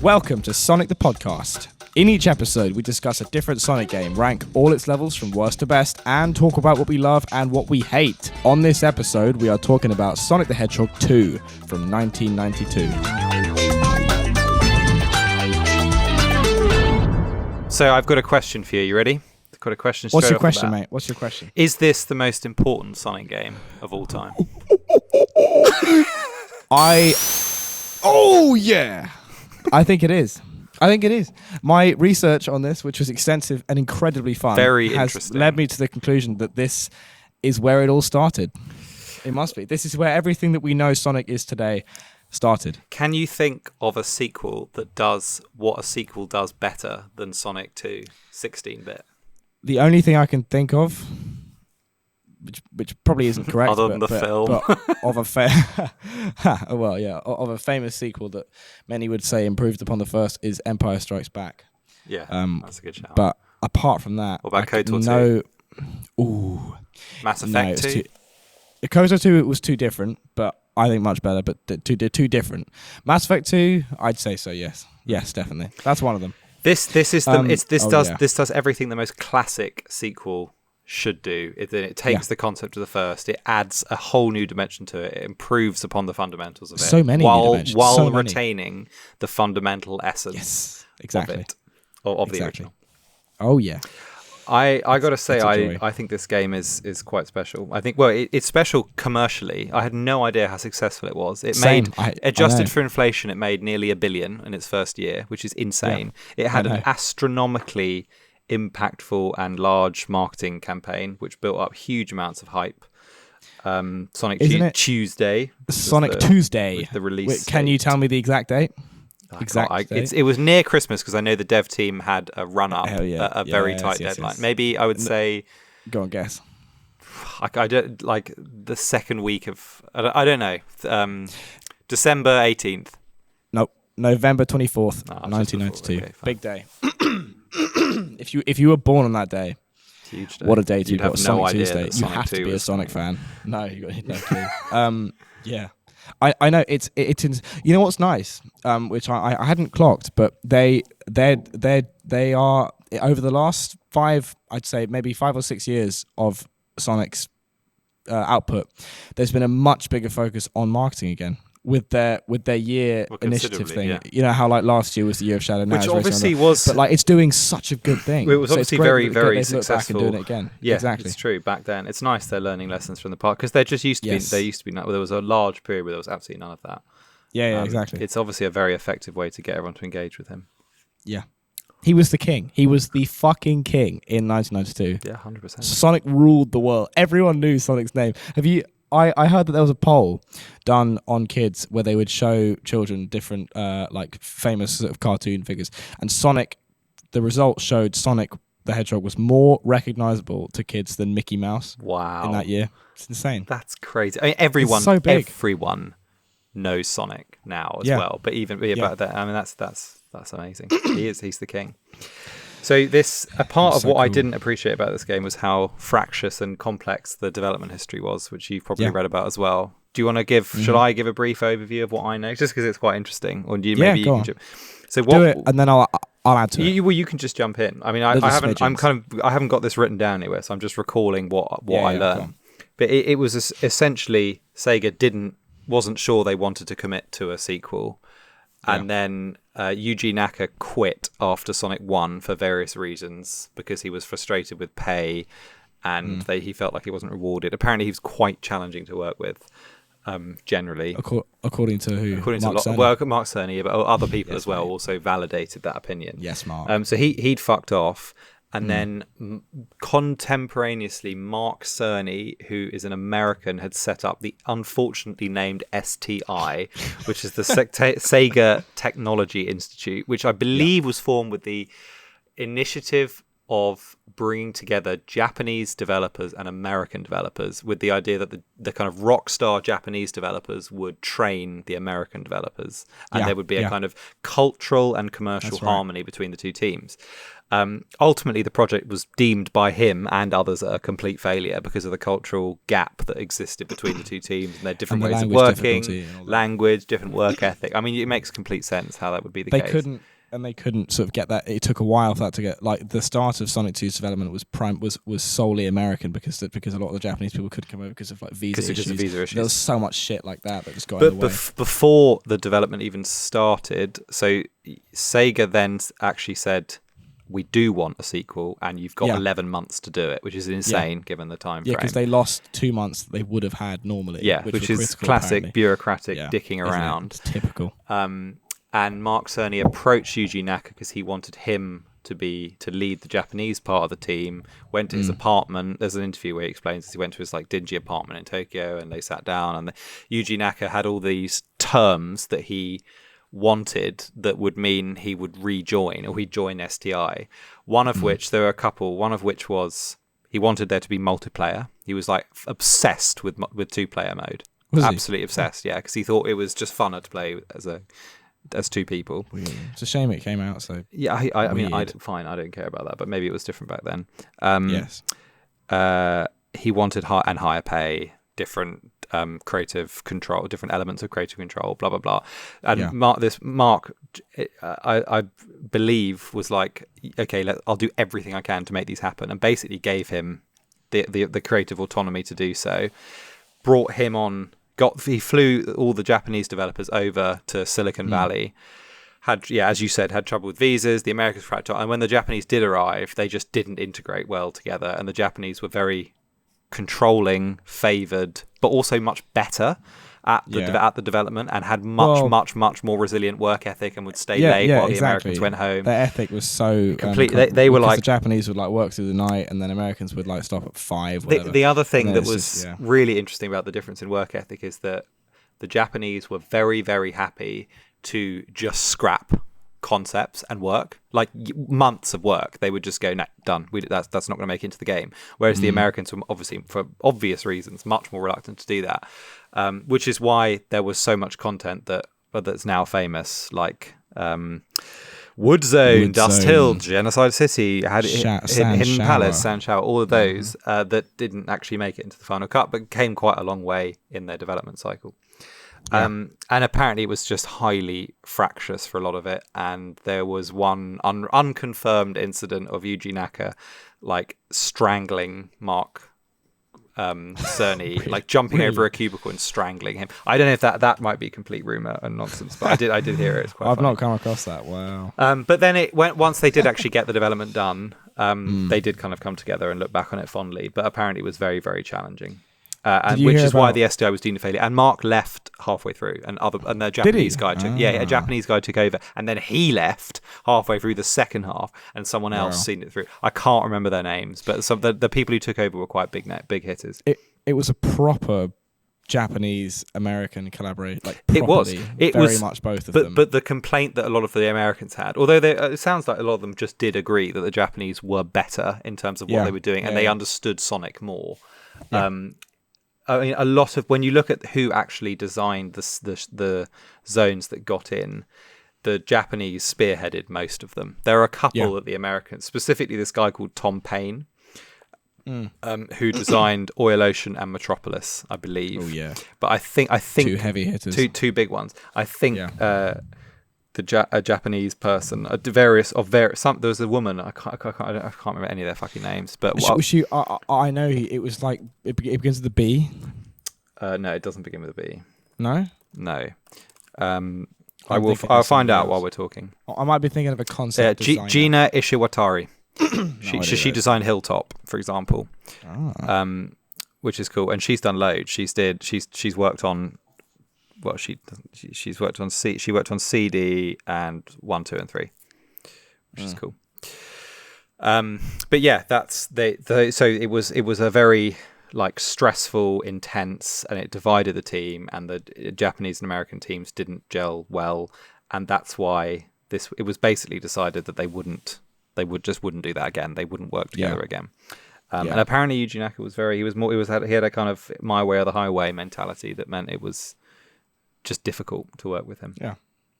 Welcome to Sonic the Podcast. In each episode, we discuss a different Sonic game, rank all its levels from worst to best, and talk about what we love and what we hate. On this episode, we are talking about Sonic the Hedgehog 2 from 1992. So I've got a question for you. You ready? I've got a question. What's your question, mate? What's your question? Is this the most important Sonic game of all time? Oh yeah, I think it is. My research on this, which was extensive and incredibly fun, has interesting. led me to the conclusion that this is where it all started. It must be. This is where everything that we know Sonic is today started. Can you think of a sequel that does what a sequel does better than Sonic 2 16-bit? The only thing I can think of, which probably isn't correct, other than the film, but of a of a famous sequel that many would say improved upon the first, is Empire Strikes Back. Yeah, that's a good shout. But apart from that, what about KOTOR 2? Ooh, Mass Effect 2. KOTOR 2 it was too different, but I think much better. But too different. Mass Effect 2, I'd say so. Yes, definitely. That's one of them. This does everything the most classic sequel should do. It takes the concept of the first, it adds a whole new dimension to it, it improves upon the fundamentals of it. So many while many. retaining the fundamental essence of the original. Oh yeah. I gotta say, I think this game is quite special. I think it's special commercially. I had no idea how successful it was. Adjusted for inflation, it made nearly $1 billion in its first year, which is insane. Yeah, it had an astronomically impactful and large marketing campaign, which built up huge amounts of hype. Sonic Tuesday. Sonic Tuesday. The release. Can you tell me the exact date? It was near Christmas because I know the dev team had a run-up, a very tight deadline. Maybe I would say... Go on, guess. I don't like the second week of... I don't know. December 18th. Nope. November 24th, 1992. Okay, big day. If you were born on that day, huge day. What a day to have Sonic no Tuesday. You have to be a Sonic fan. No, you got no clue. Yeah. I know it's you know what's nice, which I hadn't clocked, but they are over the last I'd say maybe 5 or 6 years of Sonic's output. There's been a much bigger focus on marketing again with their year initiative thing. Yeah. You know how like last year was the year of Shadow, now which obviously was, but like it's doing such a good thing. It was obviously very very successful. Back and doing it again. Yeah, exactly. It's true. Back then, it's nice they're learning lessons from the past because there used to be there was a large period where there was absolutely none of that. Yeah, exactly. It's obviously a very effective way to get everyone to engage with him. Yeah. He was the king. He was the fucking king in 1992. Yeah, 100%. Sonic ruled the world. Everyone knew Sonic's name. I heard that there was a poll done on kids where they would show children different like famous sort of cartoon figures, and Sonic, the results showed Sonic the Hedgehog was more recognizable to kids than Mickey Mouse. Wow. In that year. It's insane. That's crazy. I mean, everyone knows Sonic now as well, but about that, I mean that's amazing. He's the king. So a part of what I didn't appreciate about this game was how fractious and complex the development history was, which you've probably read about as well. Do you want to give? Should I give a brief overview of what I know, just because it's quite interesting? Or do you maybe you can? So what? Do it, and then I'll add to it. You can just jump in. I mean, I haven't got this written down anywhere, so I'm just recalling what I learned. But it was essentially Sega wasn't sure they wanted to commit to a sequel. And then Yuji Naka quit after Sonic 1 for various reasons, because he was frustrated with pay and he felt like he wasn't rewarded. Apparently, he was quite challenging to work with, generally. According to who? Mark Cerny, but other people as well also validated that opinion. Yes, Mark. So he'd fucked off. And then contemporaneously, Mark Cerny, who is an American, had set up the unfortunately named STI, which is the Sega Technology Institute, which I believe was formed with the initiative of bringing together Japanese developers and American developers, with the idea that the kind of rock star Japanese developers would train the American developers, and there would be a kind of cultural and commercial harmony between the two teams. Ultimately, the project was deemed by him and others a complete failure because of the cultural gap that existed between the two teams and their different ways of working, language, different work ethic. I mean, it makes complete sense how that would be the case. They couldn't sort of get that. It took a while for that to get, like, the start of Sonic 2's development was solely American because a lot of the Japanese people couldn't come over because of like visa issues. There was so much shit like that just got in the way. Before the development even started, so Sega then actually said, we do want a sequel, and you've got 11 months to do it, which is insane given the time frame. Yeah, because they lost 2 months that they would have had normally. Yeah, which is classic bureaucratic dicking around. It's typical. And Mark Cerny approached Yuji Naka because he wanted him to lead the Japanese part of the team. Went to his apartment. There's an interview where he explains this. He went to his like dingy apartment in Tokyo, and they sat down. And Yuji Naka had all these terms that he wanted that would mean he would rejoin, or he'd join STI. One of which, there were a couple. One of which was he wanted there to be multiplayer. He was like obsessed with 2-player mode. Absolutely obsessed, yeah, because he thought it was just funner to play as two people. Weird. It's a shame it came out so. Yeah, I mean, I don't care about that, but maybe it was different back then. Yes. He wanted higher pay, different creative control, different elements of creative control, blah blah blah. And Mark, I believe, was like, okay, I'll do everything I can to make these happen, and basically gave him the creative autonomy to do so. Brought him on. He flew all the Japanese developers over to Silicon Valley. As you said, had trouble with visas. The Americans were and when the Japanese did arrive, they just didn't integrate well together, and the Japanese were very controlling, favoured, but also much better at the development, and had much more resilient work ethic, and would stay late while the Americans went home. Their ethic was so completely. They were like, the Japanese would like work through the night, and then Americans would like stop at 5. The other thing that was really interesting about the difference in work ethic is that the Japanese were very, very happy to just scrap concepts and work, like months of work. They would just go, no, done. That's not going to make it into the game. Whereas the Americans were obviously, for obvious reasons, much more reluctant to do that. Which is why there was so much content that's now famous, like Wood Zone, Dust Hill, Genocide City, Hidden Palace, Sand Shower, all of those that didn't actually make it into the final cut, but came quite a long way in their development cycle. And apparently it was just highly fractious for a lot of it, and there was one unconfirmed incident of Yuji Naka like strangling Mark Cerny, really? Like jumping over a cubicle and strangling him. I don't know if that might be complete rumor and nonsense, but I did hear it. It's quite funny. Not come across that. Wow. But then it went, once they did actually get the development done, they did kind of come together and look back on it fondly, but apparently it was very, very challenging. Which is why the SDI was deemed a failure. And Mark left halfway through, and the Japanese guy took a Japanese guy took over, and then he left halfway through the second half, and someone else seen it through. I can't remember their names, but some the people who took over were quite big hitters. It was a proper Japanese American collaborate. Like it was very much both of them. But the complaint that a lot of the Americans had, although it sounds like a lot of them just did agree that the Japanese were better in terms of what they were doing, and they understood Sonic more. Yeah. I mean, a lot of, when you look at who actually designed the zones that got in, the Japanese spearheaded most of them. There are a couple that the Americans, specifically this guy called Tom Payne, who designed Oil Ocean and Metropolis, I believe. Oh yeah, but I think two heavy hitters, two big ones. I think a Japanese person, there was a woman. I can't remember any of their fucking names. But I know it was like it begins with a B. No, it doesn't begin with a B. No. I'll find out while we're talking. I might be thinking of a concept. Gina Ishiwatari. She designed Hilltop, for example, which is cool, and she's done loads. She's worked on. Well, she's worked on she worked on CD and 1, 2, and 3, which is cool. But yeah, that's so it was a very like stressful, intense, and it divided the team, and the Japanese and American teams didn't gel well, and that's why it was basically decided that they wouldn't They wouldn't do that again. They wouldn't work together again. And apparently Yuji Naka was he had a kind of my way or the highway mentality that meant it was just difficult to work with him.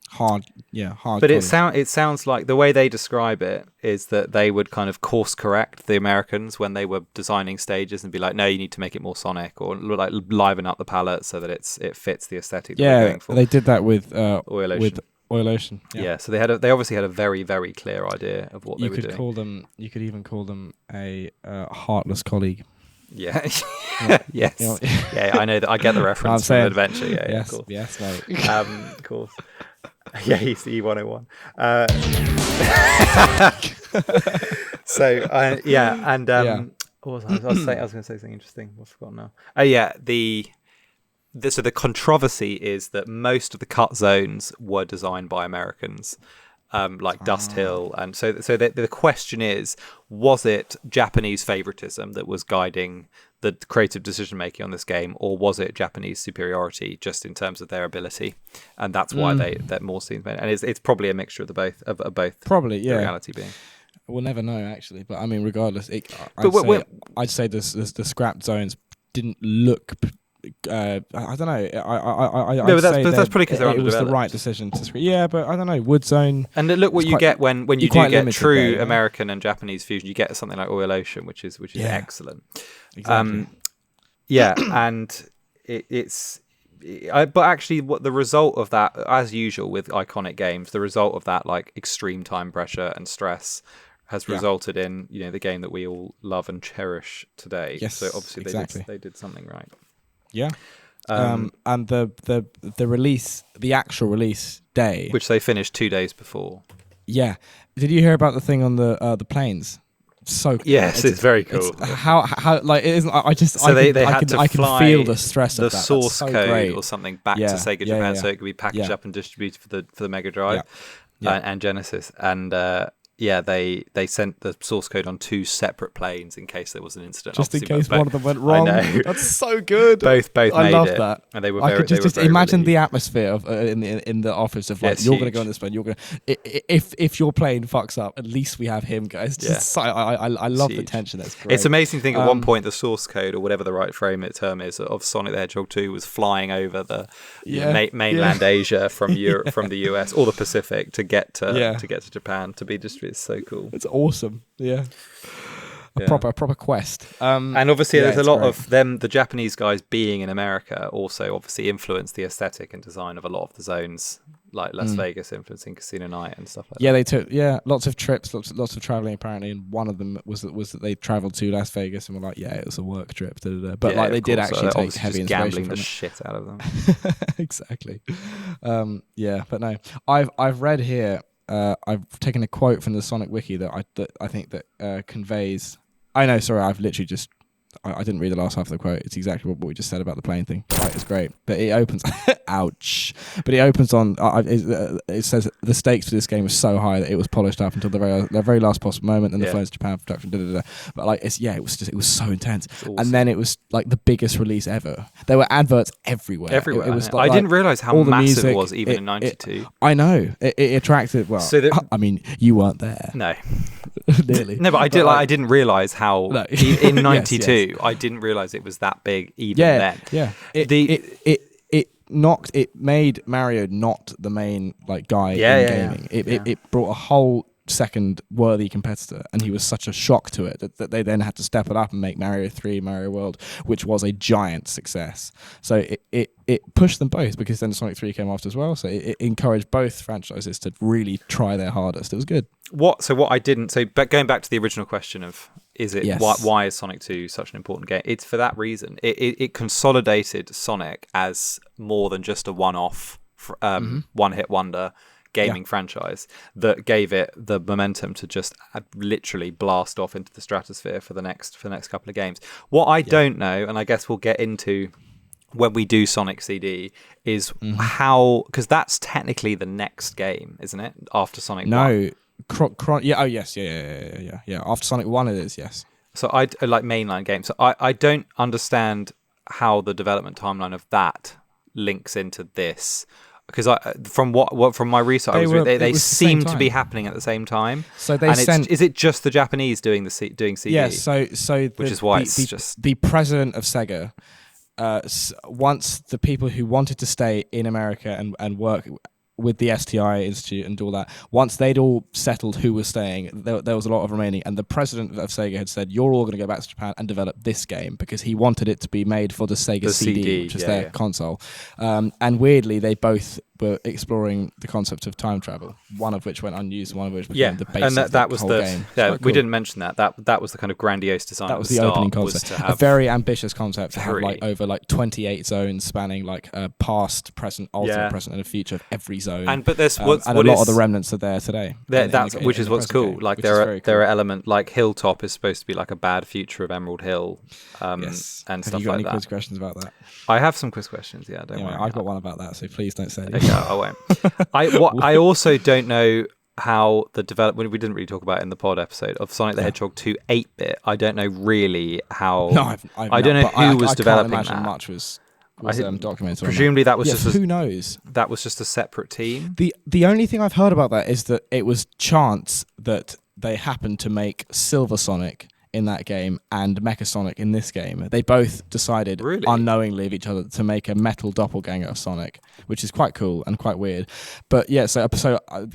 Hard. But it sounds like the way they describe it is that they would kind of course correct the Americans when they were designing stages and be like, no, you need to make it more Sonic, or like liven up the palette so that it fits the aesthetic that we're going for. They did that with Oil Ocean. So they obviously had a very, very clear idea of what they were doing. You could even call them a heartless colleague. Yeah. Yes. Yeah, I know that. I get the reference from Adventure. Yeah, yes, of course. Yes, mate. Of course. Yeah, he's the E101. What was I was going to say something interesting. I've forgotten now. Oh yeah, so the controversy is that most of the cut zones were designed by Americans, like Dust Hill, and so the question is, was it Japanese favoritism that was guiding the creative decision making on this game, or was it Japanese superiority just in terms of their ability? And that's why that more scenes made. And it's probably a mixture of the both of both. Probably, yeah. The reality being, we'll never know actually, but I mean, regardless, I'd say the scrapped zones didn't look. I don't know. But that's probably because it was the right decision to scrap. Yeah, but I don't know. Wood Zone. And look what you get when you do get true American and Japanase fusion. You get something like Oil Ocean, which is excellent. Exactly. And but actually, what the result of that, as usual with iconic games, the result of that like extreme time pressure and stress has resulted in the game that we all love and cherish today. Yes, so obviously they did something right. Yeah. And the release, the actual release day, which they finished 2 days before. Yeah. Did you hear about the thing on the planes? So yes, it's very cool. How like it isn't. I can feel the stress of that. The source code great. Or something back to Sega Japan, so it could be packaged up and distributed for the Mega Drive and Genesis. And they sent the source code on 2 separate planes in case there was an incident. Just in case one of them went wrong. I know. That's so good. Both I made love it. that. And they were. I could just imagine relieved. the atmosphere of in the office of like you're going to go on this plane. You're going if your plane fucks up, at least we have him, guys. I love the tension. That's great. It's amazing thing. At one point, the source code or whatever the right term is of Sonic the Hedgehog 2 was flying over the mainland Asia from Europe, from the US or the Pacific to get to Japan to be distributed. It's so cool. It's awesome. Yeah. A proper quest. And obviously there's a lot of them, the Japanese guys being in America also obviously influenced the aesthetic and design of a lot of the zones, like Las Vegas influencing Casino Night and stuff like that. Yeah, they took lots of trips, lots of traveling apparently, and one of them was that they traveled to Las Vegas and were like, it was a work trip. But like they did actually take heavy inspiration gambling from the shit out of them. Exactly. But no, I've read here. I've taken a quote from the Sonic Wiki that I think that conveys. I know, sorry, I've literally just. I didn't read the last half of the quote. It's exactly what we just said about the plane thing. Right, it's great, but it opens. Ouch! But it opens on. It says the stakes for this game was so high that it was polished up until the very last possible moment, and the flown to Japan for production. But like, it was so intense. Awesome. And then it was like the biggest release ever. There were adverts everywhere. Everywhere. It was I didn't realize how massive it was, even in '92. I know it attracted. Well, I mean, you weren't there. No. Nearly. No, but I did. I didn't realize how in '92. Yes. I didn't realize it was that big even then. Yeah. It made Mario not the main like guy in gaming. It brought a whole second worthy competitor, and he was such a shock to it that they then had to step it up and make Mario 3 Mario World, which was a giant success. So it pushed them both, because then Sonic 3 came after as well, so it encouraged both franchises to really try their hardest. It was good. But going back to the original question of why is Sonic 2 such an important game, it's for that reason. It consolidated Sonic as more than just a one-off one-hit wonder gaming franchise that gave it the momentum to just literally blast off into the stratosphere for the next couple of games. What I don't know, and I guess we'll get into when we do Sonic CD, is how, because that's technically the next game, isn't it? After Sonic 1. No. Yeah. After Sonic 1 it is, yes. So I like mainline games. So I don't understand how the development timeline of that links into this. because from my research, they seem to be happening at the same time. So they sent. Is it just the Japanese doing CD? Yes. So which is why it's just the president of Sega. Once the people who wanted to stay in America and work with the STI Institute and do all that, once they'd all settled who was staying, there was a lot of remaining, and the president of Sega had said, you're all going to go back to Japan and develop this game, because he wanted it to be made for the Sega CD, which is their console. And weirdly, they both were exploring the concept of time travel, one of which went unused, one of which became the basis of the whole game. Yeah, we didn't mention that. That was the kind of grandiose design. That was the opening concept. A very ambitious concept to have over 28 zones spanning a past, present, alternate present, and a future of every zone. But there's a lot of the remnants are there today. Which is what's cool. Like there are elements like Hilltop is supposed to be like a bad future of Emerald Hill, and stuff like that. Have you got any quiz questions about that? I have some quiz questions. Yeah, don't worry. I've got one about that, so please don't say anything. Okay, I won't. I also don't know how the development. We didn't really talk about it in the pod episode of Sonic the Hedgehog 2 8-bit. I don't know really how. No, I don't know who was developing that. I can't imagine much was documented. Presumably that was just who knows? That was just a separate team. The only thing I've heard about that is that it was chance that they happened to make Silver Sonic in that game and Mecha Sonic in this game. They both decided unknowingly of each other to make a metal doppelganger of Sonic, which is quite cool and quite weird. But yeah,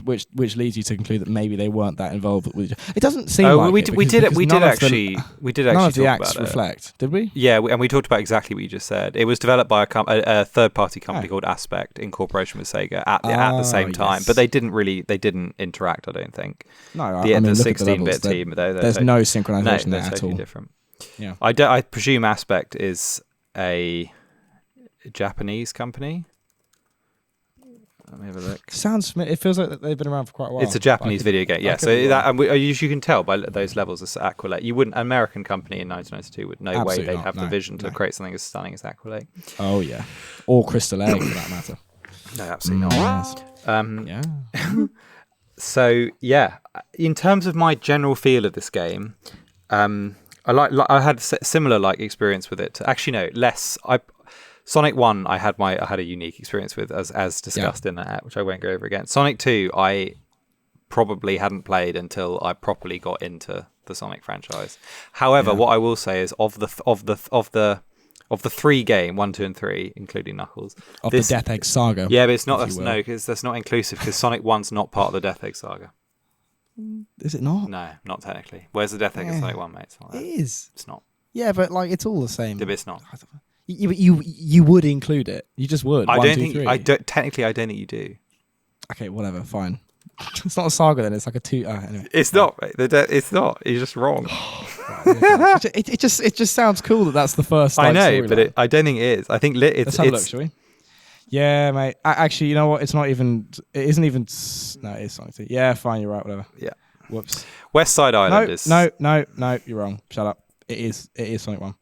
which leads you to conclude that maybe they weren't that involved with it. Doesn't seem like we did actually none of the talk acts about reflect, did we? Yeah, and we talked about exactly what you just said. It was developed by a third-party company called Aspect in cooperation with Sega at the same time, but they didn't interact. I don't think. No, the 16-bit team. There's no synchronization. They're totally different. Yeah, I presume Aspect is a Japanese company. Let me have a look. It feels like they've been around for quite a while. It's a Japanese video game, yeah. So you can tell by those levels as Aqualate. You wouldn't, an American company in 1992 would no way they'd have the vision to create something as stunning as Aqualate. Oh yeah, or Crystal Egg for that matter. No, absolutely not. Yeah. So yeah, in terms of my general feel of this game, I had similar experience with it. Actually, no, less. Sonic 1, I had a unique experience with, as discussed in that, which I won't go over again. Sonic 2, I probably hadn't played until I properly got into the Sonic franchise. However, what I will say is of the 3 game, 1, 2, and 3, including Knuckles, the Death Egg saga. Yeah, but it's not. Because that's not inclusive. Because Sonic 1's not part of the Death Egg saga. Is it not? No, not technically. Where's the Death Egg in Sonic 1, mate? It's not it is. It's not. Yeah, but it's all the same. But it's not. You would include it. You just would. I don't think. Technically, I don't think you do. Okay, whatever. Fine. It's not a saga then. It's like a 2. Anyway. It's not. It's not. You're just wrong. It just sounds cool that's the first. I know, but I don't think it is. I think let's have a look, shall we? Yeah, mate. Actually, you know what? It's not even. It isn't even. No, it is Sonic 2. Yeah, fine. You're right. Whatever. Yeah. Whoops. West Side Island is. No. You're wrong. Shut up. It is Sonic 1.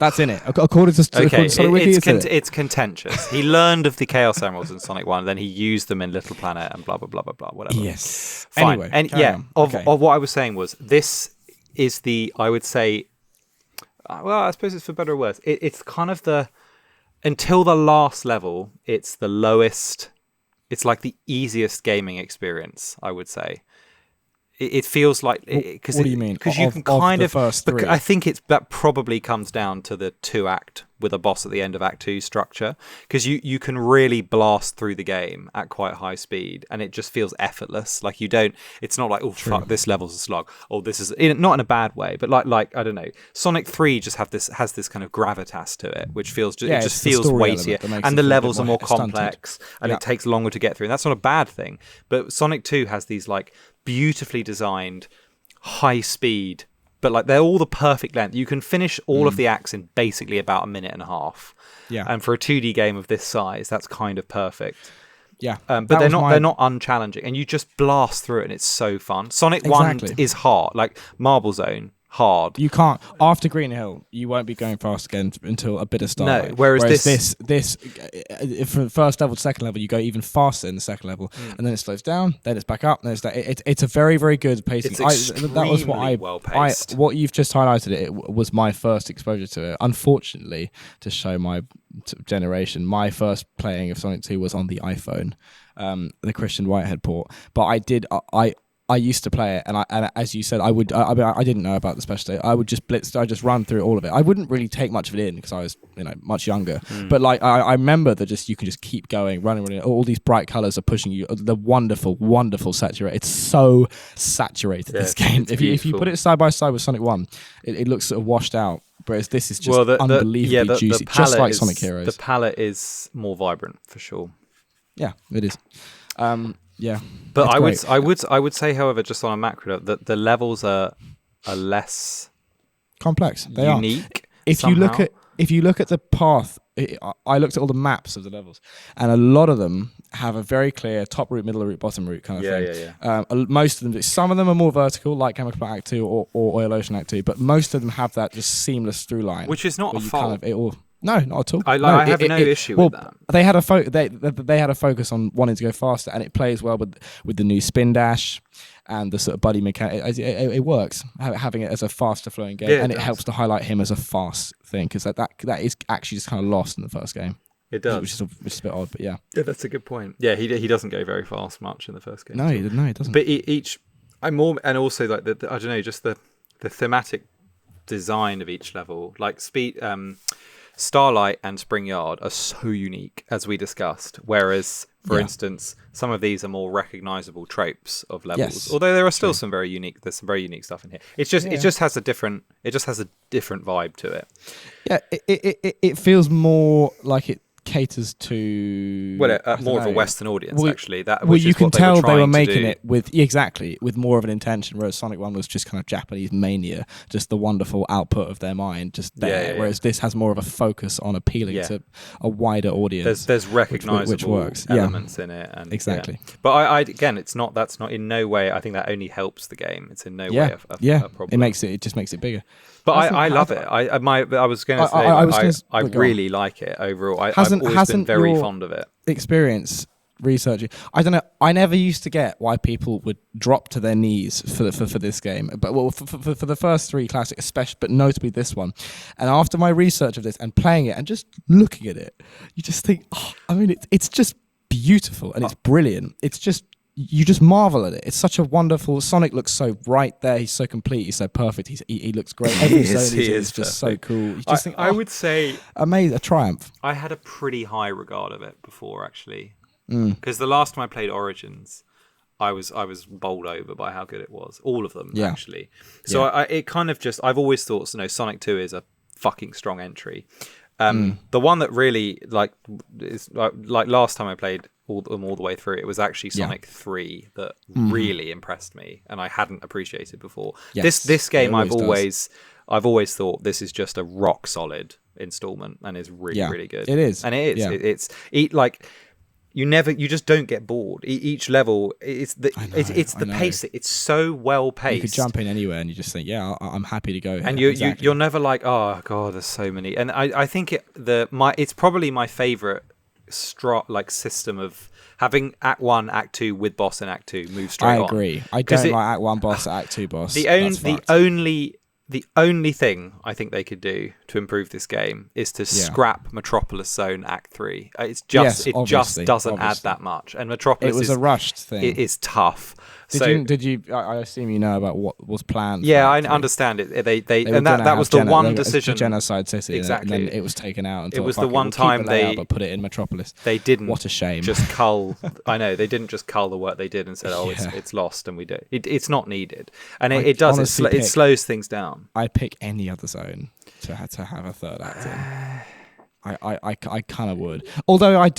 That's in it. According to Sonic Wiki, it's contentious. He learned of the Chaos Emeralds in Sonic 1, then he used them in Little Planet and blah, blah, blah, blah, blah, whatever. Yes. Fine. Anyway, of what I was saying was, this is I would say, well, I suppose it's for better or worse. It's kind of until the last level, it's the lowest, it's like the easiest gaming experience, I would say. It feels like what do you mean? Because you can kind of first 3. I think that probably comes down to the 2-act with a boss at the end of Act 2 structure, because you can really blast through the game at quite high speed and it just feels effortless. Like it's not like, oh fuck, this level's a slog, or this is not in a bad way, but like I don't know, Sonic 3 just has this kind of gravitas to it, which feels feels weightier, and the levels are more complex and it takes longer to get through, and that's not a bad thing. But Sonic 2 has these beautifully designed high speed, but they're all the perfect length. You can finish all of the acts in basically about 1.5 minutes. Yeah. And for a 2D game of this size, that's kind of perfect. Yeah. But they're not unchallenging, and you just blast through it and it's so fun. Sonic 1 is hard. Like Marble Zone, hard. You can't after Green Hill. You won't be going fast again until a bit of Starlight. No, whereas this from first level to second level, you go even faster in the second level, and then it slows down. Then it's back up. Then it's a very, very good pacing. It's extremely well paced. What you've just highlighted, it was my first exposure to it. Unfortunately, to show my generation, my first playing of Sonic 2 was on the iPhone, the Christian Whitehead port. But I used to play it, and as you said, I didn't know about the special. I would just blitz. I just run through all of it. I wouldn't really take much of it in because I was, much younger. But like I remember that you can just keep going, running. All these bright colors are pushing you. The wonderful, wonderful saturated. It's so saturated. This game. If you put it side by side with Sonic 1, it looks sort of washed out. Whereas this is just unbelievably juicy, just like Sonic Heroes. The palette is more vibrant for sure. Yeah, it is. Yeah, but I would say, however, just on a macro note, that the levels are less complex. They unique. If you look at the path, I looked at all the maps of the levels, and a lot of them have a very clear top route, middle route, bottom route kind of thing. Yeah. Most of them, some of them are more vertical, like Chemical Plant Act 2 or Oil Ocean Act 2, but most of them have that just seamless through line, which is not a fault. No, not at all. I have no issue with that. They had a focus on wanting to go faster, and it plays well with the new spin dash and the sort of buddy mechanic. It works having it as a faster flowing game, and it helps to highlight him as a fast thing because that is actually just kind of lost in the first game. It does, which is a bit odd, but yeah. Yeah, that's a good point. Yeah, he doesn't go very fast much in the first game. No, he doesn't. But I'm more, and also like I don't know, just the thematic design of each level, like Starlight and Spring Yard are so unique, as we discussed. Whereas, for instance, some of these are more recognizable tropes of levels. Yes. Although there are still some very unique. There's some very unique stuff in here. It just has a different vibe to it. Yeah, it feels more like it caters to more of a Western audience, actually. You can tell they were making it with more of an intention, whereas Sonic 1 was just kind of Japanese mania, just the wonderful output of their mind, just there. Whereas this has more of a focus on appealing to a wider audience. There's recognizable elements in it, and exactly. But I again, that's not in no way. I think that only helps the game. It's in no way a problem. It just makes it bigger. But I love it. I was going to say I really like it overall. I've always been very fond of it. Experience researching. I don't know. I never used to get why people would drop to their knees for this game. But for the first three classic, especially, but notably this one. And after my research of this and playing it and just looking at it, you just think, it's just beautiful and it's brilliant. It's just. You just marvel at it. It's such a wonderful. Sonic looks so right there. He's so complete. He's so perfect. He looks great. Every zone is just so cool. You just think, I would say amazing, a triumph. I had a pretty high regard of it before, actually, because the last time I played Origins, I was bowled over by how good it was. All of them, actually. So it kind of just. I've always thought, Sonic 2 is a fucking strong entry. The one that really is like last time I played all the way through, it was actually Sonic 3 that really impressed me, and I hadn't appreciated before. Yes, this game I've always thought this is just a rock solid installment and is really really good. It is, and it is. You just don't get bored. Each level, it's the pace. It's so well paced. You could jump in anywhere, and you just think, I'm happy to go here. And you're never like, oh god, there's so many. And I think it's probably my favorite system of having Act 1, Act 2 with boss in Act 2 move straight on. I agree. I don't like Act 1 boss, Act 2 boss. The only thing I think they could do to improve this game is to scrap Metropolis Zone Act 3. It just doesn't add that much, and Metropolis. It was a rushed thing. It is tough. Did you? I assume you know about what was planned. Yeah, I understand it. They and that was the one decision. Genocide City, exactly. And then it was taken out. It was the one time they put it in Metropolis. They didn't. What a shame. Just cull. I know they didn't just cull the work they did and said, it's lost, and we do. It's not neaded, and it does. It slows things down. I'd pick any other zone to have a third act in. I kind of would. Although I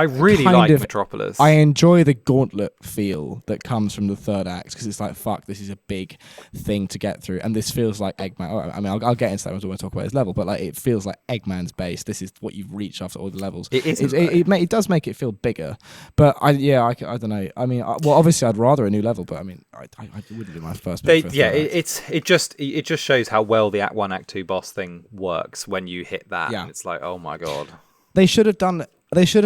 really like Metropolis. I enjoy the gauntlet feel that comes from the third act because it's like, fuck, this is a big thing to get through. And this feels like Eggman. I mean, I'll get into that when we talk about his level, but like it feels like Eggman's base. This is what you've reached after all the levels. It does make it feel bigger. But I don't know. I mean, obviously I'd rather a new level, but I mean, I wouldn't be my first pick. For it just shows how well the Act 1, Act 2 boss thing works when you hit that. Yeah. And it's like, oh my god. They should have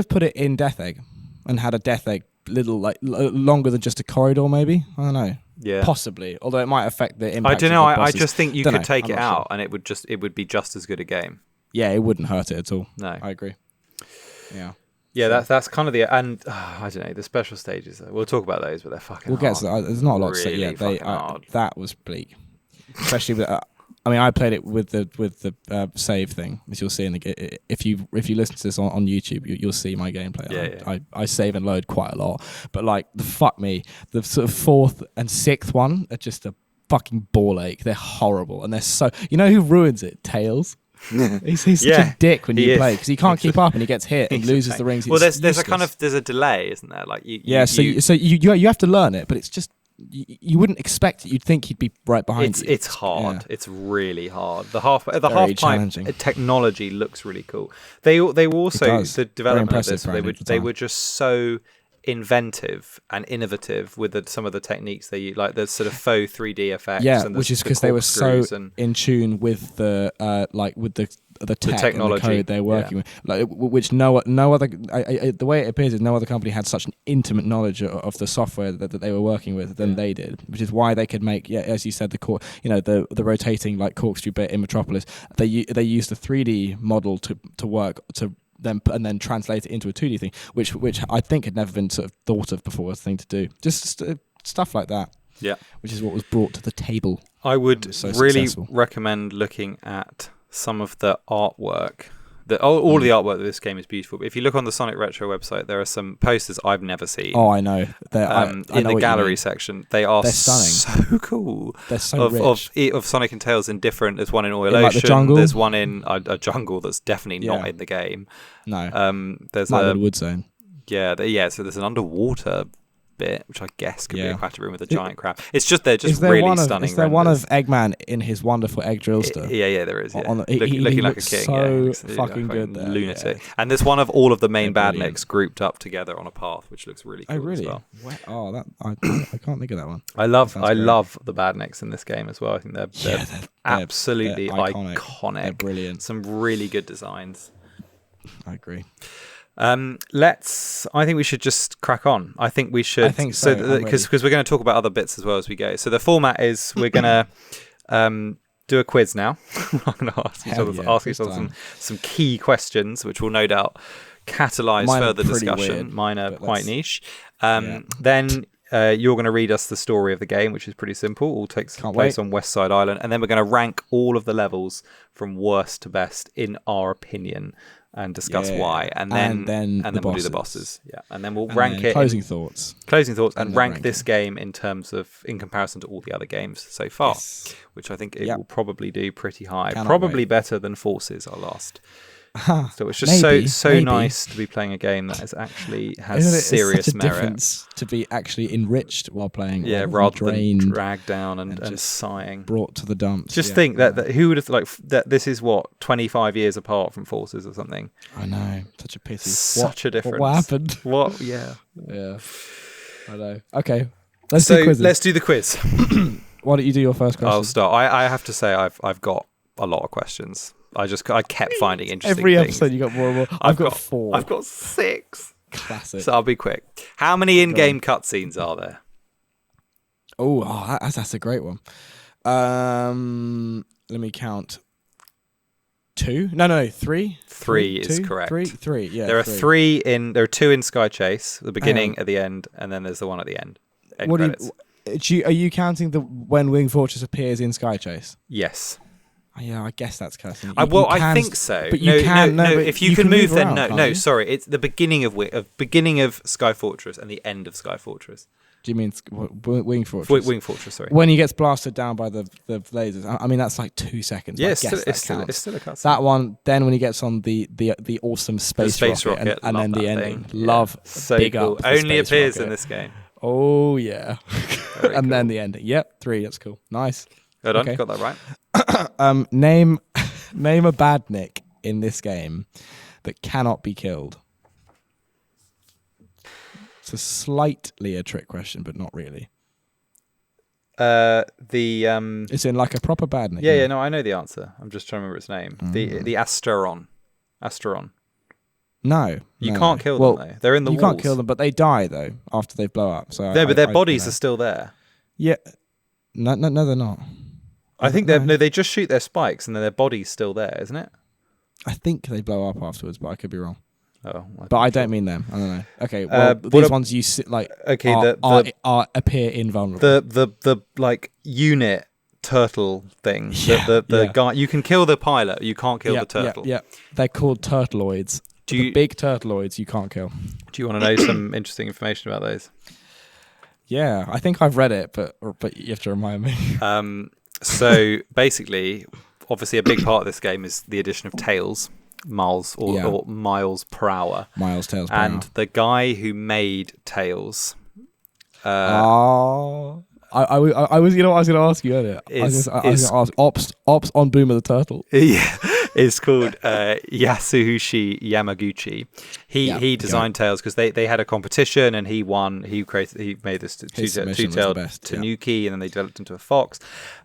put it in Death Egg and had a Death Egg little longer than just a corridor, maybe. I don't know. Yeah, possibly. Although it might affect the impact. I don't know. I just think you could take it out, and it would be just as good a game. Yeah, it wouldn't hurt it at all. No, I agree. Yeah. Yeah, that's kind of and I don't know, the special stages. We'll talk about those, but they're fucking. We'll get to that. There's not a lot to say. Yeah, that was bleak, especially with. I played it with the save thing, as you'll see in the. If you listen to this on YouTube, you'll see my gameplay. Yeah. I save and load quite a lot, but the sort of 4th and 6th one are just a fucking ball ache. They're horrible, and they're so. You know who ruins it? Tails. He's such a dick when you play because he can't keep up and he gets hit and loses the rings. Well, there's a delay, isn't there? Like you have to learn it, but it's just. You wouldn't expect it. You'd think he'd be right behind you. It's hard. Yeah. It's really hard. The half pipe technology looks really cool. They were also the development of this. They were just so inventive and innovative with some of the techniques they use, like the sort of faux 3D effects. Yeah, which is because they were so in tune with the the tech and the code they're working with, like which no other. The way it appears is no other company had such an intimate knowledge of the software that they were working with than they did, which is why they could make, as you said, the rotating like corkscrew bit in Metropolis. They used the 3D model to work to. And then translate it into a 2D thing, which I think had never been sort of thought of before as a thing to do. Just stuff like that. Yeah, which is what was brought to the table. I would really recommend looking at some of the artwork. All the artwork of this game is beautiful. But if you look on the Sonic Retro website, there are some posters I've never seen. Oh, I know. In the gallery section, they're stunning. So cool. They're so rich. Of Sonic and Tails in different. There's one in Oil Ocean. Like the jungle? There's one in a jungle that's definitely not in the game. No. There's like the wood zone. Yeah. So there's an underwater bit, which I guess could be a aquatic room with a giant crab. It's just really stunning. Is there one of Eggman in his wonderful egg drillster? Yeah, there is. Yeah. Looking like a king. So fucking good there. Lunatic. Yeah. And there's one of all of the main badniks grouped up together on a path, which looks really cool. Oh, really? As well. I can't think of that one. I love the badniks in this game as well. I think they're absolutely iconic. They're brilliant. Some really good designs. I agree. I think we should just crack on. I think we should. I think so. Because we're going to talk about other bits as well as we go. So the format is we're going to do a quiz now. I'm going to ask each other some key questions, which will no doubt catalyse further discussion. Weird, Mine are quite niche. Then you're going to read us the story of the game, which is pretty simple. All takes place on West Side Island, and then we're going to rank all of the levels from worst to best in our opinion. And discuss why, and then we'll do the bosses. Yeah, and then we'll rank it. Closing thoughts, and rank this game in comparison to all the other games so far, which I think it will probably do pretty high, probably better than Forces, our last. So it's just so nice to be playing a game that has serious such a merit. Difference to be actually enriched while playing, rather than dragged down and sighing, brought to the dumps. Just think that who would have that this is 25 years apart from Forces or something. I know, such a pity. Such a difference. What happened? What? Yeah. I know. Okay, let's do the quiz. Why don't you do your first question? I'll start. I have to say I've got a lot of questions. I kept finding interesting Every things. episode you got more and more. I've got 4. I've got 6. Classic. So I'll be quick. How many in-game cutscenes are there? Oh, that's a great one. Let me count. 2? No, 3. 3 is correct. 3. Yeah. There are 3 there are 2 in Sky Chase, the beginning, at the end, and then there's the one at the end. Are you counting when Wing Fortress appears in Sky Chase? Yes. Yeah, I guess that's cursing. I think so. But you can. No, if you can move, then no. Sorry, it's the beginning of Sky Fortress and the end of Sky Fortress. Do you mean Wing Fortress? Wing Fortress, sorry. When he gets blasted down by the lasers, I mean that's like 2 seconds. Yeah, it's still a cutscene. That one. Then when he gets on the awesome space rocket, and then the ending. Love. So big cool. Up. Only appears in this game. Oh yeah. And then the ending. Yep, 3. That's cool. Nice. Hold on, got that right. Name a badnik in this game that cannot be killed. It's a slightly a trick question, but not really. It's in like a proper badnik. Yeah, no, I know the answer. I'm just trying to remember its name. The Asteron. No, you can't kill them though. They're in the walls. You can't kill them, but they die though after they blow up. So no, but their bodies are still there. Yeah, no, they're not. I think they just shoot their spikes and then their body's still there, isn't it? I think they blow up afterwards, but I could be wrong. Oh, but I don't mean them. I don't know. Okay, well, these ones you sit like appear invulnerable. The like unit turtle thing. The guy, you can kill the pilot, you can't kill the turtle. Yeah, they're called turtleoids. The big turtleoids you can't kill. Do you want to know some interesting information about those? Yeah, I think I've read it, but you have to remind me. So basically, obviously, a big part of this game is the addition of tails. Miles or miles per hour. Miles tails per hour. And the guy who made Tails. I was, you know what I was going to ask you earlier. I was going to ask Ops on Boomer the Turtle. Yeah, it's called Yasushi Yamaguchi. He designed Tails because they had a competition and he won. He made this two-tailed Tanuki and then they developed into a fox.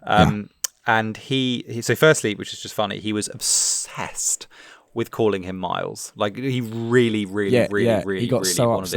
And he so firstly, which is just funny, he was obsessed with calling him Miles. Like he really wanted it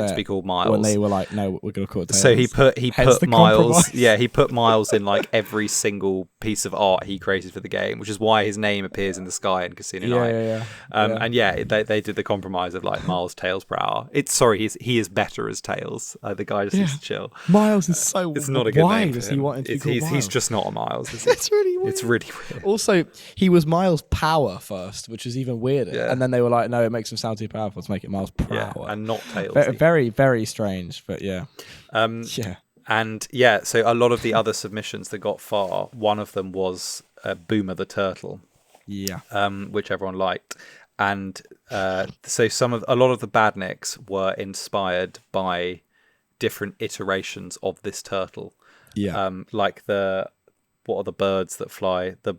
to be called Miles. When they were like, no, we're going to call it Tails. So he put Miles. Yeah, he put Miles in like every single piece of art he created for the game, which is why his name appears in the sky in Casino Night. And they did the compromise of like Miles Tails per hour. He is better as Tails. The guy just needs to chill. Miles is so. It's not a good name. Does he want to be called Miles? He's just not a Miles. It's really weird. It's really weird. Also, he was Miles Power first, which is even weirder. Yeah. And then they were like, no, it makes him sound too powerful to make it Miles per hour. And not Tails. Very, very strange, but yeah. And so a lot of the other submissions that got far, one of them was Boomer the Turtle. Yeah. Which everyone liked. And so a lot of the badniks were inspired by different iterations of this turtle. Yeah. Like what are the birds that fly? The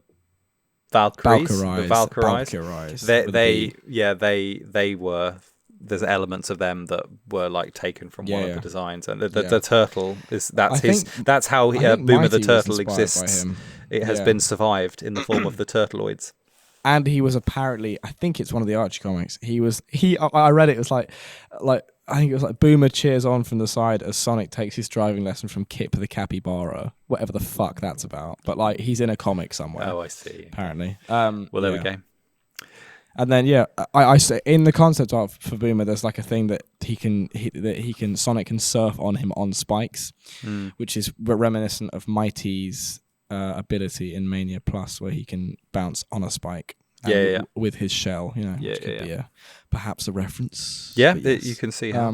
Valkyries. The Valkyries. They were. There's elements of them that were like taken from one of the designs, and the turtle that's how Boomer the Turtle exists. It has been survived in the form of the turtleoids. And he was apparently, I think it's one of the Archie comics. I read it. It was like I think it was like Boomer cheers on from the side as Sonic takes his driving lesson from Kip the Capybara, whatever the fuck that's about. But like he's in a comic somewhere. Oh, I see. Apparently. Well, there we go. And then I say in the concept art for Boomer, there's like a thing that Sonic can surf on him on spikes, which is reminiscent of Mighty's ability in Mania Plus, where he can bounce on a spike. With his shell, which could be perhaps a reference. Yeah, you can see how.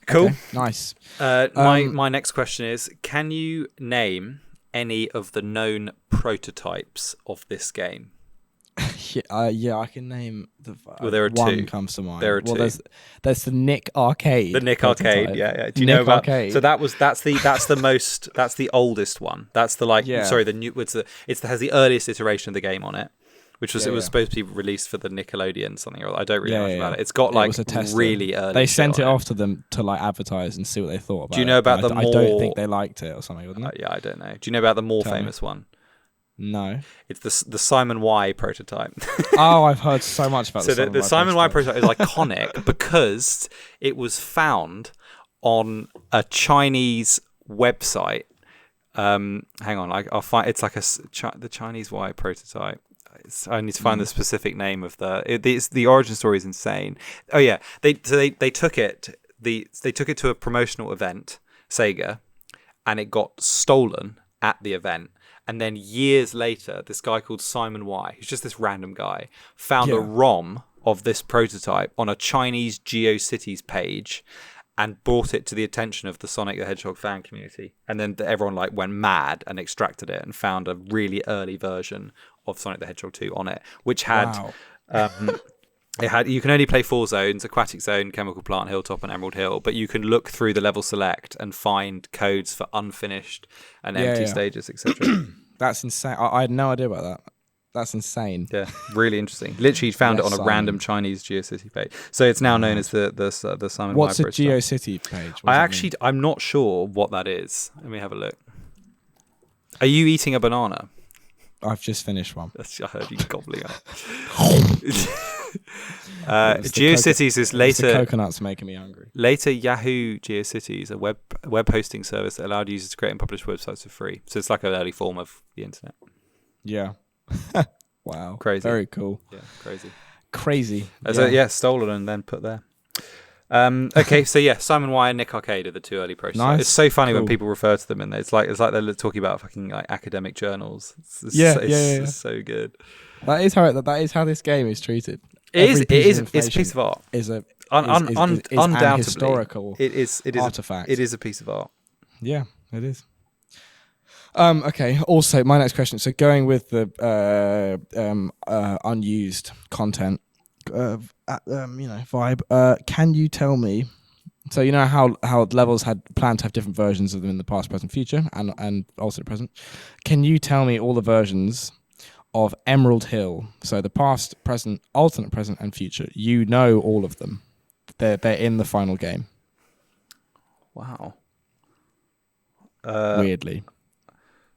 Cool. Okay, nice. My next question is: can you name any of the known prototypes of this game? I can name the. Well, there are one two. Comes to mind. There are two. There's the Nick Arcade. The Nick Arcade, yeah. Do you know about? Arcade. So that's the oldest one. That's the the new. It has the earliest iteration of the game on it. Which was was supposed to be released for the Nickelodeon something, or I don't really know much about it. It's got like really early. They sent it off to them to like advertise and see what they thought about it. Do you know about I don't think they liked it or something, wouldn't it? I don't know. Do you know about the more famous one? No. It's the Simon Y prototype. Oh, I've heard so much about this. So the Simon Y prototype is iconic because it was found on a Chinese website. Hang on, I'll find. It's like the Chinese Y prototype. I need to find the specific name of the origin story is insane. Oh yeah, they took it to a promotional event, Sega, and it got stolen at the event. And then years later, this guy called Simon Y, who's just this random guy, found a ROM of this prototype on a Chinese GeoCities page and brought it to the attention of the Sonic the Hedgehog fan community. And then everyone went mad and extracted it and found a really early version of Sonic the Hedgehog 2 on it, which had you can only play 4 zones: Aquatic Zone, Chemical Plant, Hilltop, and Emerald Hill. But you can look through the level select and find codes for unfinished and empty stages, etc. That's insane. I had no idea about that. That's insane. Yeah, really interesting. Literally found it on a random Chinese GeoCity page. So it's now known as the Simon. What's a GeoCity page? I'm not sure what that is. Let me have a look. Are you eating a banana? I've just finished one. I heard you gobbling up. GeoCities is later. The coconut's making me hungry. Later, Yahoo GeoCities, a web hosting service that allowed users to create and publish websites for free. So it's like an early form of the internet. Yeah. Wow. Crazy. Very cool. Yeah, crazy. So stolen and then put there. Okay, so yeah, Simon Y and Nick Arcade are the two early processors. Nice. It's so funny when people refer to them in there. It's like they're talking about fucking like academic journals. It's so good. That is how this game is treated. It's a piece of art. Undoubtedly historical. It is artifact. It is a piece of art. Yeah, it is. Okay. Also, my next question. So, going with the unused content, vibe. Can you tell me? So you know how levels had planned to have different versions of them in the past, present, future, and also the present. Can you tell me all the versions of Emerald Hill? So the past, present, alternate present, and future. You know all of them. They're in the final game. Wow. Weirdly.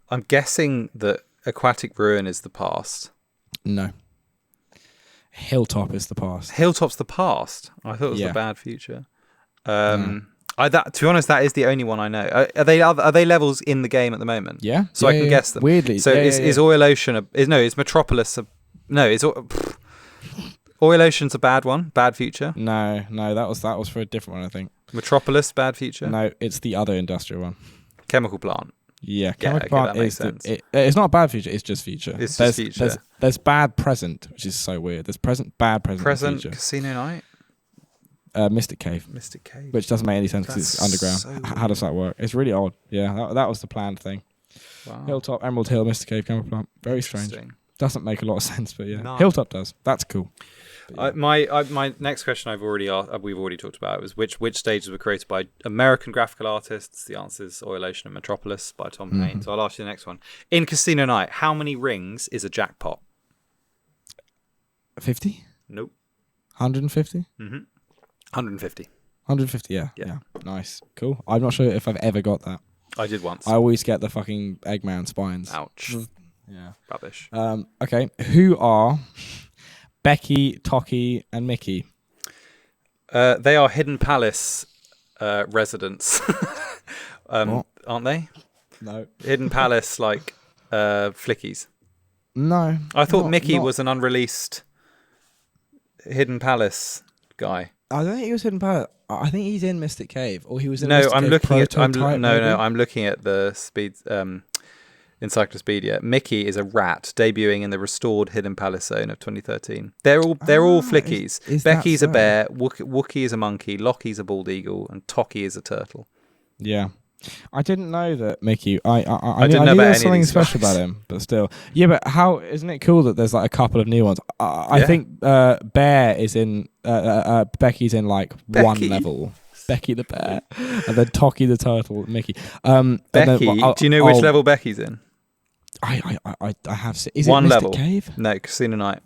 I'm guessing that Aquatic Ruin is the past. No. Hilltop is the past. Hilltop's the past? I thought it was the bad future. To be honest, that is the only one I know. Are they levels in the game at the moment? Yeah. So I can guess them. Weirdly. So is Oil Ocean is Metropolis Oil Ocean's a bad one? Bad future? No, that was for a different one, I think. Metropolis, bad future? No, it's the other industrial one. Chemical Plant. Yeah, Chemical Plant is it's not a bad future, it's just future. It's just future. There's bad present, which is so weird. There's present, bad present, present future. Casino Night? Mystic Cave. Which doesn't make any sense because it's underground. So how does that work? It's really odd. Yeah, that was the planned thing. Wow. Hilltop, Emerald Hill, Mystic Cave, Chemical Plant. Very strange. Doesn't make a lot of sense, but yeah. No. Hilltop does. That's cool. Yeah. My next question we've already talked about was which stages were created by American graphical artists. The answer is Oil Ocean and Metropolis by Tom Payne. So I'll ask you the next one. In Casino Night, how many rings is a jackpot? 50? Nope. 150? 150. 150, yeah. Nice. Cool. I'm not sure if I've ever got that. I did once. I always get the fucking Eggman spines. Ouch. Yeah. Rubbish. Okay. Who are Becky, Toki, and Mickey? They are Hidden Palace residents. Aren't they? No. Hidden Palace, like flickies. No. I thought Mickey was an unreleased Hidden Palace guy. I don't think he was Hidden Palace. I think he's in Mystic Cave, or he was in. No, I'm looking at. I'm looking at the speed. Encyclopedia. Mickey is a rat debuting in the restored Hidden Palace zone of 2013. They're all flickies. Becky's a bear, Wookie is a monkey, Lockie's a bald eagle, and Toki is a turtle. Yeah. I didn't know that Mickey. I didn't know about there was something special about him, but still. Yeah, but how isn't it cool that there's like a couple of new ones? I think Bear is in. Becky's in like one level. Becky the bear, and then Toki the turtle, Mickey. Becky, do you know which level Becky's in? I have seen. Is one it Mystic level? Cave? No, Casino Night.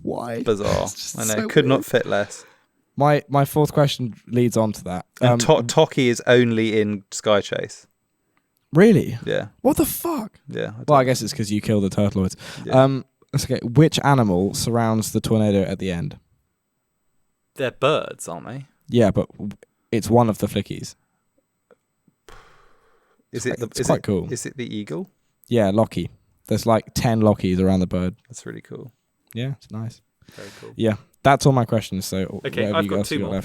Why? Bizarre. I know. So could weird. Not fit less. My fourth question leads on to that. And Toki is only in Sky Chase. Really? Yeah. What the fuck? Yeah. I guess it's because you killed the turtleoids. Yeah. That's okay. Which animal surrounds the tornado at the end? They're birds, aren't they? Yeah, but it's one of the flickies. It's quite cool. Is it the eagle? Yeah, Lockie. There's like 10 Lockies around the bird. That's really cool. Yeah, it's nice. Very cool. Yeah, that's all my questions. So okay, I've got two more.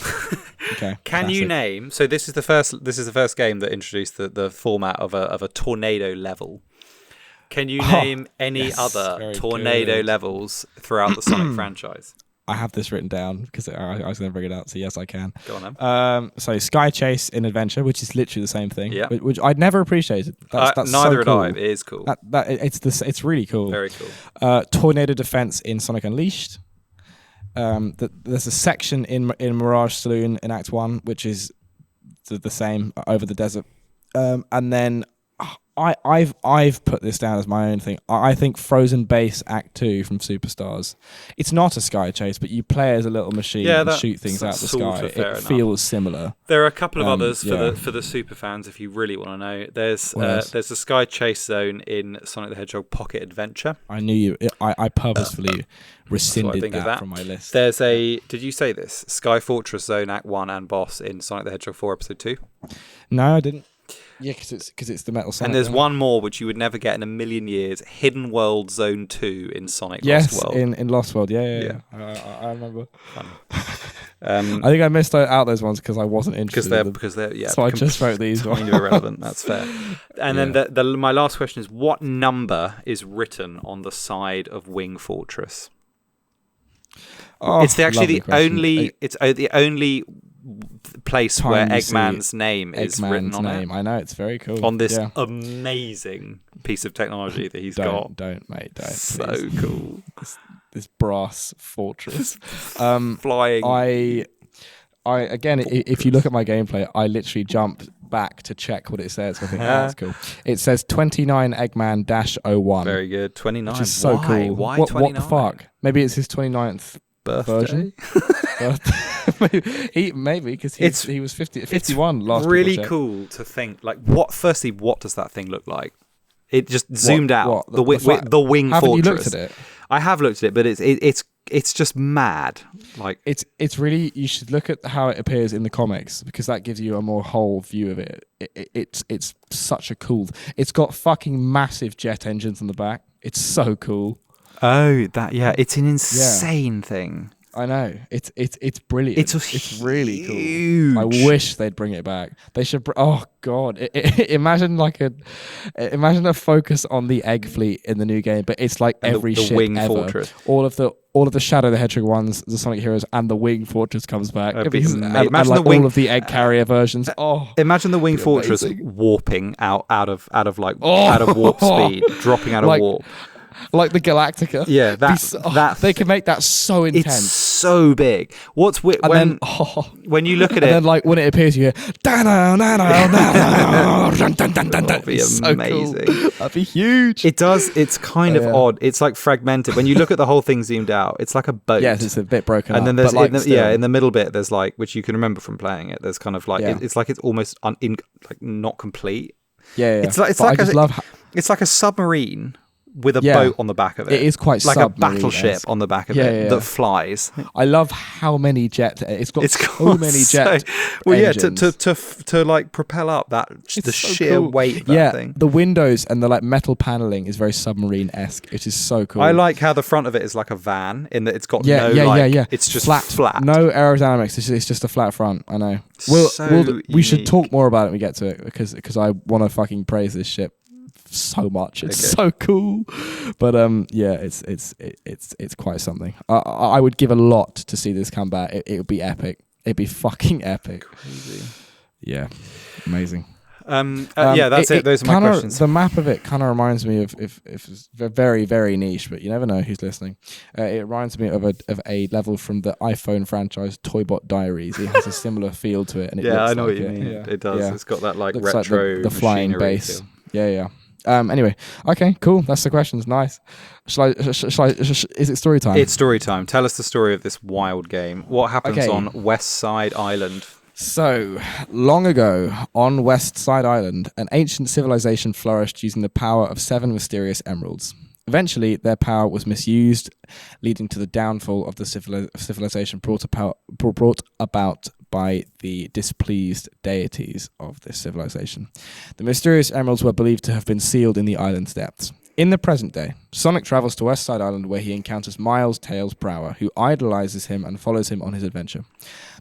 Okay. Can you name? So this is the first game that introduced the format of a tornado level. Can you name any other tornado levels throughout the Sonic franchise? I have this written down because I was going to bring it out. So yes, I can. Go on then. So Sky Chase in Adventure, which is literally the same thing. Yeah. Which I'd never appreciated. That's neither so cool. had I. It is cool. It's really cool. Very cool. Tornado Defense in Sonic Unleashed. There's a section in Mirage Saloon in Act 1, which is the same over the desert. And then I've put this down as my own thing. I think Frozen Base Act 2 from Superstars. It's not a sky chase, but you play as a little machine and shoot things out the sky. It feels similar. There are a couple of others for the super fans if you really want to know. There's a sky chase zone in Sonic the Hedgehog Pocket Adventure. I knew you. I purposefully rescinded that from my list. There's a. Did you say this? Sky Fortress Zone Act 1 and boss in Sonic the Hedgehog 4 Episode 2. No, I didn't. Yeah, because it's the Metal Sonic. And there's one more which you would never get in a million years. Hidden World Zone 2 in Sonic Lost World. Yes, in Lost World. Yeah. I remember. I think I missed out those ones because I wasn't interested. Because they're so I just wrote these. Kind of irrelevant. That's fair. And then my last question is: what number is written on the side of Wing Fortress? It's the only place where Eggman's name is written on it. I know, it's very cool. On this amazing piece of technology that he's got. Don't, mate, don't. So please. Cool. This brass fortress. Flying. I again, if you look at my gameplay, I literally jumped back to check what it says. I think that's cool. It says 29 Eggman -01. Very good. 29. Which is so cool. Why 29? What the fuck? Maybe it's his 29th birthday. Maybe because he was 51 last. It's really cool to think like what does that thing look like? It just zoomed out the wing fortress. Haven't you looked at it? I have looked at it, but it's just mad. Like it's really, you should look at how it appears in the comics because that gives you a more whole view of it. It's such a cool. It's got fucking massive jet engines on the back. It's so cool. Oh, it's an insane thing. I know. It's brilliant. It's really huge. Cool. I wish they'd bring it back. They should. Oh God! Imagine a focus on the egg fleet in the new game, but it's like and every ship Wing ever. Fortress. All of the Shadow the Hedgehog ones, the Sonic Heroes, and the Wing Fortress comes back. Imagine all of the egg carrier versions. Oh, imagine the Wing Fortress warping out of warp speed, dropping out of warp. Like the Galactica. Yeah, they can make that so intense. It's so big. What's when you look at it, and then like when it appears, you hear that'd be amazing. Cool. That'd be huge. It does. It's kind of odd. It's like fragmented. When you look at the whole thing zoomed out, it's like a boat. Yes, it's a bit broken. And then there's in the middle bit, there's like, which you can remember from playing it. There's kind of like it's like it's almost not complete. Yeah. It's like a submarine with a boat on the back of it. It is quite like a battleship on the back of it that flies. I love how many jet. It's got so many jet. To like propel up the sheer weight of that thing. The windows and the like metal paneling is very submarine-esque. It is so cool. I like how the front of it is like a van in that it's got it's just flat. No aerodynamics. It's just a flat front. I know. We should talk more about it when we get to it because I want to fucking praise this ship so much. It's so cool. But it's quite something. I would give a lot to see this come back. It would be epic. It'd be fucking epic. Crazy. Yeah, amazing. That's it. Those are my questions. The map of it kind of reminds me of if it's very, very niche, but you never know who's listening. It reminds me of a level from the iPhone franchise Toybot Diaries. It has a similar feel to it. And I know what you mean. Yeah. It does. Yeah. It's got that like retro like the flying base. Feel. Yeah. Anyway, okay, cool. That's the questions. Nice. Is it story time? It's story time. Tell us the story of this wild game. What happens on West Side Island? So, long ago, on West Side Island, an ancient civilization flourished using the power of 7 mysterious emeralds. Eventually, their power was misused, leading to the downfall of the civilization brought about by the displeased deities of this civilization. The mysterious emeralds were believed to have been sealed in the island's depths. In the present day, Sonic travels to West Side Island where he encounters Miles Tails Prower, who idolizes him and follows him on his adventure.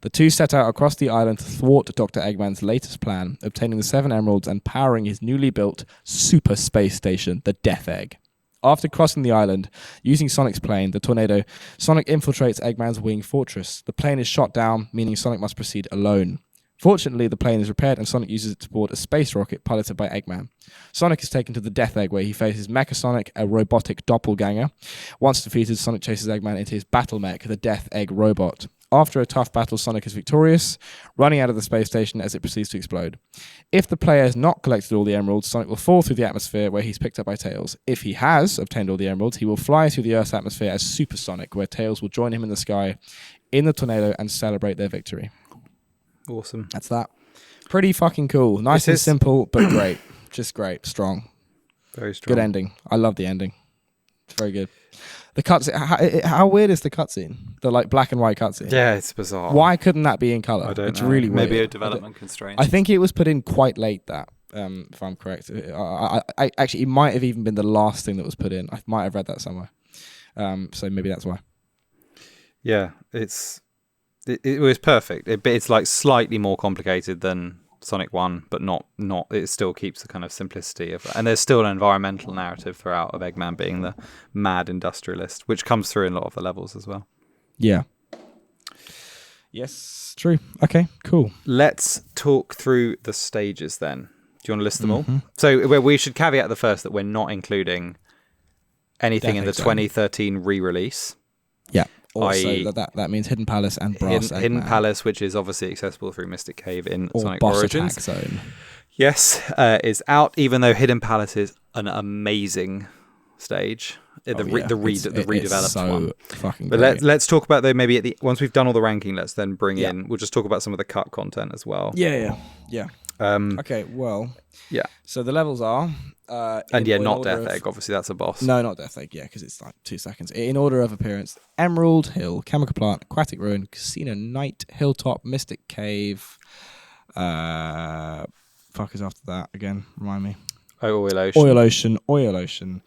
The two set out across the island to thwart Dr. Eggman's latest plan, obtaining the 7 emeralds and powering his newly built super space station, the Death Egg. After crossing the island, using Sonic's plane, the Tornado, Sonic infiltrates Eggman's wing fortress. The plane is shot down, meaning Sonic must proceed alone. Fortunately, the plane is repaired and Sonic uses it to board a space rocket piloted by Eggman. Sonic is taken to the Death Egg where he faces Mecha Sonic, a robotic doppelganger. Once defeated, Sonic chases Eggman into his battle mech, the Death Egg robot. After a tough battle, Sonic is victorious, running out of the space station as it proceeds to explode. If the player has not collected all the emeralds, Sonic will fall through the atmosphere where he's picked up by Tails. If he has obtained all the emeralds, he will fly through the Earth's atmosphere as Super Sonic, where Tails will join him in the sky in the tornado and celebrate their victory. Awesome. That's that. Pretty fucking cool. Nice and simple, but great. Just great. Strong. Very strong. Good ending. I love the ending. It's very good. The cutscene. How weird is the cutscene? The like black and white cutscene. Yeah, it's bizarre. Why couldn't that be in color? I don't know. It's really weird. Maybe a development constraint. I think it was put in quite late. That, if I'm correct, I actually it might have even been the last thing that was put in. I might have read that somewhere. So maybe that's why. Yeah, it was perfect. It's like slightly more complicated than Sonic 1, but not. It still keeps the kind of simplicity of, and there's still an environmental narrative throughout of Eggman being the mad industrialist, which comes through in a lot of the levels as well. Yeah. Yes, true. Okay, cool. Let's talk through the stages then. Do you want to list them all? So we should caveat the first that we're not including anything in the 2013 re-release. Yeah. Also, that means Hidden Palace and Brass Hidden Palace, which is obviously accessible through Mystic Cave in Sonic Boss Origins. Attack Zone. Yes, is out, even though Hidden Palace is an amazing stage. The redeveloped so one. Fucking but great. let's talk about, though, maybe once we've done all the ranking, let's then bring in, we'll just talk about some of the cut content as well. Yeah. Okay, well. Yeah. So the levels are... not Death Egg, obviously that's a boss. No, not Death Egg, because it's like 2 seconds. In order of appearance, Emerald Hill, Chemical Plant, Aquatic Ruin, Casino Night, Hilltop, Mystic Cave. Fuck is after that again? Remind me. Oil Ocean. Oil Ocean,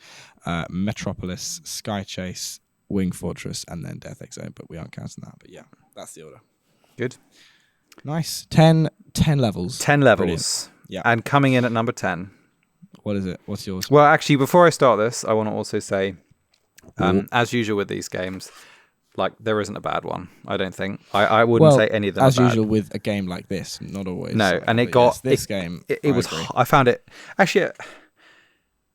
Metropolis, Sky Chase, Wing Fortress, and then Death Egg Zone, but we aren't counting that. But yeah, that's the order. Good. Nice. 10 levels. 10 levels. Brilliant. Yeah. And coming in at number 10. What is it? What's yours? Well, actually, before I start this, I want to also say, as usual with these games, like there isn't a bad one. I don't think. I wouldn't say any of them. As are bad. usual with a game like this, not always. No, and it got this game. It was. I found it actually.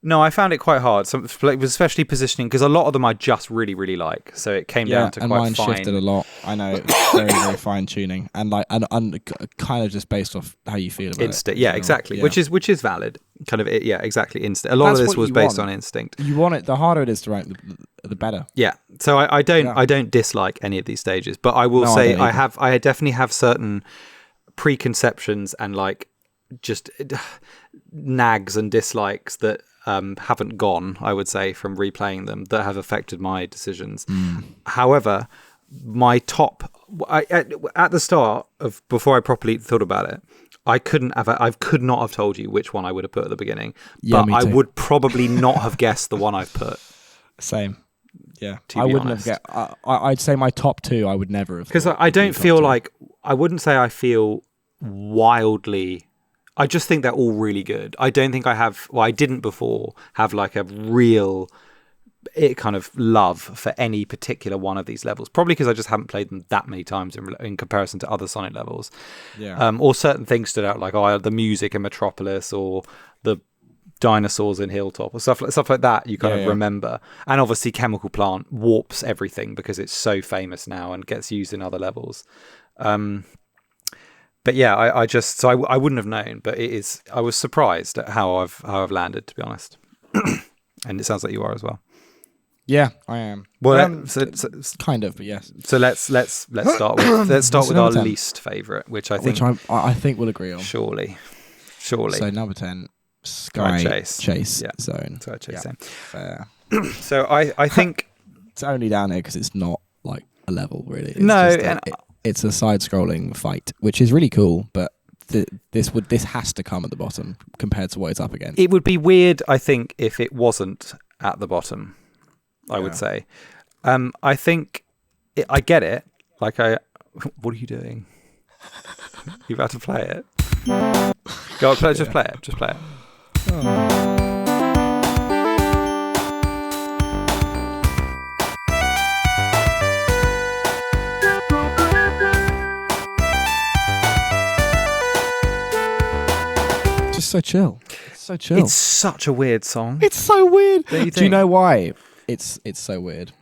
No, I found it quite hard. It was especially positioning because a lot of them I just really, really like. So it came down to quite fine. Yeah, and mine shifted a lot. I know, it's very, very fine tuning, and like, and kind of just based off how you feel about instinct. it. Yeah, exactly. Yeah. Which is valid. Kind of. Yeah, exactly. Instinct. A lot of this was based on instinct. You want it. The harder it is to rank, the better. Yeah. So I don't dislike any of these stages, but I will say I definitely have certain preconceptions and like just nags and dislikes that haven't gone, I would say, from replaying them that have affected my decisions. However, my top at the start of before I properly thought about it, I could not have told you which one I would have put at the beginning, but I would probably not have guessed the one I've put. Same. Yeah, I wouldn't have guessed. I'd say my top two I would never have, because I don't feel like, I wouldn't say I feel wildly. I just think they're all really good. I don't think I didn't before have like a real kind of love for any particular one of these levels. Probably because I just haven't played them that many times in comparison to other Sonic levels. Yeah. Or certain things stood out, like the music in Metropolis or the dinosaurs in Hilltop or stuff like that. You kind of remember, and obviously Chemical Plant warps everything because it's so famous now and gets used in other levels. But yeah, I wouldn't have known, but I was surprised at how I've landed, to be honest. And it sounds like you are as well. Yeah, I am. Well, kind of, but yes. So let's start with our least favourite, which I think we'll agree on. Surely. So number 10, Sky Chase Zone. Sky Chase Zone. Fair. So I think it's only down there because it's not like a level really. It's a side-scrolling fight, which is really cool, but this has to come at the bottom compared to what it's up against. It would be weird, I think, if it wasn't at the bottom. I would say. I think I get it. Like what are you doing? You've had to play it. Go on, just play it. Just play it. Oh. So chill. It's such a weird song. It's so weird. Do you know why it's so weird?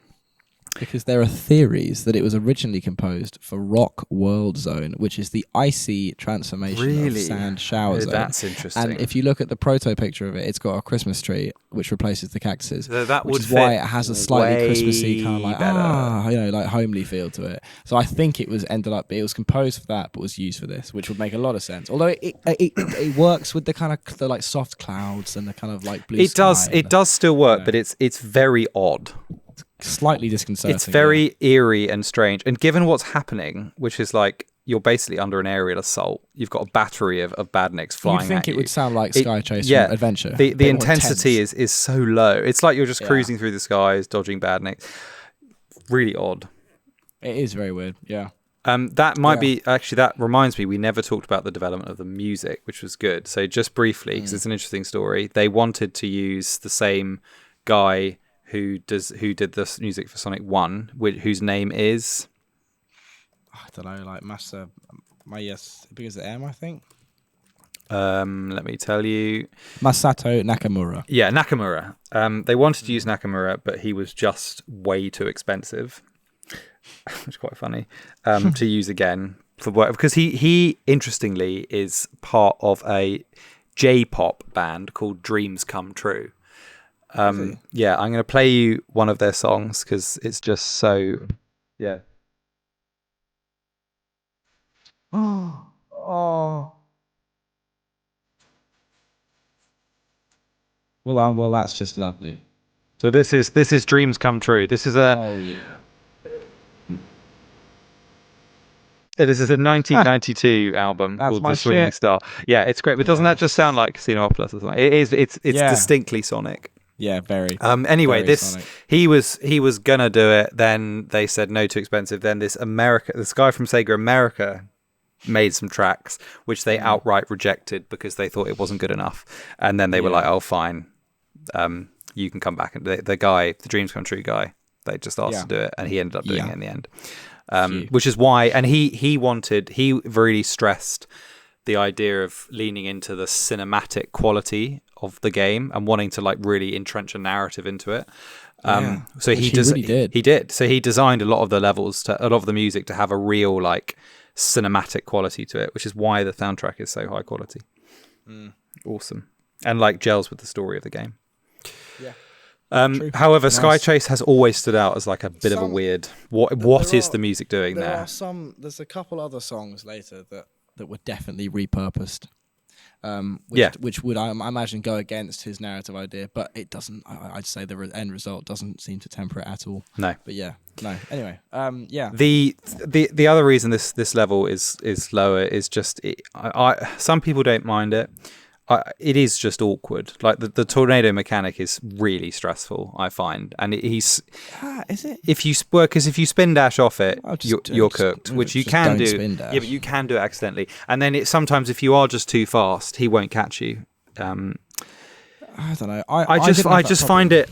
Because there are theories that it was originally composed for Rock World Zone, which is the icy transformation of Sand Shower Zone. That's interesting. And if you look at the proto picture of it, it's got a Christmas tree which replaces the cactuses. So that which would is fit why it has a slightly Christmassy kind of like better. like homely feel to it. So I think it was composed for that, but was used for this, which would make a lot of sense. Although it works with the kind of the like soft clouds and the kind of like blue sky. It does still work, but it's very odd. Slightly disconcerting. It's very eerie and strange. And given what's happening, which is like you're basically under an aerial assault, you've got a battery of badniks flying at you. You'd think it would sound like Sky Chase from Adventure. The intensity is so low. It's like you're just cruising through the skies, dodging badniks. Really odd. It is very weird, yeah. That might be... Actually, that reminds me, we never talked about the development of the music, which was good. So just briefly, because it's an interesting story, they wanted to use the same guy who did the music for Sonic 1, whose name is... I don't know, like because of M, I think. Let me tell you. Masato Nakamura. Yeah, Nakamura. They wanted to use Nakamura, but he was just way too expensive. Which is quite funny to use again for work, because he interestingly is part of a J-pop band called Dreams Come True. Yeah, I'm going to play you one of their songs because it's just so Oh. Well, that's just lovely. So this is Dreams Come True. This is a This is a 1992 album called The Swinging Star. Yeah, it's great. But doesn't that just sound like Casinopolis or something? It is. It's distinctly Sonic. Yeah, very. Anyway, very Sonic. he was gonna do it. Then they said no, too expensive. Then this guy from Sega America made some tracks which they outright rejected because they thought it wasn't good enough. And then they were like, "Oh, fine, you can come back." And the Dreams Come True guy, they just asked to do it, and he ended up doing it in the end. Which is why, and he really stressed the idea of leaning into the cinematic quality of the game and wanting to like really entrench a narrative into it. So he did. He did. So he designed a lot of the levels, a lot of the music to have a real like cinematic quality to it, which is why the soundtrack is so high quality. Awesome, and like gels with the story of the game. Yeah. However, nice. Sky Chase has always stood out as like a bit of a weird. What is the music doing there? There's a couple other songs later that were definitely repurposed, which would I imagine go against his narrative idea, but it doesn't. I'd say the end result doesn't seem to temper it at all. No, but no. Anyway, The other reason this level is lower is just some people don't mind it. It is just awkward. Like the tornado mechanic is really stressful, I find, and is it? If you spin dash off it, you're cooked. Which you can do. Yeah, but you can do it accidentally, and then sometimes if you are just too fast, he won't catch you. I don't know. I just find it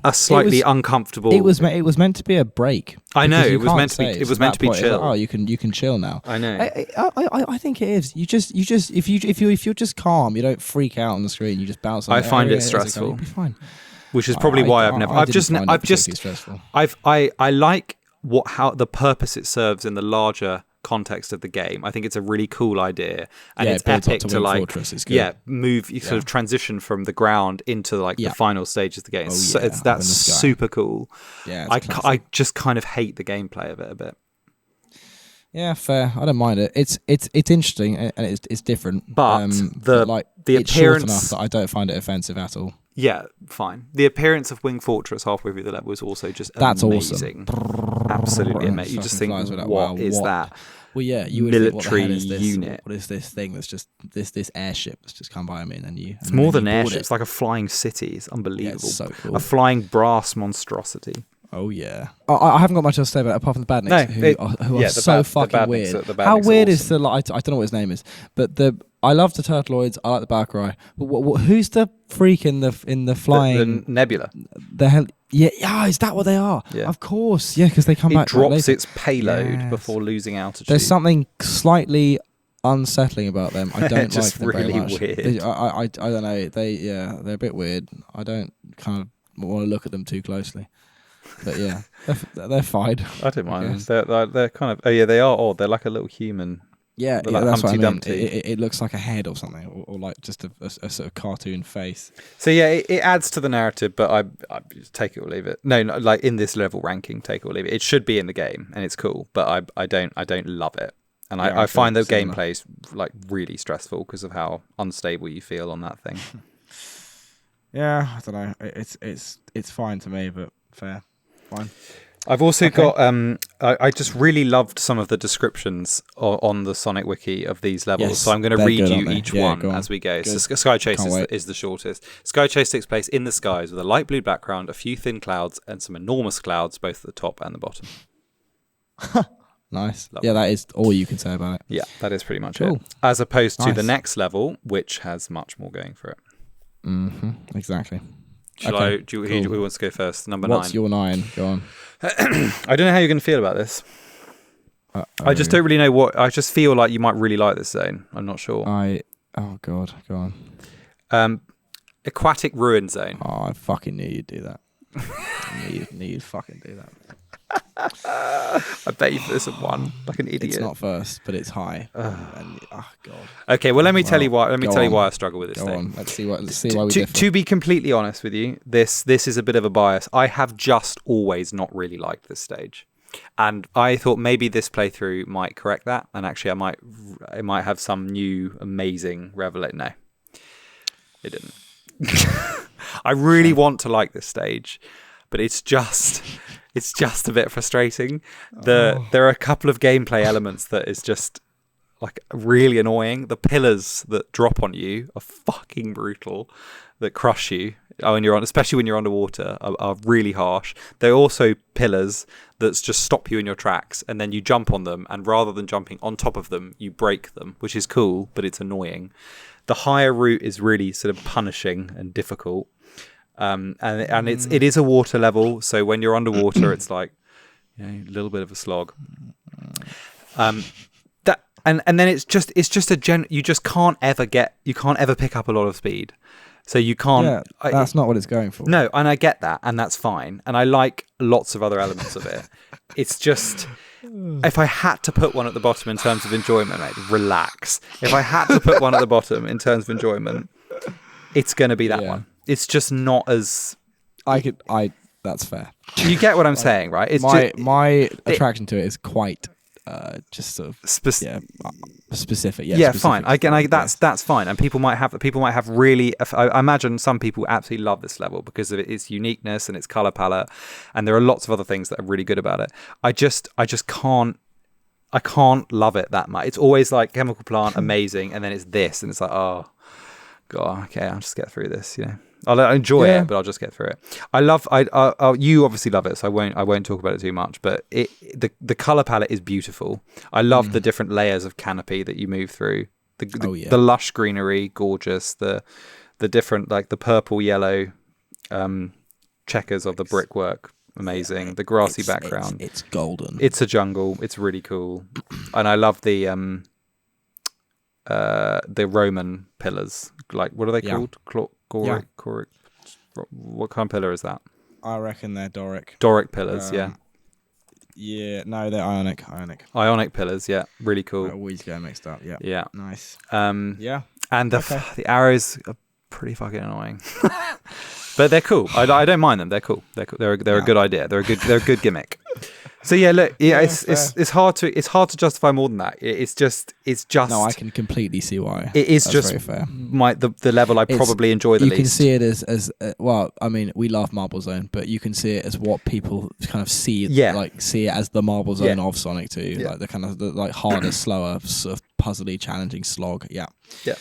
a slightly uncomfortable. It was meant to be a break. I know it was meant to be chill. Like, you can chill now. I know. I think it is. You just if you're just calm, you don't freak out on the screen. You just bounce. I find it stressful. You'll be fine. Which is probably why I like how the purpose it serves in the larger context of the game. I think it's a really cool idea, and it's epic to like move. You sort of transition from the ground into like the final stage of the game. That's super cool. Yeah, I just kind of hate the gameplay of it a bit. Yeah, fair. I don't mind it. It's interesting and it's different. But the it's appearance short enough that I don't find it offensive at all. Yeah, fine. The appearance of Wing Fortress halfway through the level is also just amazing. Awesome. Absolutely amazing. You just think, what is that? Well, yeah, you would military think, what unit. What is this thing that's just this airship that's just come by me and you? It's more than an airship. It's like a flying city. It's unbelievable. Yeah, it's so cool. A flying brass monstrosity. Oh yeah. I haven't got much else to say about it, apart from the badniks, who are so fucking weird. How weird is the I don't know what his name is, but I love the Turtloids. I like the Balcry. But who's the freak in the flying the Nebula? The hell. Yeah, is that what they are? Yeah. Of course, yeah, because they come back. It drops its payload before losing altitude. There's something slightly unsettling about them. I don't like them really very much. Weird. I don't know. They're a bit weird. I don't kind of want to look at them too closely. But yeah, they're fine. I don't mind them. They're kind of they are odd. They're like a little human. Yeah, like that's what I mean. Dumpty. It looks like a head or something, or like just a sort of cartoon face. So yeah, it adds to the narrative, but I take it or leave it. No, like in this level ranking, take it or leave it. It should be in the game, and it's cool, but I don't love it, and I find the gameplay's like really stressful because of how unstable you feel on that thing. Yeah, I don't know. It's fine to me, but fair, fine. I've also got I just really loved some of the descriptions on the Sonic Wiki of these levels, so I'm going to read you each one as we go. So Sky Chase is the shortest. Sky Chase takes place in the skies with a light blue background, a few thin clouds, and some enormous clouds both at the top and the bottom. Nice. Lovely. Yeah, that is all you can say about it. Yeah, that is pretty much it. As opposed to the next level, which has much more going for it. Exactly. Who wants to go first? Number 9. What's your 9? Go on. I don't know how you're going to feel about this. I just don't really know what. I just feel like you might really like this zone. I'm not sure. Oh God, go on. Aquatic Ruin Zone. Oh, I fucking knew you'd do that. I knew you'd fucking do that. I bet you put this at 1, like an idiot. It's not first, but it's high. God. Okay, well let me tell you why. Let me tell you why I struggle with this thing. On. Let's see why we differ. To be completely honest with you, this is a bit of a bias. I have just always not really liked this stage, and I thought maybe this playthrough might correct that. And actually, it might have some new amazing revelation. No, it didn't. I really want to like this stage, but it's just a bit frustrating. There are a couple of gameplay elements that is just like really annoying. The pillars that drop on you are fucking brutal, that crush you especially when you're underwater, are really harsh. They're also pillars that just stop you in your tracks, and then you jump on them, and rather than jumping on top of them, you break them, which is cool, but it's annoying. The higher route is really sort of punishing and difficult. And it is a water level, so when you're underwater, it's like a little bit of a slog. And then it's just you just can't ever pick up a lot of speed, so you can't. Yeah, that's not what it's going for. No, and I get that, and that's fine, and I like lots of other elements of it. It's just, if I had to put one at the bottom in terms of enjoyment, mate, relax. If I had to put one at the bottom in terms of enjoyment, it's going to be that one. It's just not as... That's fair. You get what I'm saying, right? It's my attraction to it is quite just sort of specific. Yeah, specific. Fine. That's fine. And people might have really... I imagine some people absolutely love this level because of its uniqueness and its color palette, and there are lots of other things that are really good about it. I just can't love it that much. It's always like Chemical Plant, amazing, and then it's this, and it's like, oh God, okay, I'll just get through this, I'll enjoy it, but I'll just get through it. You obviously love it, so I won't talk about it too much. But the color palette is beautiful. I love the different layers of canopy that you move through. The lush greenery, gorgeous. The different, like the purple yellow checkers of the brickwork, amazing. The grassy background, it's golden. It's a jungle. It's really cool, and I love the Roman pillars. Like, what are they called? Choric. What kind of pillar is that? I reckon they're Doric. Doric pillars, yeah. Yeah, no, they're Ionic. Ionic pillars, yeah, really cool. I always get mixed up, yeah. Yeah. Nice. Yeah. And the arrows are pretty fucking annoying. But they're cool. I don't mind them. They're cool. They're a good idea. They're a good gimmick. So yeah, look, it's hard to justify more than that. It's just. No, I can completely see why. It is just the level I probably enjoy the least. You can see it as well. I mean, we love Marble Zone, but you can see it as what people kind of see. Like see it as the Marble Zone of Sonic 2, like the kind of like harder, slower, sort of puzzly, challenging slog. Yeah. Yeah.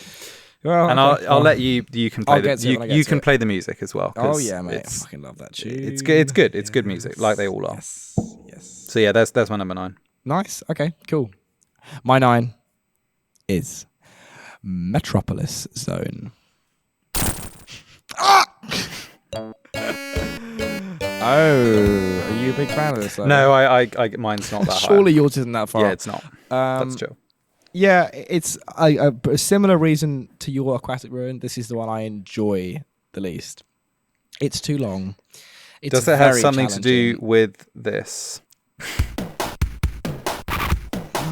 Well, and I'll let you can play you can play the music as well. Oh yeah, mate! I fucking love that tune. It's good. It's good music, like they all are. Yes. So yeah, there's my number 9. Nice. Okay. Cool. My 9 is Metropolis Zone. Oh, are you a big fan of this? No, I mine's not that high. Surely yours isn't that far. Yeah, it's not. That's true. Yeah, it's a similar reason to your Aquatic Ruin. This is the one I enjoy the least. It's too long, Does it have something to do with this?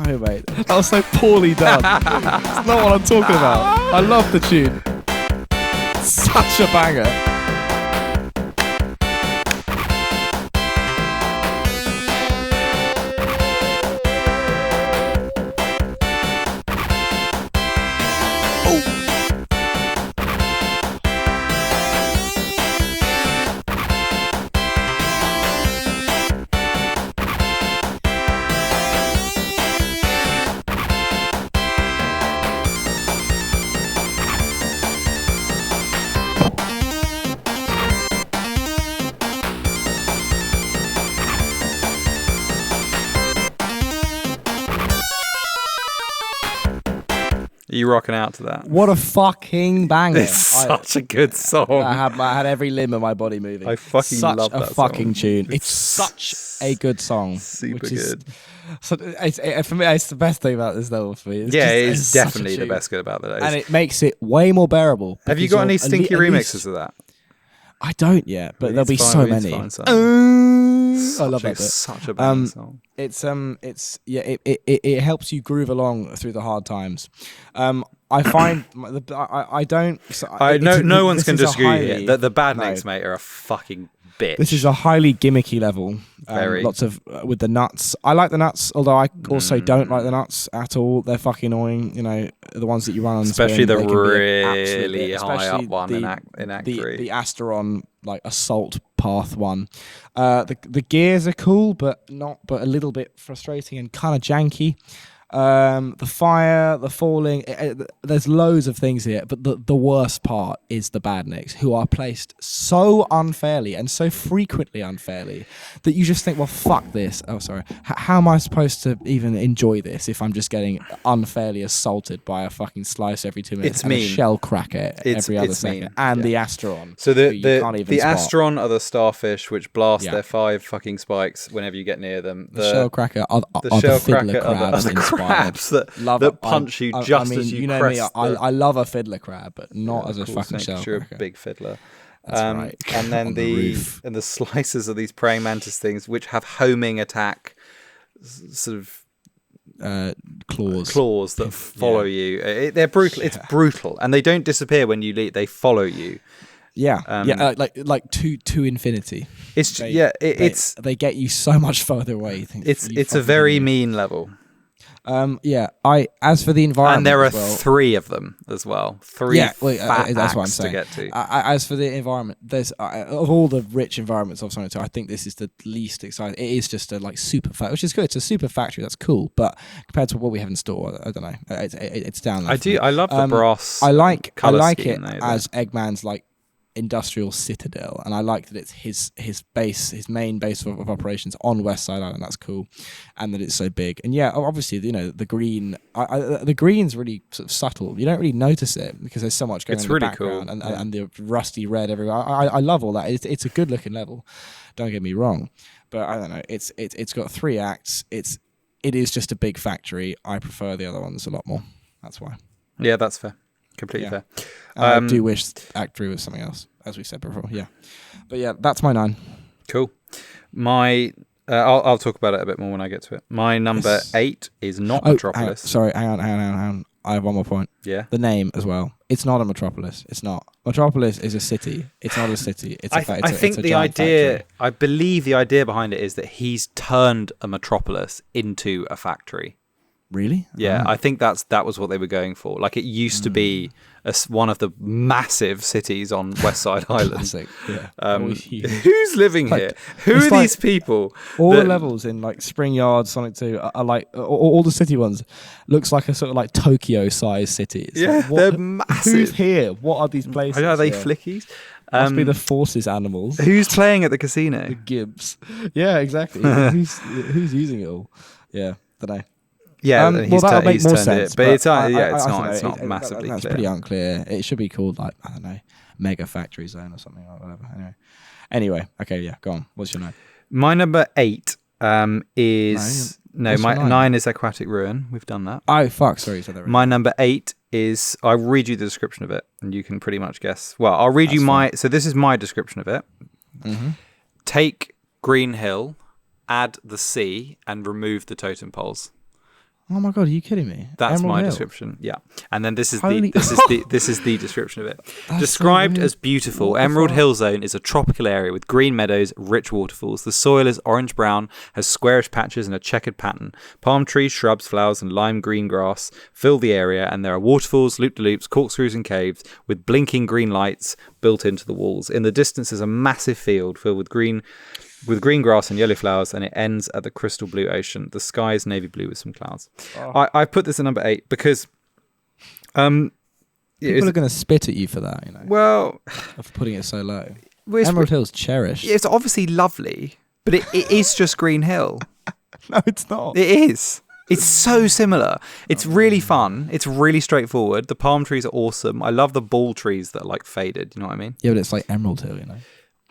No, mate. That was so poorly done. It's not what I'm talking about. I love the tune. Such a banger. Are you rocking out to that? What a fucking banger. It's such a good song. I had every limb of my body moving. I fucking love that song. Such a fucking tune. It's such a good song. Super good. For me, it's the best thing about this album for me. It's definitely the best good about the days. And it makes it way more bearable. Have you got any stinky remixes of that? I don't yet, but there'll be so many. I love that bit. Such a bad song. It helps you groove along through the hard times. I find no one's going to disagree here that the Badniks, mate, are a fucking bitch. This is a highly gimmicky level. Very. Lots of with the nuts. I like the nuts, although I also don't like the nuts at all. They're fucking annoying. You know, the ones that you run on, especially spin, the really high up one in Act 3. The Asteron like assault path one. The gears are cool, but a little bit frustrating and kind of janky. The fire, the falling, there's loads of things here, but the worst part is the Badniks, who are placed so unfairly and so frequently unfairly that you just think, well, fuck this. Oh, sorry. How am I supposed to even enjoy this if I'm just getting unfairly assaulted by a fucking slice every 2 minutes? It's mean. A shell cracker every other second. Mean. And the Asteron. So the Asteron are the starfish which blast their 5 fucking spikes whenever you get near them. The shell cracker are the fiddler crabs that punch you just as you know crest. I love a fiddler crab, but not as a fucking shell You're cracker. a big fiddler. That's right. And then the slices of these praying mantis things, which have homing attack, sort of claws that follow you. They're brutal. It's brutal, and they don't disappear when you leave. They follow you. Like to infinity. They get you so much further away. It's a very mean level. As for the environment, and there are 3 of them as well. 3 that's what I'm saying. To get to. As for the environment, there's of all the rich environments of Sonic 2, I think this is the least exciting. It is just a like super factory, which is good. It's a super factory, that's cool. But compared to what we have in store, I don't know. It's down there. I love the brass. I like it though, as Eggman's like industrial citadel, and I like that it's his main base of operations on West Side Island. That's cool, and that it's so big. And obviously, the green, the green's really sort of subtle. You don't really notice it because there's so much going on in the background, cool. and the rusty red everywhere. I love all that. It's a good looking level. Don't get me wrong, but I don't know. It's got 3 acts. It is just a big factory. I prefer the other ones a lot more. That's why. Yeah, that's fair. Completely fair. I do wish Act 3 was something else, as we said before. Yeah, but that's my 9. Cool. My I'll talk about it a bit more when I get to it. My number 8 is not Metropolis. Sorry, hang on. I have one more point. Yeah. The name as well. It's not a metropolis. It's not. Metropolis is a city. It's not a city. I think the idea. Factory. I believe the idea behind it is that he's turned a metropolis into a factory. Really? Yeah, I think that was what they were going for. Like it used to be one of the massive cities on West Side Island. Classic. Yeah. Who's living here? Who are these people? All the levels in like Spring Yard, Sonic 2 are like all the city ones looks like a sort of like Tokyo-sized city. It's they're massive. Who's here? What are these places? Are they flickies? Must be the Forces animals. Who's playing at the casino? The Gibbs. Yeah, exactly. who's using it all? Yeah, don't know. Yeah, that'll make more sense. But it's not massively that's clear. Pretty unclear. It should be called like, I don't know, Mega Factory Zone or something or whatever. Anyway, okay, yeah, go on. What's your 9? My number 8 is my 9 is Aquatic Ruin. We've done that. Oh fuck, sorry, you said that right. My number 8 is, I'll read you the description of it and you can pretty much guess. Well, I'll read you so this is my description of it. Mm-hmm. take Green Hill, add the sea, and remove the totem poles. Oh my god, are you kidding me? That's Emerald my Hill. description. Yeah, and then this is Holy- the description of it. That's Described so as beautiful, Emerald Hill Zone is a tropical area with green meadows, rich waterfalls. The soil is orange brown, has squarish patches and a checkered pattern. Palm trees, shrubs, flowers, and lime green grass fill the area, and there are waterfalls, loop-de-loops, corkscrews, and caves with blinking green lights built into the walls. In the distance is a massive field filled with green grass and yellow flowers, and it ends at the crystal blue ocean. The sky is navy blue with some clouds. Oh. I put this at number 8 because people are going to spit at you for that, Well, of putting it so low. Emerald Hill's cherished. It's obviously lovely, but it is just Green Hill. No, it's not. It is. It's so similar. It's really fun. It's really straightforward. The palm trees are awesome. I love the ball trees that are like faded. You know what I mean? Yeah, but it's like Emerald Hill,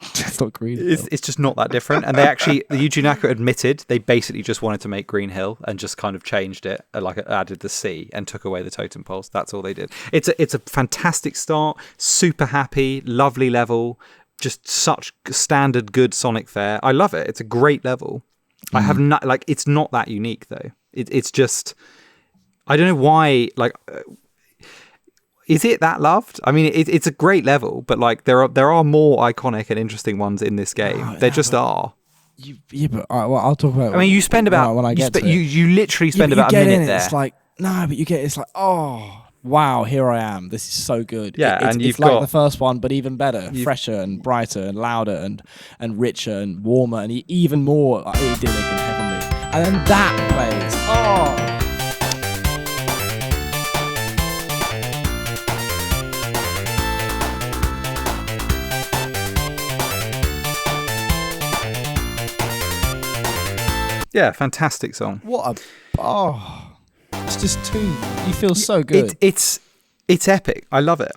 It's not Green Hill. It's just not that different. And they actually, the Yuji Naka admitted they basically just wanted to make Green Hill and just kind of changed it, like added the sea and took away the totem poles. That's all they did. It's a fantastic start. Super happy, lovely level. Just such standard good Sonic fare. I love it. It's a great level. I have not it's not that unique though. It's just, I don't know why. Is it that loved? I mean, it's a great level, but there are more iconic and interesting ones in this game. There just are. But I'll talk about. I mean, you spend about when I get to it. You literally spend about a minute there. It's like but you get it's like wow, here I am. This is so good. Yeah, it's like the first one, but even better, fresher and brighter and louder and richer and warmer and even more idyllic and heavenly. And then that plays. Yeah, fantastic song. It's just too. You feel so good. It's epic. I love it.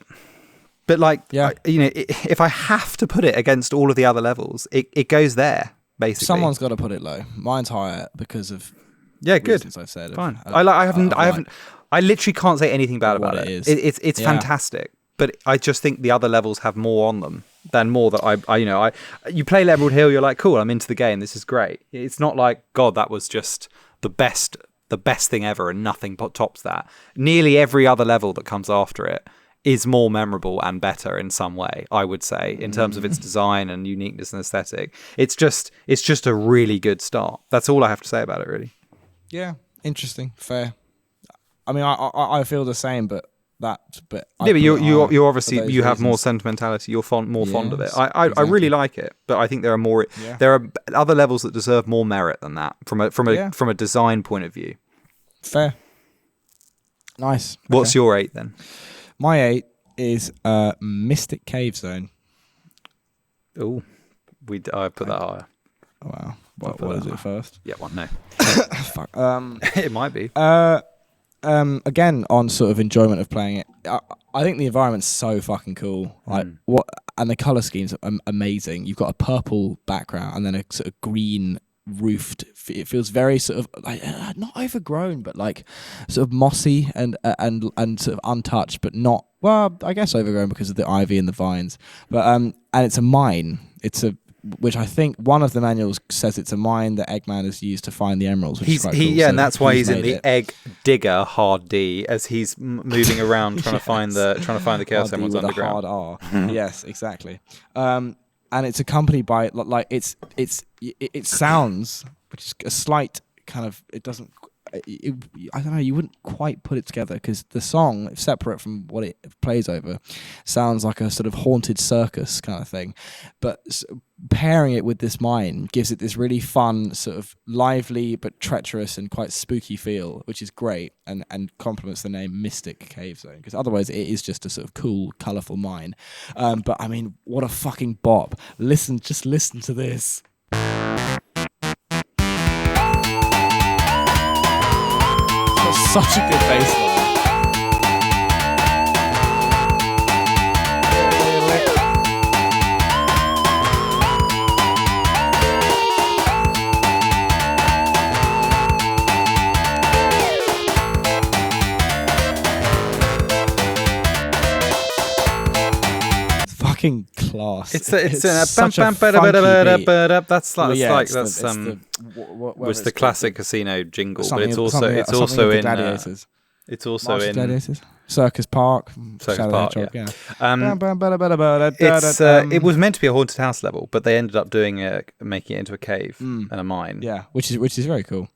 But if I have to put it against all of the other levels, it goes there basically. Someone's got to put it low. Mine's higher because of reasons I've said. Fine. I literally can't say anything bad about it. It's fantastic. But I just think the other levels have more on them than more that you play Emerald Hill, you're like, cool, I'm into the game, this is great. It's not like, God, that was just the best thing ever and nothing tops that. Nearly every other level that comes after it is more memorable and better in some way, I would say, in terms of its design and uniqueness and aesthetic. It's just a really good start. That's all I have to say about it, really. Yeah, interesting, fair. I mean, I feel the same, but you obviously you have more sentimentality. You're more fond of it. I really like it, but I think there are more. Yeah. There are other levels that deserve more merit than that from a design point of view. Fair. Nice. What's your 8 then? My 8 is Mystic Cave Zone. Oh, I put that higher. Oh, wow. What is it first? Yeah, well, no. Fuck. It might be. Again, on sort of enjoyment of playing it, I think the environment's so fucking cool. And the color schemes are amazing. You've got a purple background and then a sort of green roofed. It feels very sort of not overgrown, but sort of mossy and sort of untouched, but not. Well, I guess overgrown because of the ivy and the vines. But and it's a mine. Which I think one of the manuals says it's a mine that Eggman has used to find the emeralds. Which is quite cool. And that's why he's in the Egg Digger hard D as he's moving around trying to find the Chaos Emeralds underground. Hard R. Yes, exactly. And it's accompanied by it sounds, which is a slight kind of. It doesn't. I don't know. You wouldn't quite put it together because the song, separate from what it plays over, sounds like a sort of haunted circus kind of thing. But pairing it with this mine gives it this really fun, sort of lively but treacherous and quite spooky feel, which is great and complements the name Mystic Cave Zone because otherwise it is just a sort of cool, colourful mine. But I mean, what a fucking bop! Just listen to this. Such a good bass line. fucking class. It's such a funky beat. That's was the classic casino jingle, but it's also in Gladiators. It's also in Gladiators. Circus Park. Yeah. Yeah. It was meant to be a haunted house level, but they ended up making it into a cave and a mine. Yeah, which is very cool.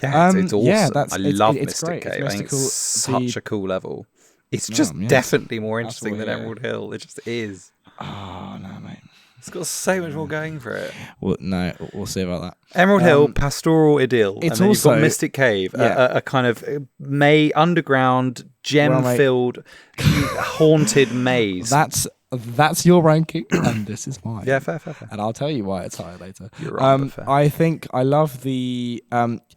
Yeah, it's awesome. Yeah, I love it's Mystic great. Cave. I think it's such a cool level. It's just definitely more interesting than Emerald Hill. It just is. Oh no, mate. It's got so much more going for it. Well, no, we'll see about that. Emerald Hill, Pastoral Idyll, and then you've got Mystic Cave, a kind of underground, gem-filled, haunted maze. That's your ranking, and this is mine. Yeah, fair. And I'll tell you why it's higher later. You're right, fair. I think I love the.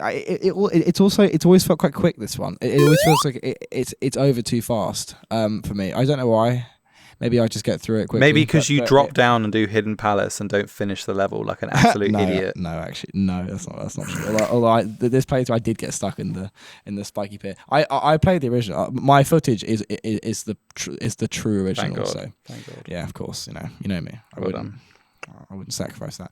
It's always felt quite quick. This one, it always feels like it's over too fast. For me, I don't know why. Maybe I just get through it quickly. Maybe because you drop down and do Hidden Palace and don't finish the level like an absolute idiot. No, actually, no, that's not true. Although this playthrough, I did get stuck in the spiky pit. I played the original. My footage is the true original. Thank God. Yeah, of course. You know me. I wouldn't sacrifice that.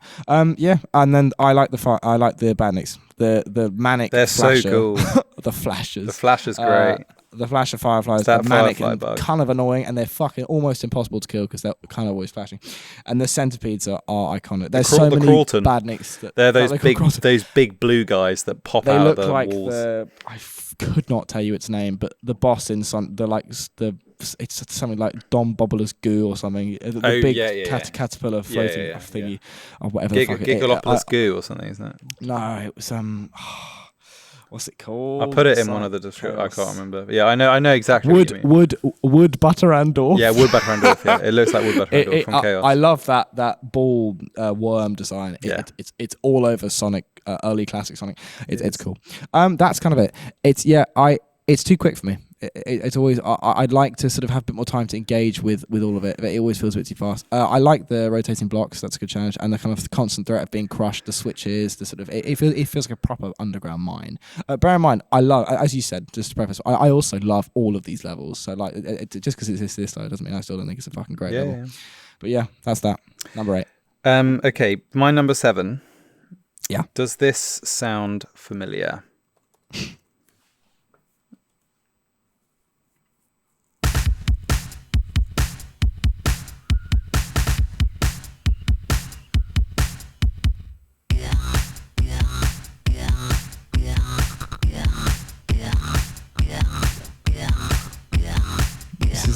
Yeah, and then I like the badniks, the manic. They're flasher, so cool. The flashes. The flash is great. The flash of fireflies, they're manic and kind of annoying, and they're fucking almost impossible to kill because they're kind of always flashing. And the centipedes are iconic. There's so many badniks. They're those big blue guys that pop out of the walls. They look like I could not tell you its name, but the boss in it's something like Dom Bobbler's goo or something. The big caterpillar floating thingy or whatever. Gigalopolis goo or something, isn't it? No, it was what's it called? I put it in one of the descriptions. I can't remember. Yeah, I know exactly what you mean. Wood Butterandorf. Yeah, Wood Butterandorf. Yeah, it looks like Wood Butterandorf from Chaos. I love that ball worm design. It's all over Sonic, early classic Sonic. It's cool. That's kind of it. It's too quick for me. It's always I'd like to sort of have a bit more time to engage with all of it. It always feels a bit too fast. I like the rotating blocks. That's a good challenge, and the kind of constant threat of being crushed. The switches, the sort of it feels like a proper underground mine. Bear in mind, I love, as you said, just to preface, I also love all of these levels. So like, just because it's this low doesn't mean I still don't think it's a fucking great level. Yeah. But yeah, that's that. Number 8. Okay, my number 7. Yeah. Does this sound familiar?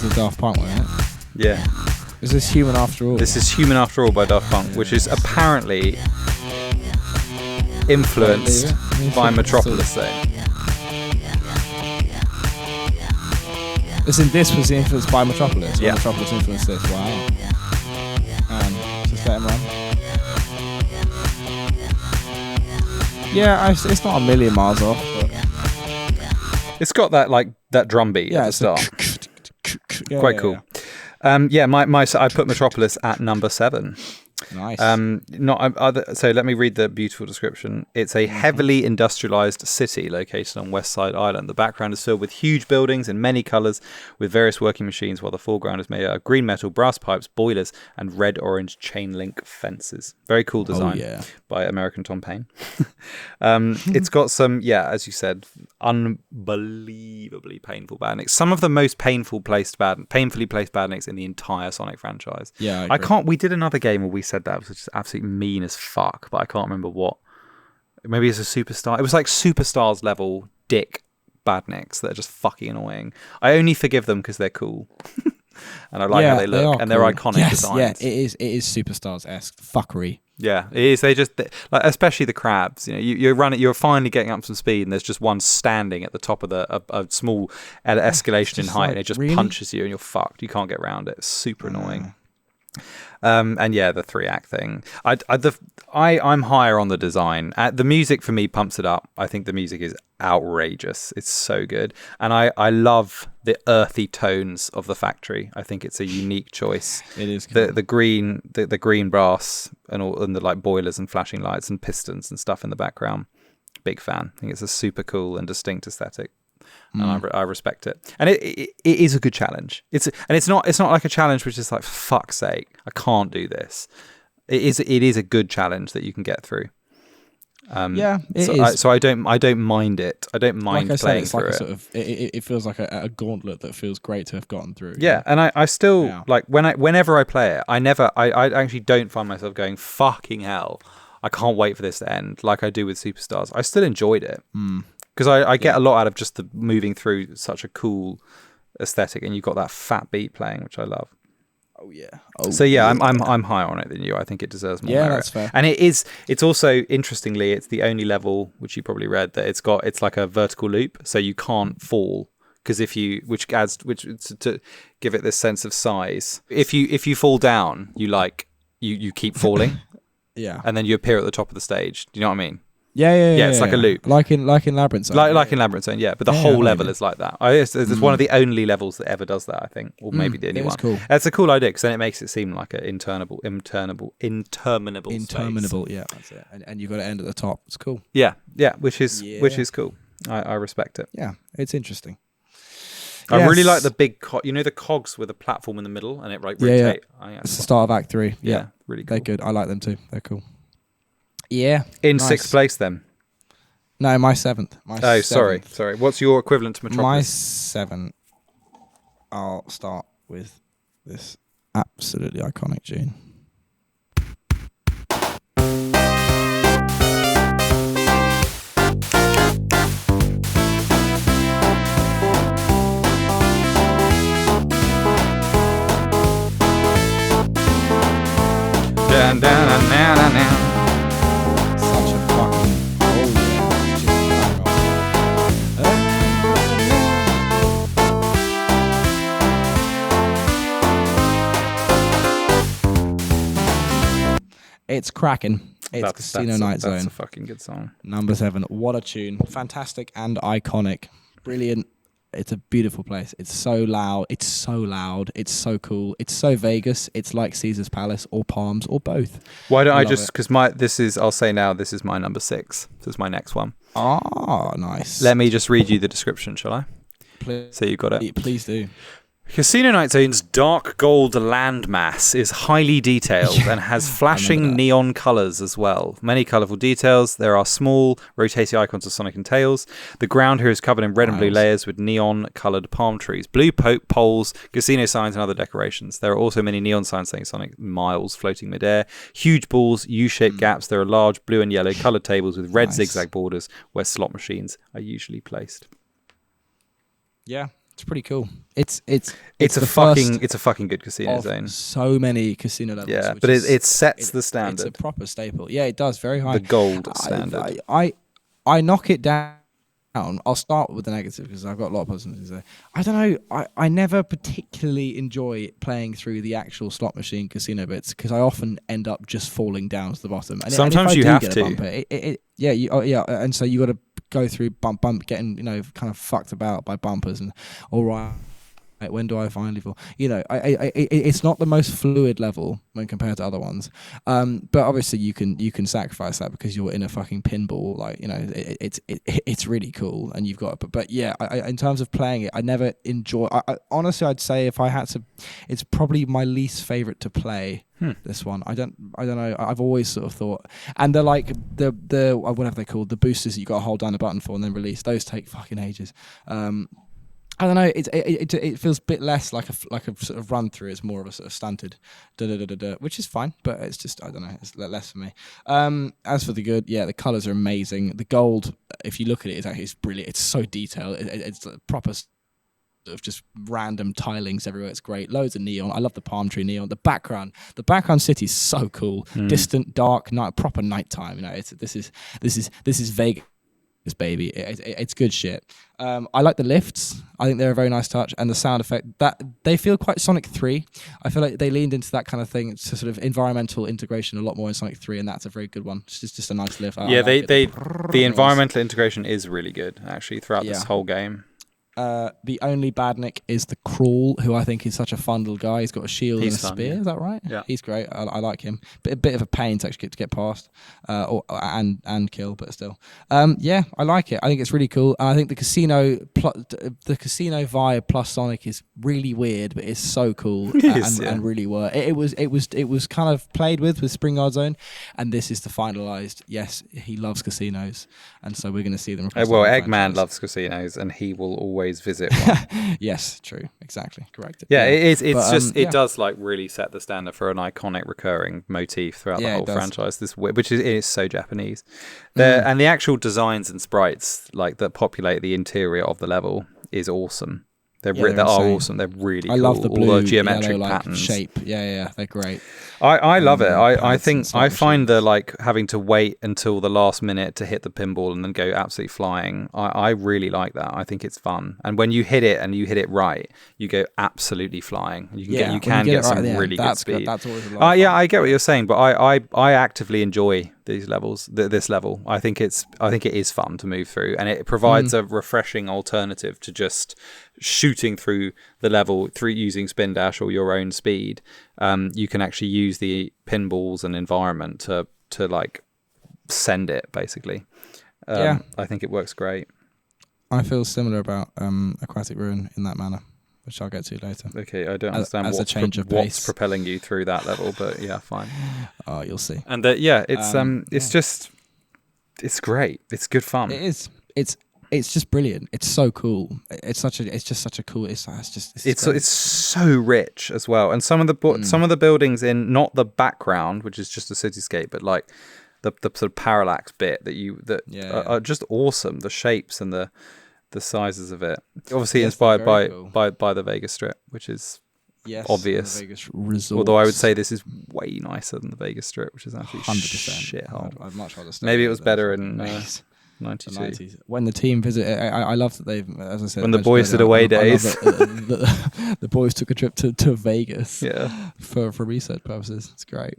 The Daft Punk one, isn't it? Yeah. Is this Human After All? This is Human After All by Daft Punk, which is apparently influenced by Metropolis, though. This was influenced by Metropolis? Yeah. Metropolis influenced this, wow. Just let him run. Yeah, it's not a million miles off, but... It's got that drum beat at the start. Quite cool. I put Metropolis at number 7. Nice. So let me read the beautiful description. It's a heavily industrialized city located on West Side Island. The background is filled with huge buildings in many colors with various working machines, while the foreground is made out of green metal, brass pipes, boilers, and red-orange chain link fences. Very cool design by American Tom Payne. It's got some, as you said, unbelievably painful badniks. Some of the most painfully placed badniks in the entire Sonic franchise. Yeah, I agree. We did another game where we said that was just absolutely mean as fuck, but I can't remember what. Maybe it's a Superstar. It was like Superstars level dick badniks that are just fucking annoying. I only forgive them because they're cool. And I like how they look, and they're iconic designs. Yeah, it is Superstars-esque fuckery. Yeah, it is. They just especially the crabs. You're finally getting up some speed, and there's just one standing at the top of a small escalation in height, and it just punches you, and you're fucked. You can't get around it. It's super annoying. And the 3-act thing. I'm higher on the design. The music for me pumps it up. I think the music is outrageous. It's so good, and I love the earthy tones of the factory. I think it's a unique choice. It is cool. The green brass and the like boilers and flashing lights and pistons and stuff in the background. Big fan. I think it's a super cool and distinct aesthetic. and I respect it. And it is a good challenge. It's not like a challenge which is like, for fuck's sake, I can't do this. It is a good challenge that you can get through. It is. So I don't mind it. I don't mind playing through it. It feels like a gauntlet that feels great to have gotten through. Yeah, and I still like whenever I play it, I actually don't find myself going, fucking hell, I can't wait for this to end, like I do with Superstars. I still enjoyed it because I get a lot out of just the moving through such a cool aesthetic, and you've got that fat beat playing, which I love. Oh yeah. I'm higher on it than you. I think it deserves more. Yeah, merit. That's fair. And it's also, interestingly, it's the only level, which you probably read, that it's like a vertical loop, so you can't fall, because which to give it this sense of size. If you fall down, you keep falling. Yeah. And then you appear at the top of the stage. Do you know what I mean? Yeah. It's like a loop, like in Labyrinth Zone. Like in Labyrinth Zone, yeah. But the whole level is like that. It's one of the only levels that ever does that, I think, or maybe the only one. Cool. That's a cool idea, because then it makes it seem like an interminable space. Yeah, that's it. And you've got to end at the top. It's cool. Yeah, which is cool. I respect it. Yeah, it's interesting. I really like the big, the cogs with a platform in the middle, and it rotate. It's the start of Act 3. Yeah, really cool. They're good. I like them too. They're cool. Yeah. In sixth place, then. No, my seventh. Sorry. What's your equivalent to Metropolis? My 7. I'll start with this absolutely iconic tune. Such a fucking it's cracking. It's Casino Night Zone. That's a fucking good song. Number 7. What a tune. Fantastic and iconic. Brilliant. It's a beautiful place. It's so loud. It's so cool. It's so Vegas. It's like Caesar's Palace or Palms or both. Why don't I just, because I'll say now, this is my number 6. This is my next one. Ah, nice. Let me just read you the description, shall I? Please. So you've got it. Please do. Casino Night Zone's dark gold landmass is highly detailed and has flashing neon colours as well. Many colourful details. There are small, rotating icons of Sonic and Tails. The ground here is covered in red and blue layers with neon-coloured palm trees, blue poles, casino signs, and other decorations. There are also many neon signs saying Sonic Miles floating midair. Huge balls, U-shaped gaps. There are large blue and yellow coloured tables with red zigzag borders where slot machines are usually placed. Yeah. It's pretty cool. It's a fucking good casino zone. So many casino levels. Yeah, but it sets the standard. It's a proper staple. Yeah, it does. Very high. The gold standard. I knock it down. I'll start with the negative because I've got a lot of positives there. I don't know. I never particularly enjoy playing through the actual slot machine casino bits because I often end up just falling down to the bottom. And sometimes you have to. Bumper, and so you got to go through bump, getting kind of fucked about by bumpers and all right. When do I finally fall? It's not the most fluid level when compared to other ones, but obviously you can sacrifice that because you're in a fucking pinball. It's really cool, and you've got. But yeah, in terms of playing it, I never enjoy. Honestly, I'd say if I had to, it's probably my least favorite to play. This one, I don't know. I've always sort of thought, and they're like the whatever they're called, the boosters that you got to hold down a button for and then release. Those take fucking ages. I don't know. It feels a bit less like a sort of run through. It's more of a sort of stunted, which is fine. But it's just I don't know. It's less for me. As for the good, yeah, the colours are amazing. The gold, if you look at it, it's brilliant. It's so detailed. It's proper sort of just random tilings everywhere. It's great. Loads of neon. I love the palm tree neon. The background city is so cool. Distant, dark, night, proper nighttime. This is Vegas. Baby, it's good shit. I like the lifts. I think they're a very nice touch, and the sound effect that they feel quite Sonic 3. I feel like they leaned into that kind of thing to sort of environmental integration a lot more in Sonic 3, and that's a very good one. It's just a nice lift. The environmental integration is really good actually throughout this whole game. The only badnik is the Crawl, who I think is such a fun little guy. He's got a shield and a spear. Yeah. Is that right? Yeah, he's great. I like him. But a bit of a pain to actually get past, and kill, but still. Yeah, I like it. I think it's really cool. And I think the casino vibe plus Sonic is really weird, but it's so cool and really work. It was kind of played with Springard Zone, and this is the finalized. Yes, he loves casinos, and so we're going to see them. Well, Eggman loves casinos, and he will always visit one. Yes, true, exactly, correct. Yeah, it is. It does like really set the standard for an iconic recurring motif throughout the whole franchise. Which is so Japanese. And the actual designs and sprites like that populate the interior of the level is awesome. They're awesome. They're really cool. I love the blue, all the geometric yellow, patterns. Shape. Yeah, they're great. I love it. I think I find the like having to wait until the last minute to hit the pinball and then go absolutely flying. I really like that. I think it's fun. And when you hit it and you hit it right, you go absolutely flying. You can get some really good speed. That's always a lot. Yeah, I get what you're saying, but I actively enjoy these levels. This level, I think it is fun to move through, and it provides a refreshing alternative to just shooting through the level through using spin dash or your own speed. You can actually use the pinballs and environment to like send it basically. I think it works great. I feel similar about Aquatic Ruin in that manner, which I'll get to later. Okay, I don't understand what's propelling you through that level, but yeah, fine. Oh, you'll see. And it's great. It's good fun. It is. It's just brilliant. It's so cool. It's just such a cool. It's so rich as well. And some of the buildings in not the background, which is just a cityscape, but like the sort of parallax bit are just awesome. The shapes and the sizes of it. Obviously inspired by the Vegas Strip, which is obvious. The Vegas Resort. Although I would say this is way nicer than the Vegas Strip, which is actually 100% shithole. I'd much rather stay. Maybe it was better in 92. The 90s. When the team visited, I love that they've, as I said, when the boys did away days, the boys took a trip to Vegas. Yeah, for research purposes. It's great.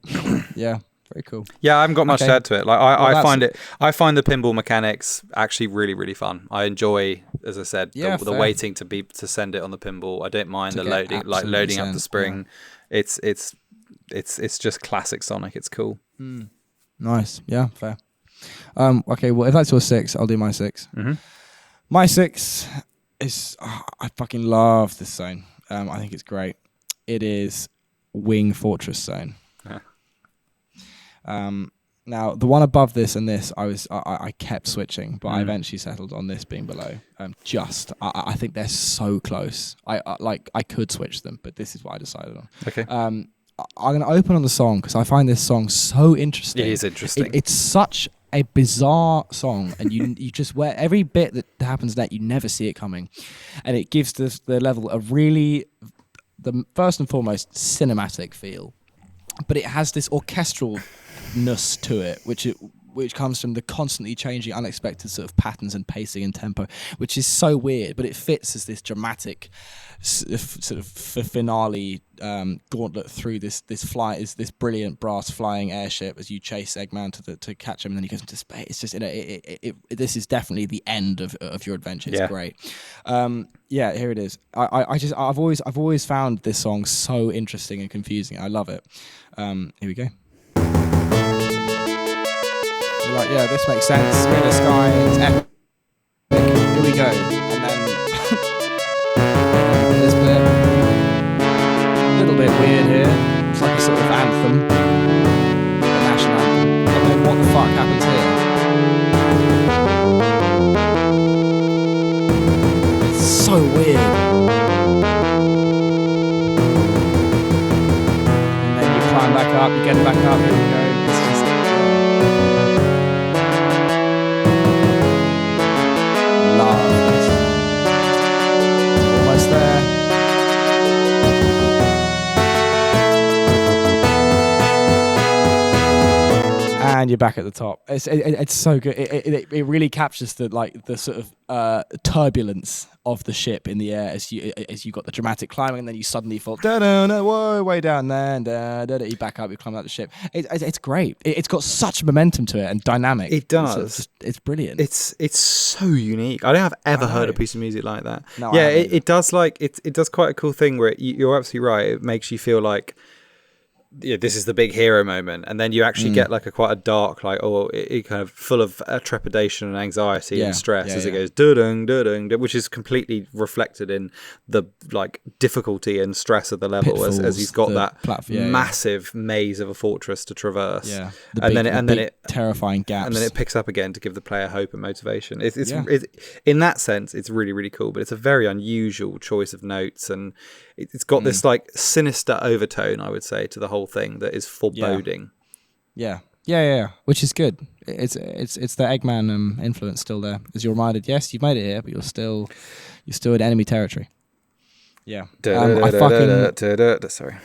Yeah. Very cool. Yeah, I haven't got much to add to it. Like I find the pinball mechanics actually really, really fun. I enjoy, as I said, the waiting to send it on the pinball. I don't mind the loading up the spring. Yeah. It's just classic Sonic. It's cool. Nice. Yeah, fair. Okay, well, if that's your 6, I'll do my 6. Mm-hmm. My 6 is I fucking love this zone. I think it's great. It is Wing Fortress Zone. Now the one above this and this, I kept switching, but I eventually settled on this being below. I think they're so close. I could switch them, but this is what I decided on. Okay. I'm going to open on the song because I find this song so interesting. It is interesting. It's such a bizarre song, and you just where every bit that happens that you never see it coming, and it gives the level a really, the first and foremost, cinematic feel, but it has this orchestralness to it, which comes from the constantly changing, unexpected sort of patterns and pacing and tempo, which is so weird, but it fits as this dramatic sort of finale gauntlet through this brilliant brass flying airship as you chase Eggman to catch him, and then he goes into space. It's just this is definitely the end of your adventure. It's great. Here it is. I've always found this song so interesting and confusing. I love it. Here we go. Like, yeah, this makes sense. We're in the sky, it's epic. Here we go. And then this bit, a little bit weird here. It's like a sort of anthem, a national anthem. And then what the fuck happens here? It's so weird. And then you climb back up, you get back up, here we go. It's just there. and you're back at the top. It's so good. It really captures the sort of turbulence of the ship in the air as you got the dramatic climbing, and then you suddenly fall whoa, way down there, and you back up, you climb out the ship. It's great. It's got such momentum to it and dynamic. It does. It's brilliant. It's so unique. I don't have ever heard a piece of music like that. No, yeah, it does it does quite a cool thing where you're absolutely right. It makes you feel like this is the big hero moment, and then you actually get like quite a dark, it kind of full of trepidation and anxiety and stress as it goes doo-dung, doo-dung, which is completely reflected in the difficulty and stress of the level as he's got that massive maze of a fortress to traverse. Yeah, and then it terrifying gaps, and then it picks up again to give the player hope and motivation. It's in that sense, it's really, really cool, but it's a very unusual choice of notes, and it's got this sinister overtone, I would say, to the whole thing that is foreboding. Yeah, which is good. It's the Eggman influence still there, as you're reminded. Yes, you've made it here, but you're still in enemy territory. Yeah. Sorry.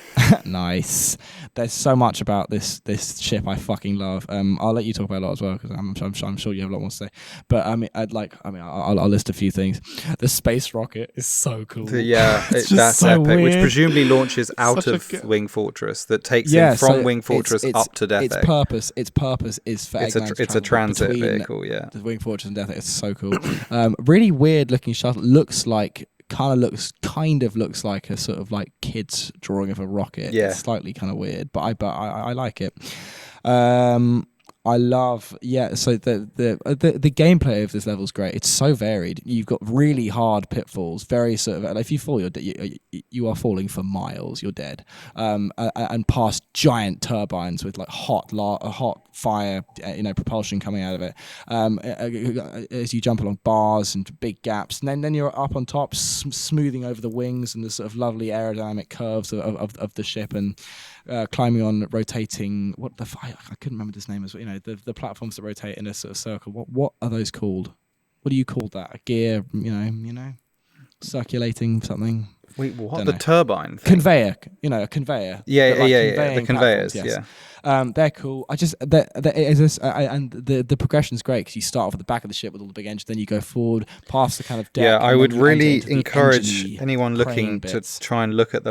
Nice. There's so much about this ship I fucking love. I'll let you talk about it a lot as well, because I'm sure you have a lot more to say. But I'll list a few things. The space rocket is so cool. That's so epic. Weird. Which presumably launches out of Wing Fortress, that takes him from Wing Fortress up to Death Egg. Its purpose is for Eggman. It's a transit vehicle. Yeah. The Wing Fortress and Death Egg. It's so cool. Really weird looking shuttle. Looks like a sort of kid's drawing of a rocket. Yeah. It's slightly kind of weird, but I like it. I love, so the gameplay of this level is great. It's so varied. You've got really hard pitfalls, very sort of, if you fall, you are falling for miles, you're dead. And past giant turbines with hot fire, propulsion coming out of it. As you jump along bars and big gaps, and then you're up on top, smoothing over the wings and the sort of lovely aerodynamic curves of the ship, and climbing on rotating, I couldn't remember this name as well, the platforms that rotate in a sort of circle. What are those called? What do you call that? A gear, circulating something. Wait, what? The turbine thing? Conveyor, a conveyor. The conveyors, yes. They're cool. The progression's great, because you start off at the back of the ship with all the big engines, then you go forward past the kind of deck. Yeah, I would really encourage anyone looking to try and look at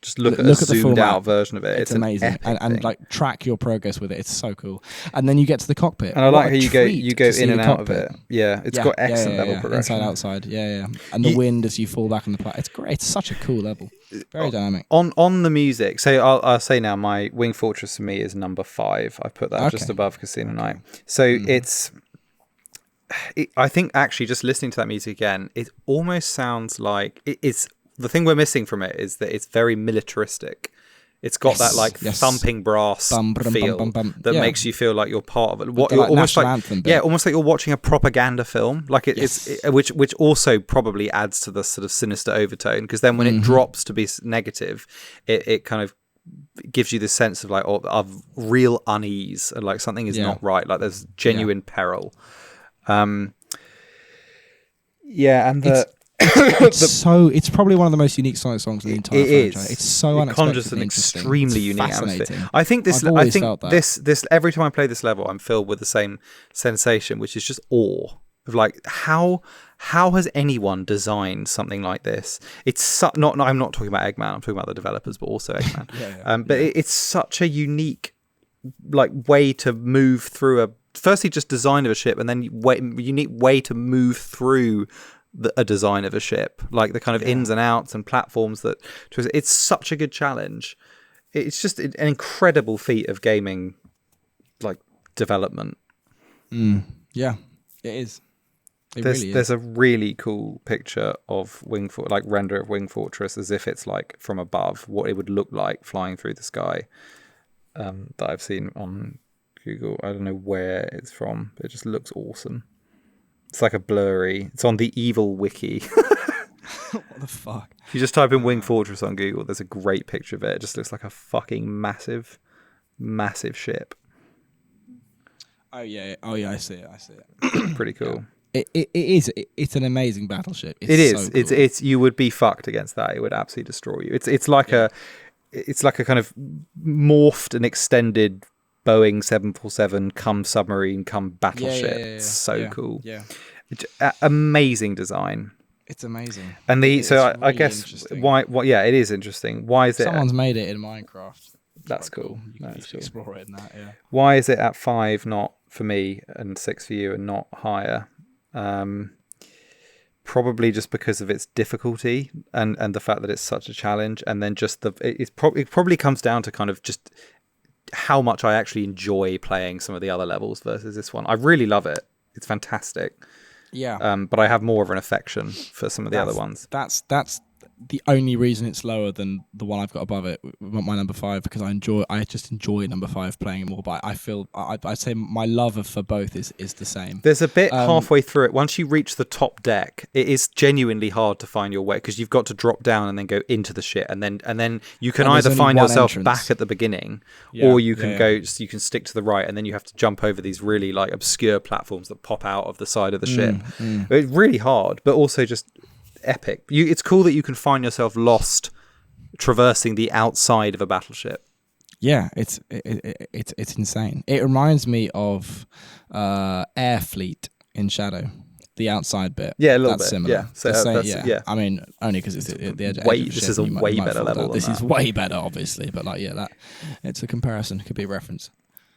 just look at a zoomed out version of it. It's amazing, and track your progress with it. It's so cool. And then you get to the cockpit, and I like how you go in and out of it. Yeah, it's got excellent level progression, inside outside. Yeah. And the wind as you fall back on the platform. It's great. It's such a cool level. Very dynamic. On the music, so I'll say now, my Wing Fortress for me is number 5. I've put that just above Casino Night. So I think actually just listening to that music again, it almost sounds like it's. The thing we're missing from it is that it's very militaristic. It's got that thumping brass feel that makes you feel like you're part of it. Almost like you're watching a propaganda film. Which also probably adds to the sort of sinister overtone, because then when it drops to be negative, it kind of gives you this sense of real unease, and something is not right. There's genuine peril. And it's probably one of the most unique Sonic songs in the entire franchise. It's so unexpected. It conjures an extremely unique atmosphere. I think this every time I play this level, I'm filled with the same sensation, which is just awe of how has anyone designed something like this? It's I'm not talking about Eggman. I'm talking about the developers, but also Eggman. It's such a unique way to move through firstly just design of a ship, and then unique way to move through a design of a ship, the kind of ins and outs and platforms it's such a good challenge. It's just an incredible feat of gaming development. Yeah, it is. There's a really cool picture of render of Wing Fortress as if it's from above, what it would look like flying through the sky, that I've seen on Google. I don't know where it's from, but it just looks awesome. It's it's on the Evil Wiki. What the fuck? If you just type in Wing Fortress on Google, there's a great picture of it. It just looks like a fucking massive ship. Oh yeah, I see it. Pretty cool. It's an amazing battleship. So cool. It's you would be fucked against that. It would absolutely destroy you. It's like a kind of morphed and extended Boeing 747 come submarine come battleship. It's so cool. Yeah. Amazing design. It's amazing. And I really guess why? It is interesting. Why is someone's made it in Minecraft? That's cool. You can explore it in that. Yeah. Why is it at 5 not for me and 6 for you and not higher? Probably just because of its difficulty and the fact that it's such a challenge, and then just it probably comes down to kind of just how much I actually enjoy playing some of the other levels versus this one. I really love it. It's fantastic. Yeah. But I have more of an affection for some of the other ones. That's the only reason it's lower than the one I've got above it, my number 5, because I just enjoy number 5 playing it more. But I feel I'd say my love for both is the same. There's a bit halfway through it. Once you reach the top deck, it is genuinely hard to find your way because you've got to drop down and then go into the shit, and then you can either find yourself back at the begining, or you can go. So you can stick to the right, and then you have to jump over these really like obscure platforms that pop out of the side of the ship. It's really hard, but also just epic. It's cool that you can find yourself lost traversing the outside of a battleship. Yeah, it's insane. It reminds me of Air Fleet in Shadow, the outside bit. Yeah, a little bit. Similar. Yeah, so yeah. I mean, only because it's the edge. This is a way better level. This is way better, obviously, but it's a comparison. It could be a reference.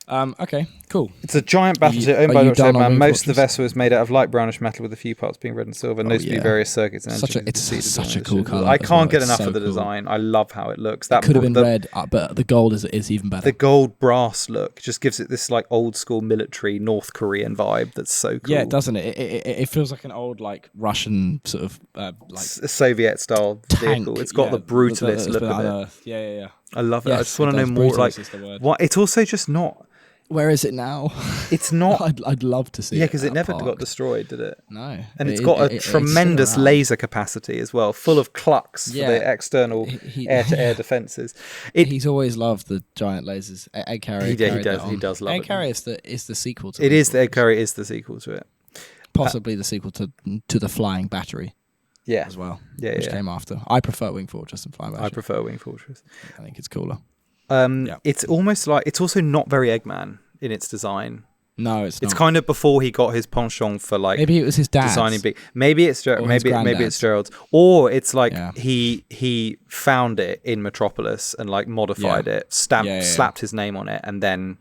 Okay, cool. It's a giant battleship owned by Dr. Eggman. Most of the vessel is made out of light brownish metal with a few parts being red and silver, notably various circuits and engines. It's such a cool colour. I can't get enough of the design. I love how it looks. That could have been red, but the gold is even better. The gold brass look just gives it this like old school military North Korean vibe that's so cool. Yeah, doesn't it? It feels like an old like Russian sort of like Soviet style vehicle. It's got the brutalist look of it. Yeah. I love it. I just want to know more. Like, what? It's also just not. Where is it now? It's not. I'd love to see. Yeah, because it never got destroyed, did it? No. And it's got a tremendous laser capacity as well, full of clucks for the external air-to-air defences. He's always loved the giant lasers. Egg Carrier. He does love it. Egg Carrier is the sequel to it. Is the Egg Carrier is the sequel to it? Possibly the sequel to the Flying Battery. Yeah. As well. Yeah. Which came after. I prefer Wing Fortress and Flying Battery. I prefer Wing Fortress. I think it's cooler. It's almost like it's also not very Eggman in its design. No, it's not. It's kind of before he got his penchant for like maybe it was his dad's. Designing big. Maybe it's Gerald's, or it's like he found it in Metropolis and like modified it, slapped his name on it, and then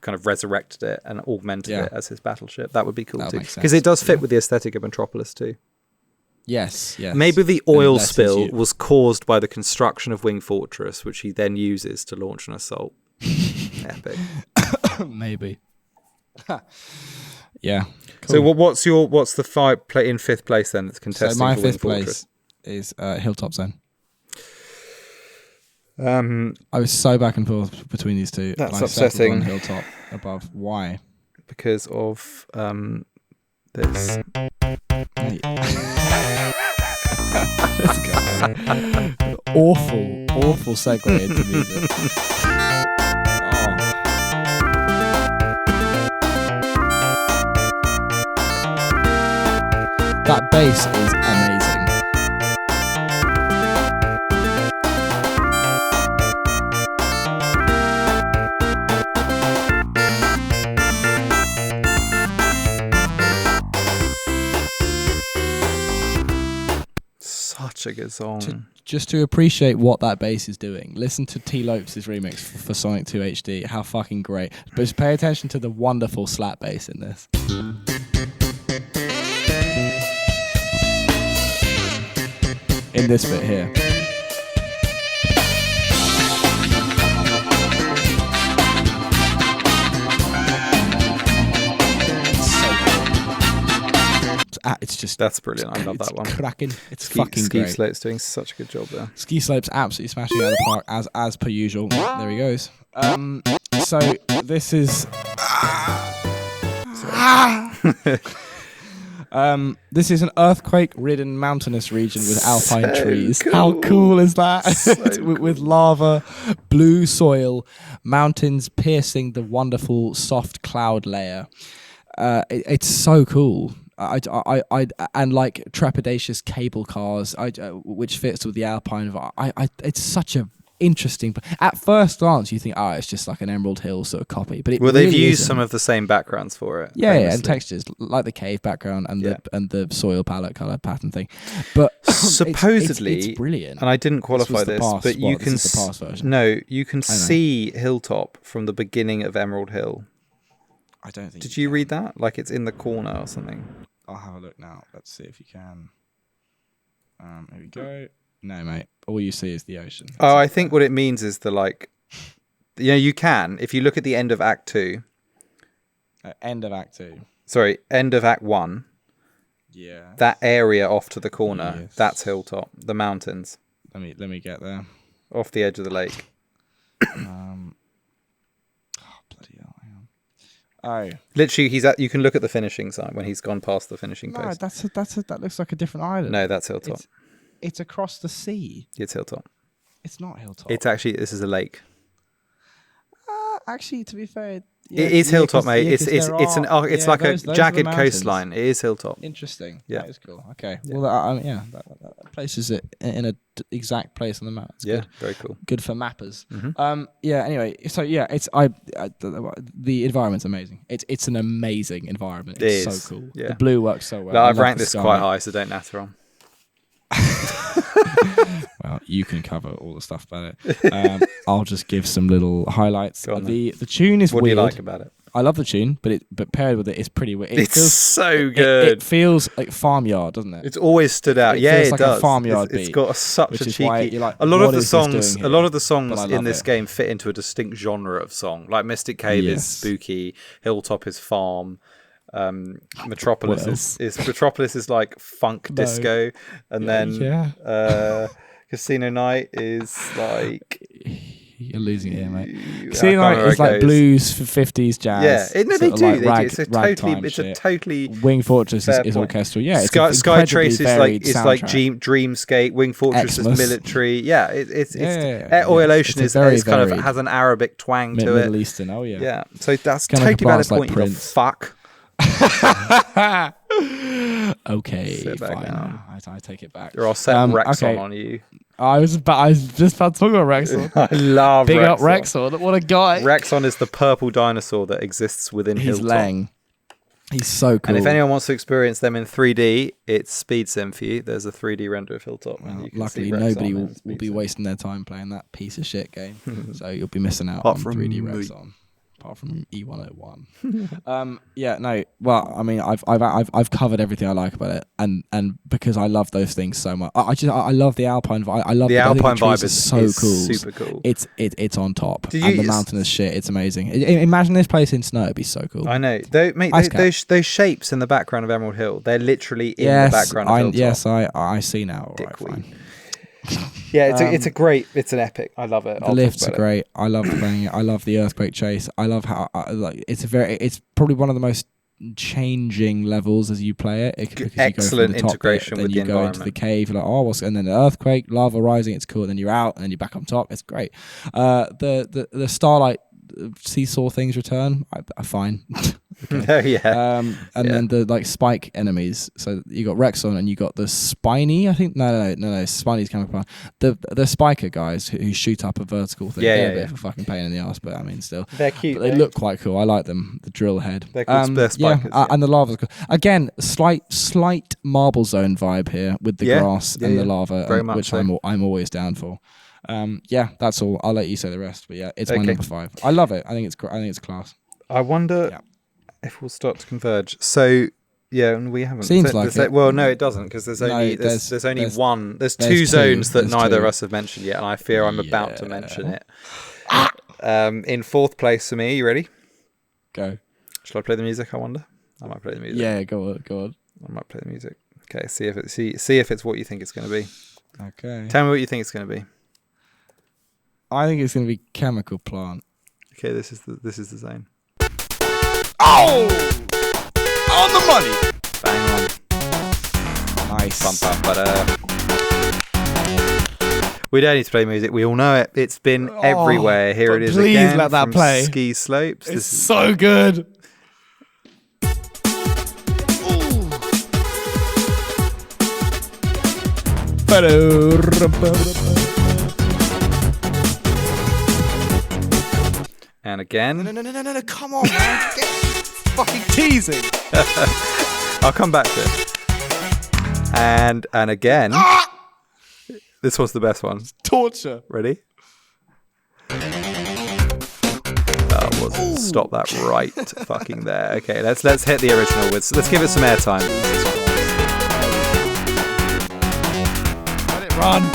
kind of resurrected it and augmented it as his battleship. That would be cool too, because it does fit with the aesthetic of Metropolis too. Yes. Maybe the oil spill was caused by the construction of Wing Fortress, which he then uses to launch an assault. Epic. Maybe. Yeah. So Cool. what's the in 5th place then that's contesting my for Wing 5th Fortress? Place is Hilltop Zone. I was so back and forth between these two. That's upsetting. On Hilltop above. Why? Because of this. Let's go. Awful segue into music. That bass is amazing. Such a good song. Just to appreciate what that bass is doing, listen to T. Lopes' remix for Sonic 2 HD. How fucking great. But just pay attention to the wonderful slap bass in this. In this bit here. It's just that's brilliant. I love that one. Cracking. It's fucking great. Ski Slope's doing such a good job there. Ski Slope's absolutely smashing it out of the park as per usual. There he goes. So this is. This is an earthquake-ridden mountainous region with alpine trees. Cool. How cool is that? So with lava, blue soil, mountains piercing the wonderful soft cloud layer. It's so cool. And like trepidatious cable cars, which fits with the alpine. It's such a interesting. At first glance, you think, it's just like an Emerald Hill sort of copy, but they've used some of the same backgrounds for it. Yeah, and textures like the cave background and the soil palette color pattern thing. But supposedly, it's brilliant. And I didn't qualify this, but you can the past version. No, you can see Hilltop from the beginning of Emerald Hill. I don't think. Did you read that? Like it's in the corner or something. I'll have a look now. Let's see if you can. Here we go. No, mate. All you see is the ocean. I think what it means is you can, if you look at the end of Act 2. End of Act 2. Sorry, end of Act 1. Yeah. That area off to the corner, that's Hilltop. The mountains. Let me get there. Off the edge of the lake. Bloody hell, hang on. Oh. Literally, you can look at the finishing sign when he's gone past the finishing post. That looks like a different island. No, that's Hilltop. It's across the sea. It's Hilltop. It's not Hilltop. This is a lake. Actually, to be fair, it is Hilltop, mate. It's like a jagged coastline. It is Hilltop. Interesting. Yeah, that is cool. Okay. Yeah. Well, that places it in an exact place on the map. It's good. Very cool. Good for mappers. Mm-hmm. Anyway, so the environment's amazing. It's an amazing environment. It's so cool. Yeah. The blue works so well. No, I've ranked this quite high, so don't natter on. Well, you can cover all the stuff about it. I'll just give some little highlights. The tune is weird. What do you like about it? I love the tune, but paired with it, it's pretty weird. It's so good. It feels like farmyard, doesn't it? It's always stood out. It does. A farmyard it's beat. Got such a cheeky. A lot of the songs in this game fit into a distinct genre of song. Like Mystic Cave is spooky, Hilltop is farm. Metropolis is like funk disco, and then Casino Night is like you're losing it here, mate. Casino Night is like blues for 50s jazz. Yeah, they do. It's a totally Wing Fortress is orchestral. Yeah, Sky Trace is like dreamscape. Wing Fortress is military. Yeah, it's Oil Ocean is kind of has an Arabic twang to it. Middle Eastern. Oh yeah. Yeah, so that's totally valid point. You fuck. Okay, fine. I take it back. You're all set Rexon on you. I was just about to talk about Rexon. I love Big Rexon. up Rexon. What a guy. Rexon is the purple dinosaur that exists within Hilltop. He's Lang. He's so cool. And if anyone wants to experience them in 3D, it's Speed Sim for you. There's a 3D render of Hilltop. Well, luckily, nobody will be wasting their time playing that piece of shit game. So you'll be missing out on 3D Rexon. Apart from E101. Well, I mean, I've covered everything I like about it, and because I love those things so much, I love the Alpine vibe. I love the Alpine vibe is so cool, super cool. It's on top, and the mountainous shit. It's amazing. Imagine this place in snow. It'd be so cool. I know, those shapes in the background of Emerald Hill. They're literally in the background of Hilltop. Yes, I see now. All right, fine. Yeah, it's an epic. I love it. The lifts are great. I love playing it. I love the earthquake chase. I love how it's probably one of the most changing levels as you play it. Because excellent you go from the top integration bit, with then you go into the cave. You're like, and then the earthquake, lava rising. It's cool. And then you're out, and then you're back on top. It's great. The starlight seesaw things return. I fine. Okay. And then the like spike enemies. So you got Rexon and you got the Spiny. I think no. Spiny's coming from the spiker guys who shoot up a vertical thing. They're a bit of a fucking pain in the ass, but I mean still they're cute. But they look quite cool. I like them. The drill head. They're cool. They're spikers. And the lava's cool. Again, slight Marble Zone vibe here with the grass and the lava, which I'm always down for. That's all. I'll let you say the rest. But yeah, it's my number 5. I love it. I think it's class. I wonder if we'll start to converge. So and we haven't. Seems like it. Well, no, it doesn't because there's only one. There's two zones that neither of us have mentioned yet, and I fear I'm about to mention it. In 4th place for me. You ready? Go. Shall I play the music? I wonder. I might play the music. Yeah, go on. I might play the music. Okay. See if it's what you think it's going to be. Okay. Tell me what you think it's going to be. I think it's going to be Chemical Plant. Okay, this is the zone. Oh! On the money! Bang on. Nice. We don't need to play music. We all know it. It's been everywhere. Here it is please again. Let that from play. Ski Slopes. It's so good. And again. No, come on, man. Get fucking teasing. I'll come back to it. And again. This was the best one. It's torture. Ready? Stop that right fucking there. Okay, let's hit the original. Let's give it some airtime. Let it run.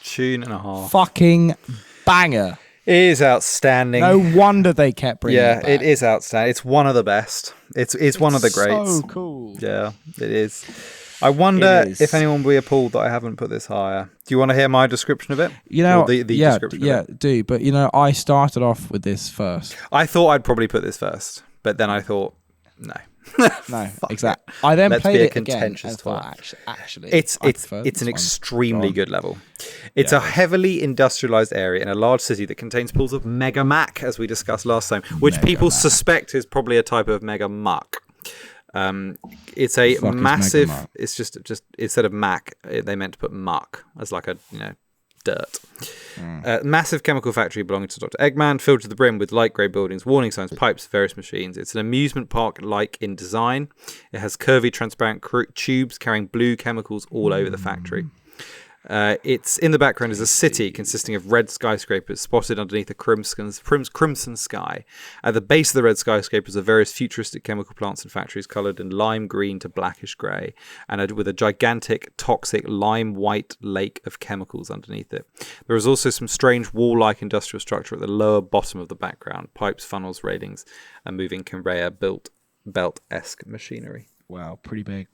Tune and a half. Fucking banger. It is outstanding. No wonder they kept bringing it back. It is outstanding. It's one of the best. It's one of the greats. So cool. Yeah, it is. I wonder if anyone will be appalled that I haven't put this higher. Do you want to hear my description of it? The description of it? Do. But I started off with this first. I thought I'd probably put this first, but then I thought, no. No, exactly. I then played it again and thought, actually, it's an extremely good level. It's a heavily industrialized area in a large city that contains pools of Mega Mac, as we discussed last time, which people suspect is probably a type of Mega Muck. It's a massive. It's just instead of Mac, they meant to put muck as like a dirt. Massive chemical factory belonging to Dr. Eggman, filled to the brim with light grey buildings, warning signs, pipes, various machines. It's an amusement park-like in design. It has curvy, transparent tubes carrying blue chemicals all over the factory. It's in the background is a city consisting of red skyscrapers spotted underneath a crimson sky. At the base of the red skyscrapers are various futuristic chemical plants and factories coloured in lime green to blackish grey, and with a gigantic, toxic lime white lake of chemicals underneath it. There is also some strange wall-like industrial structure at the lower bottom of the background: pipes, funnels, railings, and moving conveyor belt-esque machinery. Wow, pretty big.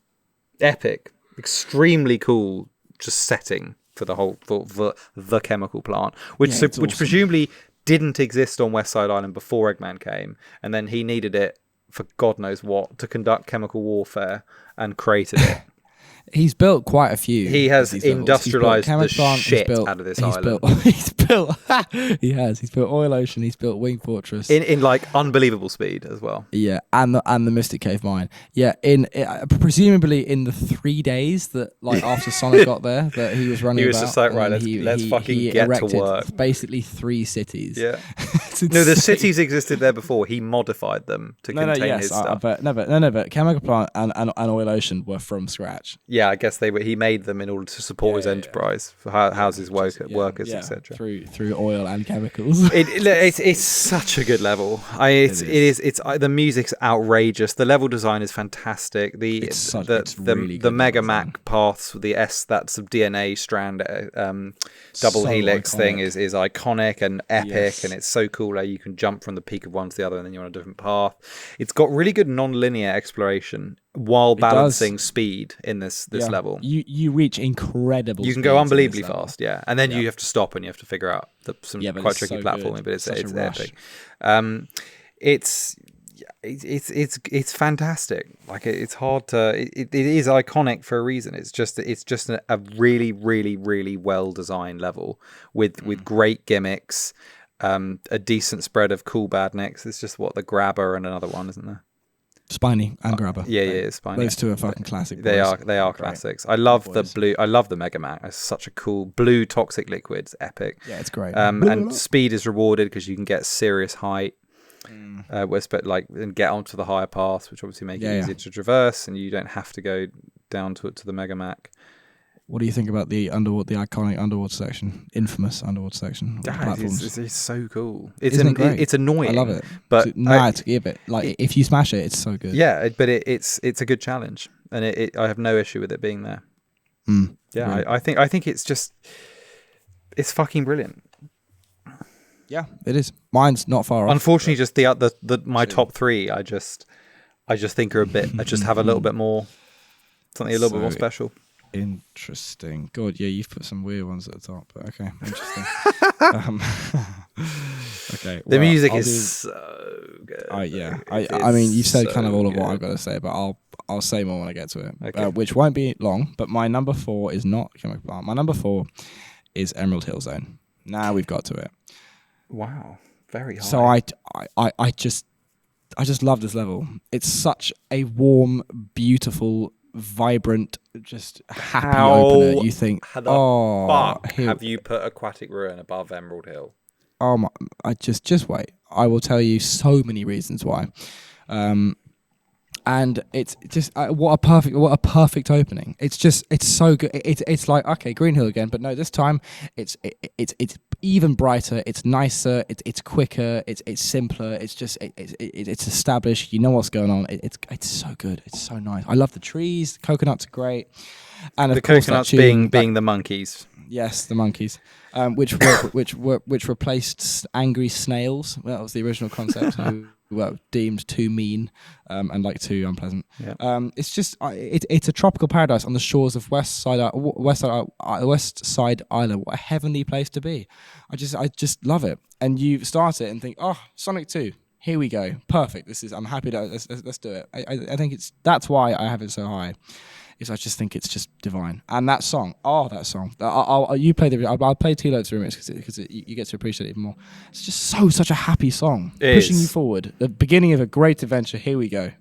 Epic. Extremely cool. Just setting for the whole for the chemical plant, which presumably didn't exist on West Side Island before Eggman came, and then he needed it for God knows what to conduct chemical warfare and created it. He's built quite a few. He has industrialized the shit out of this island. He's built Oil Ocean. He's built Wing Fortress in like unbelievable speed as well. Yeah, and the Mystic Cave Mine. Yeah, presumably in the 3 days that after Sonic got there, that he was running. He was about, just like, right, let's fucking get to work. Basically 3 cities. Yeah. No, the cities existed there before. He modified them to contain his stuff. But Chemical Plant and Oil Ocean were from scratch. Yeah, I guess he made them in order to support his enterprise for houses, workers, etc. Through oil and chemicals. It's such a good level. The music's outrageous. The level design is fantastic. The Mega Mac paths, the that's the DNA strand double helix iconic. Thing is iconic and epic, and it's so cool. Like you can jump from the peak of one to the other, and then you're on a different path. It's got really good non-linear exploration while balancing speed in this level. You reach incredible. You can go unbelievably fast, and then you have to stop and you have to figure out some quite tricky platforming, but it's epic. It's fantastic. Like it's hard to. It is iconic for a reason. It's just a really, really, really well designed level with great gimmicks, a decent spread of cool badniks. It's just the grabber and another one, isn't there? Spiny and Grabber. Yeah, Spiny. Those two are fucking classic. They are classics. I love the blue. I love the Mega Man. It's such a cool blue toxic liquid. It's epic. Yeah, it's great. And speed is rewarded because you can get serious height. And get onto the higher paths, which obviously make it easier to traverse, and you don't have to go down to the Mega Mac. What do you think about the iconic underwater section, infamous underwater section? It's so cool. Isn't it great? It's annoying. I love it, but to give it if you smash it, it's so good. Yeah, but it's a good challenge, and I have no issue with it being there. Yeah, I think it's it's fucking brilliant. Yeah, it is. Mine's not far off. Unfortunately, just my top 3, I just think are a bit. I just have a little bit more, something a little bit more special. Interesting. God, yeah, you've put some weird ones at the top, but okay, interesting. Okay, the music is so good. I mean, you've said kind of all of what I've got to say, but I'll say more when I get to it, okay. Which won't be long. But my number 4 is not Chemical Plant. My number 4 is Emerald Hill Zone. Now we've got to it. Wow, very high. So I just love this level. It's such a warm, beautiful, vibrant, just happy opener. You think, have you put Aquatic Ruin above Emerald Hill? Oh my! I just wait. I will tell you so many reasons why. And it's just what a perfect opening. It's so good. It's like, okay, Green Hill again, but no, this time it's even brighter. It's nicer. It's quicker. It's simpler. It's established. You know what's going on. It's so good. It's so nice. I love the trees. The coconuts are great. And the coconuts being the monkeys. Yes, the monkeys, which replaced angry snails. Well, that was the original concept. Who were deemed too mean and like too unpleasant. Yeah. It's just it's a tropical paradise on the shores of West Side Island. What a heavenly place to be! I just love it. And you start it and think, oh, Sonic 2. Here we go. Perfect. I'm happy to let's do it. I think that's why I have it so high. I just think it's just divine. And that song, I'll play I'll play T-Load's remix because you get to appreciate it even more. It's just such a happy song, pushing you forward. The beginning of a great adventure. Here we go.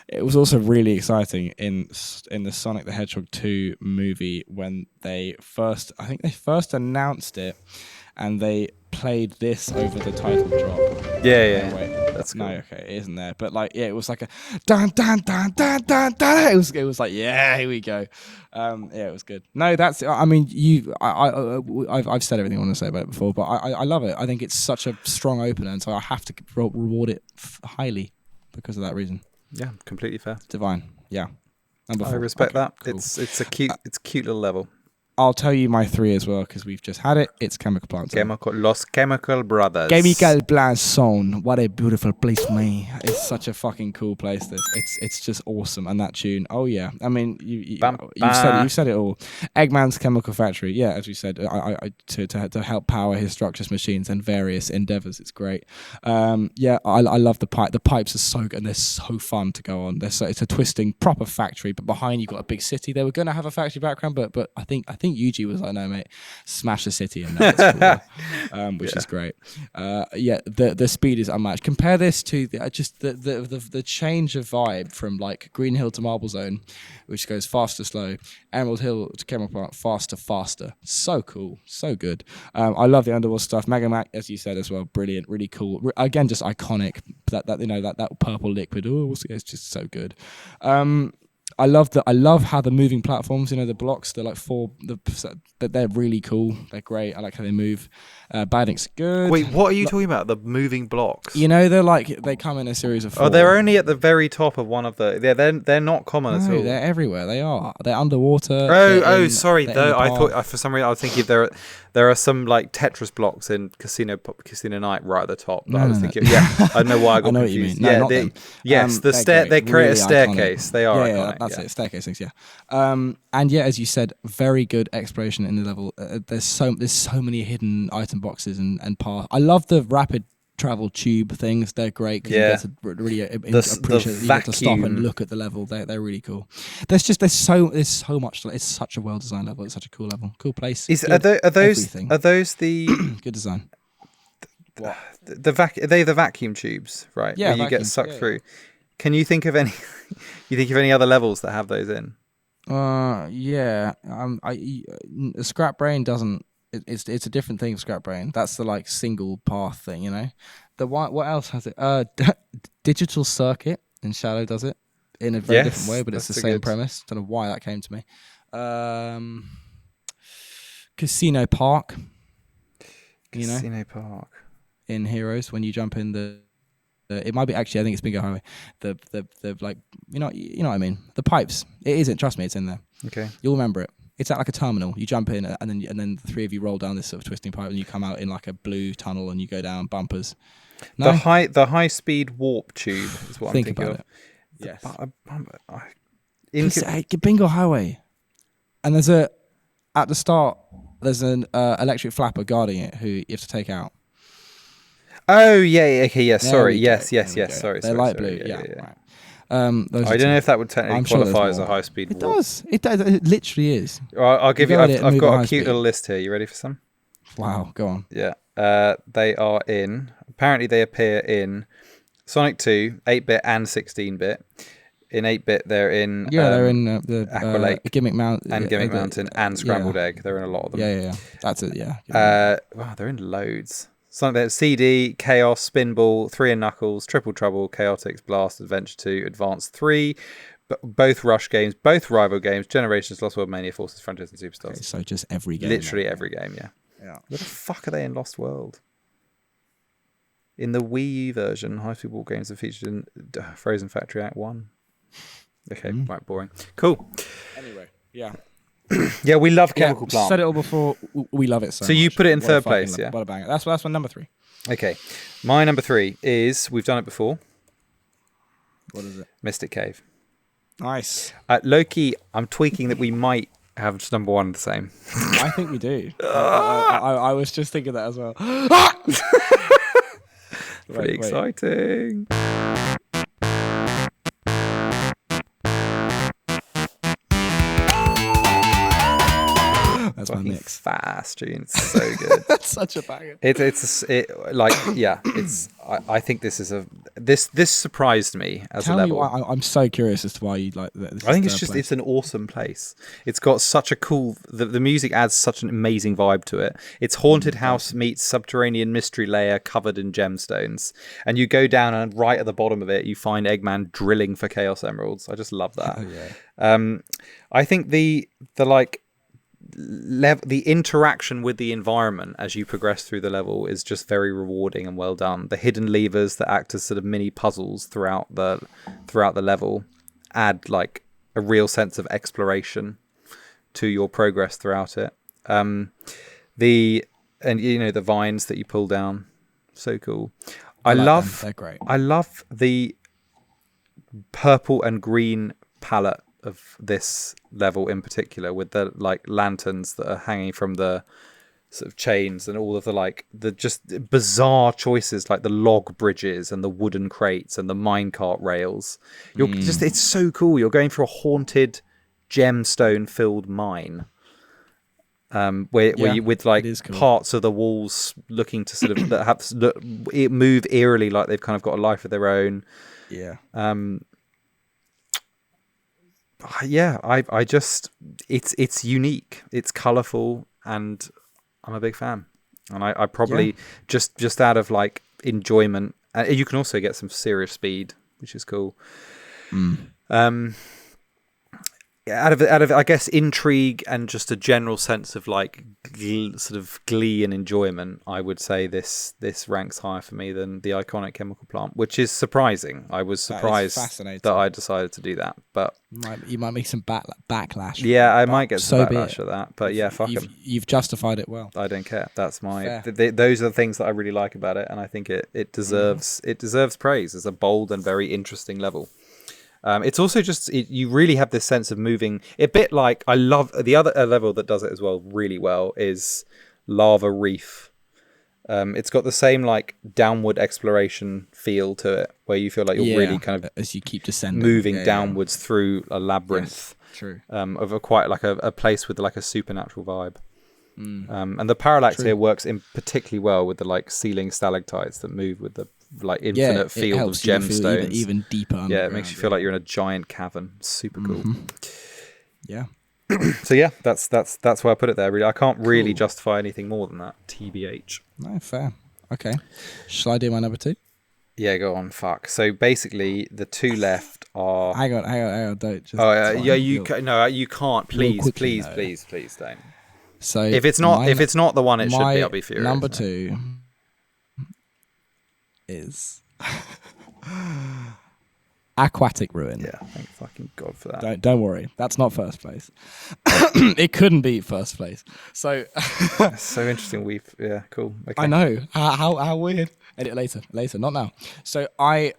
It was also really exciting in the Sonic the Hedgehog 2 movie when they first announced it, and they played this over the title drop. Yeah. Wait, that's cool. No, okay, it isn't there. But like, yeah, it was like a dun dun dun dun dun dun. It was like, yeah, here we go. Yeah, it was good. No, that's. I mean, I've said everything I want to say about it before, but I love it. I think it's such a strong opener, and so I have to reward it highly because of that reason. Yeah, completely fair. Divine. Yeah. Number 4. I respect that. Cool. It's a cute little level. I'll tell you my 3 as well because we've just had it. It's Chemical Plant Zone. Los Chemical Brothers. Chemical Plant Zone. What a beautiful place, man. It's such a fucking cool place. It's just awesome. And that tune. Oh yeah. I mean, you've said it all. Eggman's Chemical Factory. Yeah, as we said, to help power his structures, machines, and various endeavors. It's great. Yeah, I love the pipe. The pipes are so good and they're so fun to go on. It's a twisting proper factory, but behind you got a big city. They were going to have a factory background, but I think Yuji was like, no, mate, smash the city, and that's cool, which is great. Yeah, the speed is unmatched. Compare this to the change of vibe from like Green Hill to Marble Zone, which goes fast to slow. Emerald Hill to Chemical Plant, fast to faster. So cool, so good. I love the underwater stuff. Mega Mac, as you said as well, brilliant, really cool. Again, just iconic. That purple liquid. Oh, it's just so good. I love how the moving platforms, the blocks, they're like they're really cool. They're great. I like how they move. Baddick's good. Wait, what are you talking about? The moving blocks? They're like, they come in a series of 4. Oh, they're only at the very top of one of the. They're not common at all. They're everywhere. They are. They're underwater. Sorry. Though I thought for some reason I was thinking there are some like Tetris blocks in Casino Night right at the top. I was thinking, yeah, I don't know why I got confused. What you mean. No, not them. Yes, they create really a staircase. Iconic. They are. Yeah, that's it. Staircase things. Yeah. And yeah, as you said, very good exploration in the level. There's so many hidden item boxes and paths. I love the rapid travel tube things. They're great because you get to really appreciate. You get to stop and look at the level. They're really cool. There's so much. It's such a well designed level. It's such a cool level. Cool place. Are those the good design? What? Are they the vacuum tubes, right? Yeah, where you get sucked through. Can you think of any? You think of any other levels that have those in? Yeah. Scrap Brain doesn't. It's a different thing. Scrap Brain. That's the like single path thing. The what else has it? Digital Circuit in Shadow does it. in a very different way, but it's the same premise. Don't know why that came to me. Casino Park. Casino Park. In Heroes, when you jump in it might be actually. I think it's Bingo Highway. The like you know what I mean. The pipes. It isn't. Trust me, it's in there. Okay. You'll remember it. It's at like a terminal. You jump in and then the three of you roll down this sort of twisting pipe and you come out in like a blue tunnel and you go down bumpers. No? The high speed warp tube is what I'm thinking about of. It. Yes. Bingo Highway. And at the start there's an electric flapper guarding it who you have to take out. Oh yeah, okay, yeah. Sorry, yes. Sorry, they're light blue. Yeah. Right. I don't know if that would technically qualify as a high speed. It does. It does. It literally is. I'll give you. I've got a cute little list here. You ready for some? Wow, go on. Yeah. They are in. Apparently, they appear in Sonic 2, 8-bit and 16-bit. In 8-bit, they're in. They're in the Aqua Lake, Gimmick Mountain, and Gimmick Mountain, and Scrambled Egg. They're in a lot of them. Yeah. That's it. Yeah. Wow, they're in loads. Sonic CD, Chaos, Spinball, 3 and Knuckles, Triple Trouble, Chaotix, Blast, Adventure 2, Advance 3, both Rush games, both rival games, Generations, Lost World, Mania, Forces, Frontiers, and Superstars. Okay, so just every game. Literally every game, yeah. Where the fuck are they in Lost World? In the Wii U version, high-speed ball games are featured in Frozen Factory Act 1. Okay, right, boring. Cool. Anyway, yeah. Yeah, we love Chemical Plant. Said it all before. We love it so much. You put it in third place, yeah? What a banger. That's my number 3. Okay. My number 3 is, we've done it before. What is it? Mystic Cave. Nice. Loki, I'm tweaking that we might have number 1 the same. I think we do. I was just thinking that as well. Pretty exciting. That's my mix. Fast, Gene. It's so good. That's such a banger. I think this surprised me as a level. I'm so curious as to why you like this. I think it's an awesome place. It's got such a cool. The music adds such an amazing vibe to it. It's haunted house meets subterranean mystery layer covered in gemstones, and you go down and right at the bottom of it you find Eggman drilling for Chaos Emeralds. I just love that. Oh, yeah. I think the interaction with the environment as you progress through the level is just very rewarding and well done. The hidden levers that act as sort of mini puzzles throughout the level add like a real sense of exploration to your progress throughout it. The vines that you pull down, so cool. They're great. I love the purple and green palette of this level in particular, with the like lanterns that are hanging from the sort of chains and all of the just bizarre choices, like the log bridges and the wooden crates and the minecart rails. It's so cool. You're going through a haunted gemstone filled mine. With like cool. Parts of the walls looking to sort of move eerily, like they've kind of got a life of their own. Yeah. It's unique, it's colourful, and I'm a big fan. And I probably just out of like enjoyment, you can also get some serious speed, which is cool. Out of I guess intrigue and just a general sense of like sort of glee and enjoyment, I would say this ranks higher for me than the iconic Chemical Plant, which is surprising. I was surprised that I decided to do that, but you might make some backlash. Yeah, I might get some backlash for that, but yeah, fuck them. You've justified it well. I don't care. That's my. Those are the things that I really like about it, and I think it deserves praise as a bold and very interesting level. It's also just you really have this sense of moving a bit like I love the other level that does it as well really well is Lava Reef. It's got the same like downward exploration feel to it, where you feel like you're really kind of as you keep descending, moving downwards through a labyrinth. Yes, true. Of a quite like a place with like a supernatural vibe. And the parallax here works in particularly well with the like ceiling stalactites that move with the like infinite field of gemstones, even deeper. Yeah, it makes you feel like you're in a giant cavern. Super cool. Yeah. So yeah, that's where I put it there. Really, I can't really justify anything more than that. TBH. No, fair. Okay. Shall I do my number 2? Yeah, go on. Fuck. So basically, the two left are. Hang on. Don't. Just, you can't. Please don't. So if it's not the one it should be, I'll be furious. Number 2 is Aquatic Ruin. Yeah, thank fucking God for that. Don't worry, that's not first place. It couldn't be first place. So that's so interesting. Cool. Okay. I know how weird. Edit later, not now. So I've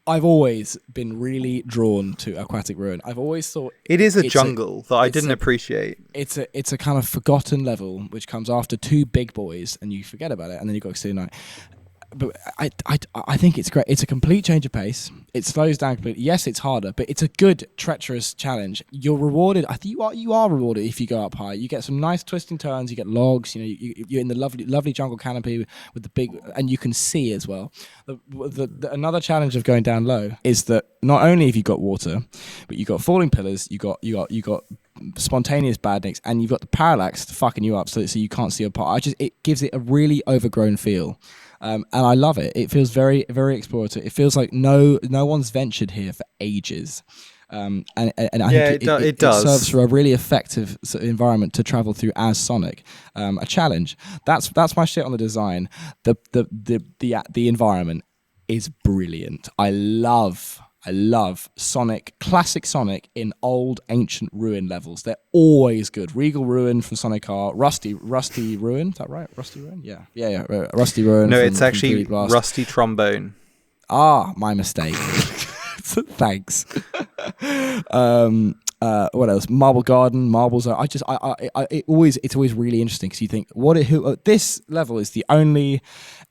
always been really drawn to Aquatic Ruin. I've always thought it is a jungle that I didn't appreciate. It's a kind of forgotten level which comes after two big boys, and you forget about it, and then you got to see night. But I think it's great. It's a complete change of pace. It slows down completely. Yes, it's harder, but it's a good treacherous challenge. You're rewarded. I think you are rewarded if you go up high. You get some nice twisting turns. You get logs. You know, you're in the lovely jungle canopy with the big, and you can see as well. Another challenge of going down low is that not only have you got water, but you got falling pillars. You got spontaneous badniks, and you've got the parallax fucking you up so you can't see apart. It gives it a really overgrown feel. And I love it. It feels very, very explorative. It feels like no one's ventured here for ages. And I think it does. It serves for a really effective sort of environment to travel through as Sonic. A challenge. That's my shit on the design. The environment is brilliant. I love Sonic, classic Sonic in old ancient ruin levels. They're always good. Regal Ruin from Sonic R, Rusty Ruin. Is that right? Rusty Ruin? Yeah. Rusty Ruin. No, it's actually Rusty Trombone. Ah, my mistake. Thanks. What else? Marble Garden, Marbles. It's always really interesting because you think, this level is the only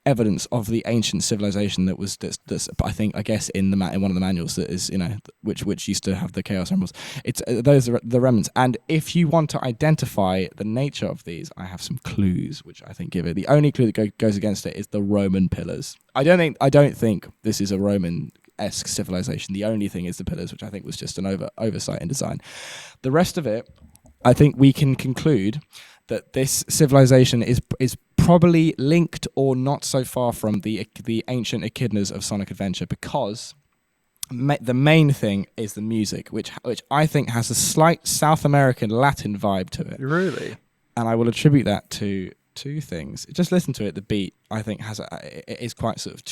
evidence of the ancient civilization that's I guess in one of the manuals that is, you know, which used to have the chaos emeralds. It's those are the remnants. And if you want to identify the nature of these, I have some clues which I think give it. The only clue that goes against it is the Roman pillars. I don't think this is a Roman-esque civilization. The only thing is the pillars, which I think was just an oversight in design. The rest of it, I think we can conclude that this civilization is probably linked or not so far from the ancient echidnas of Sonic Adventure, because the main thing is the music, which I think has a slight South American Latin vibe to it. Really? And I will attribute that to two things. Just listen to it. The beat, I think, it is quite sort of,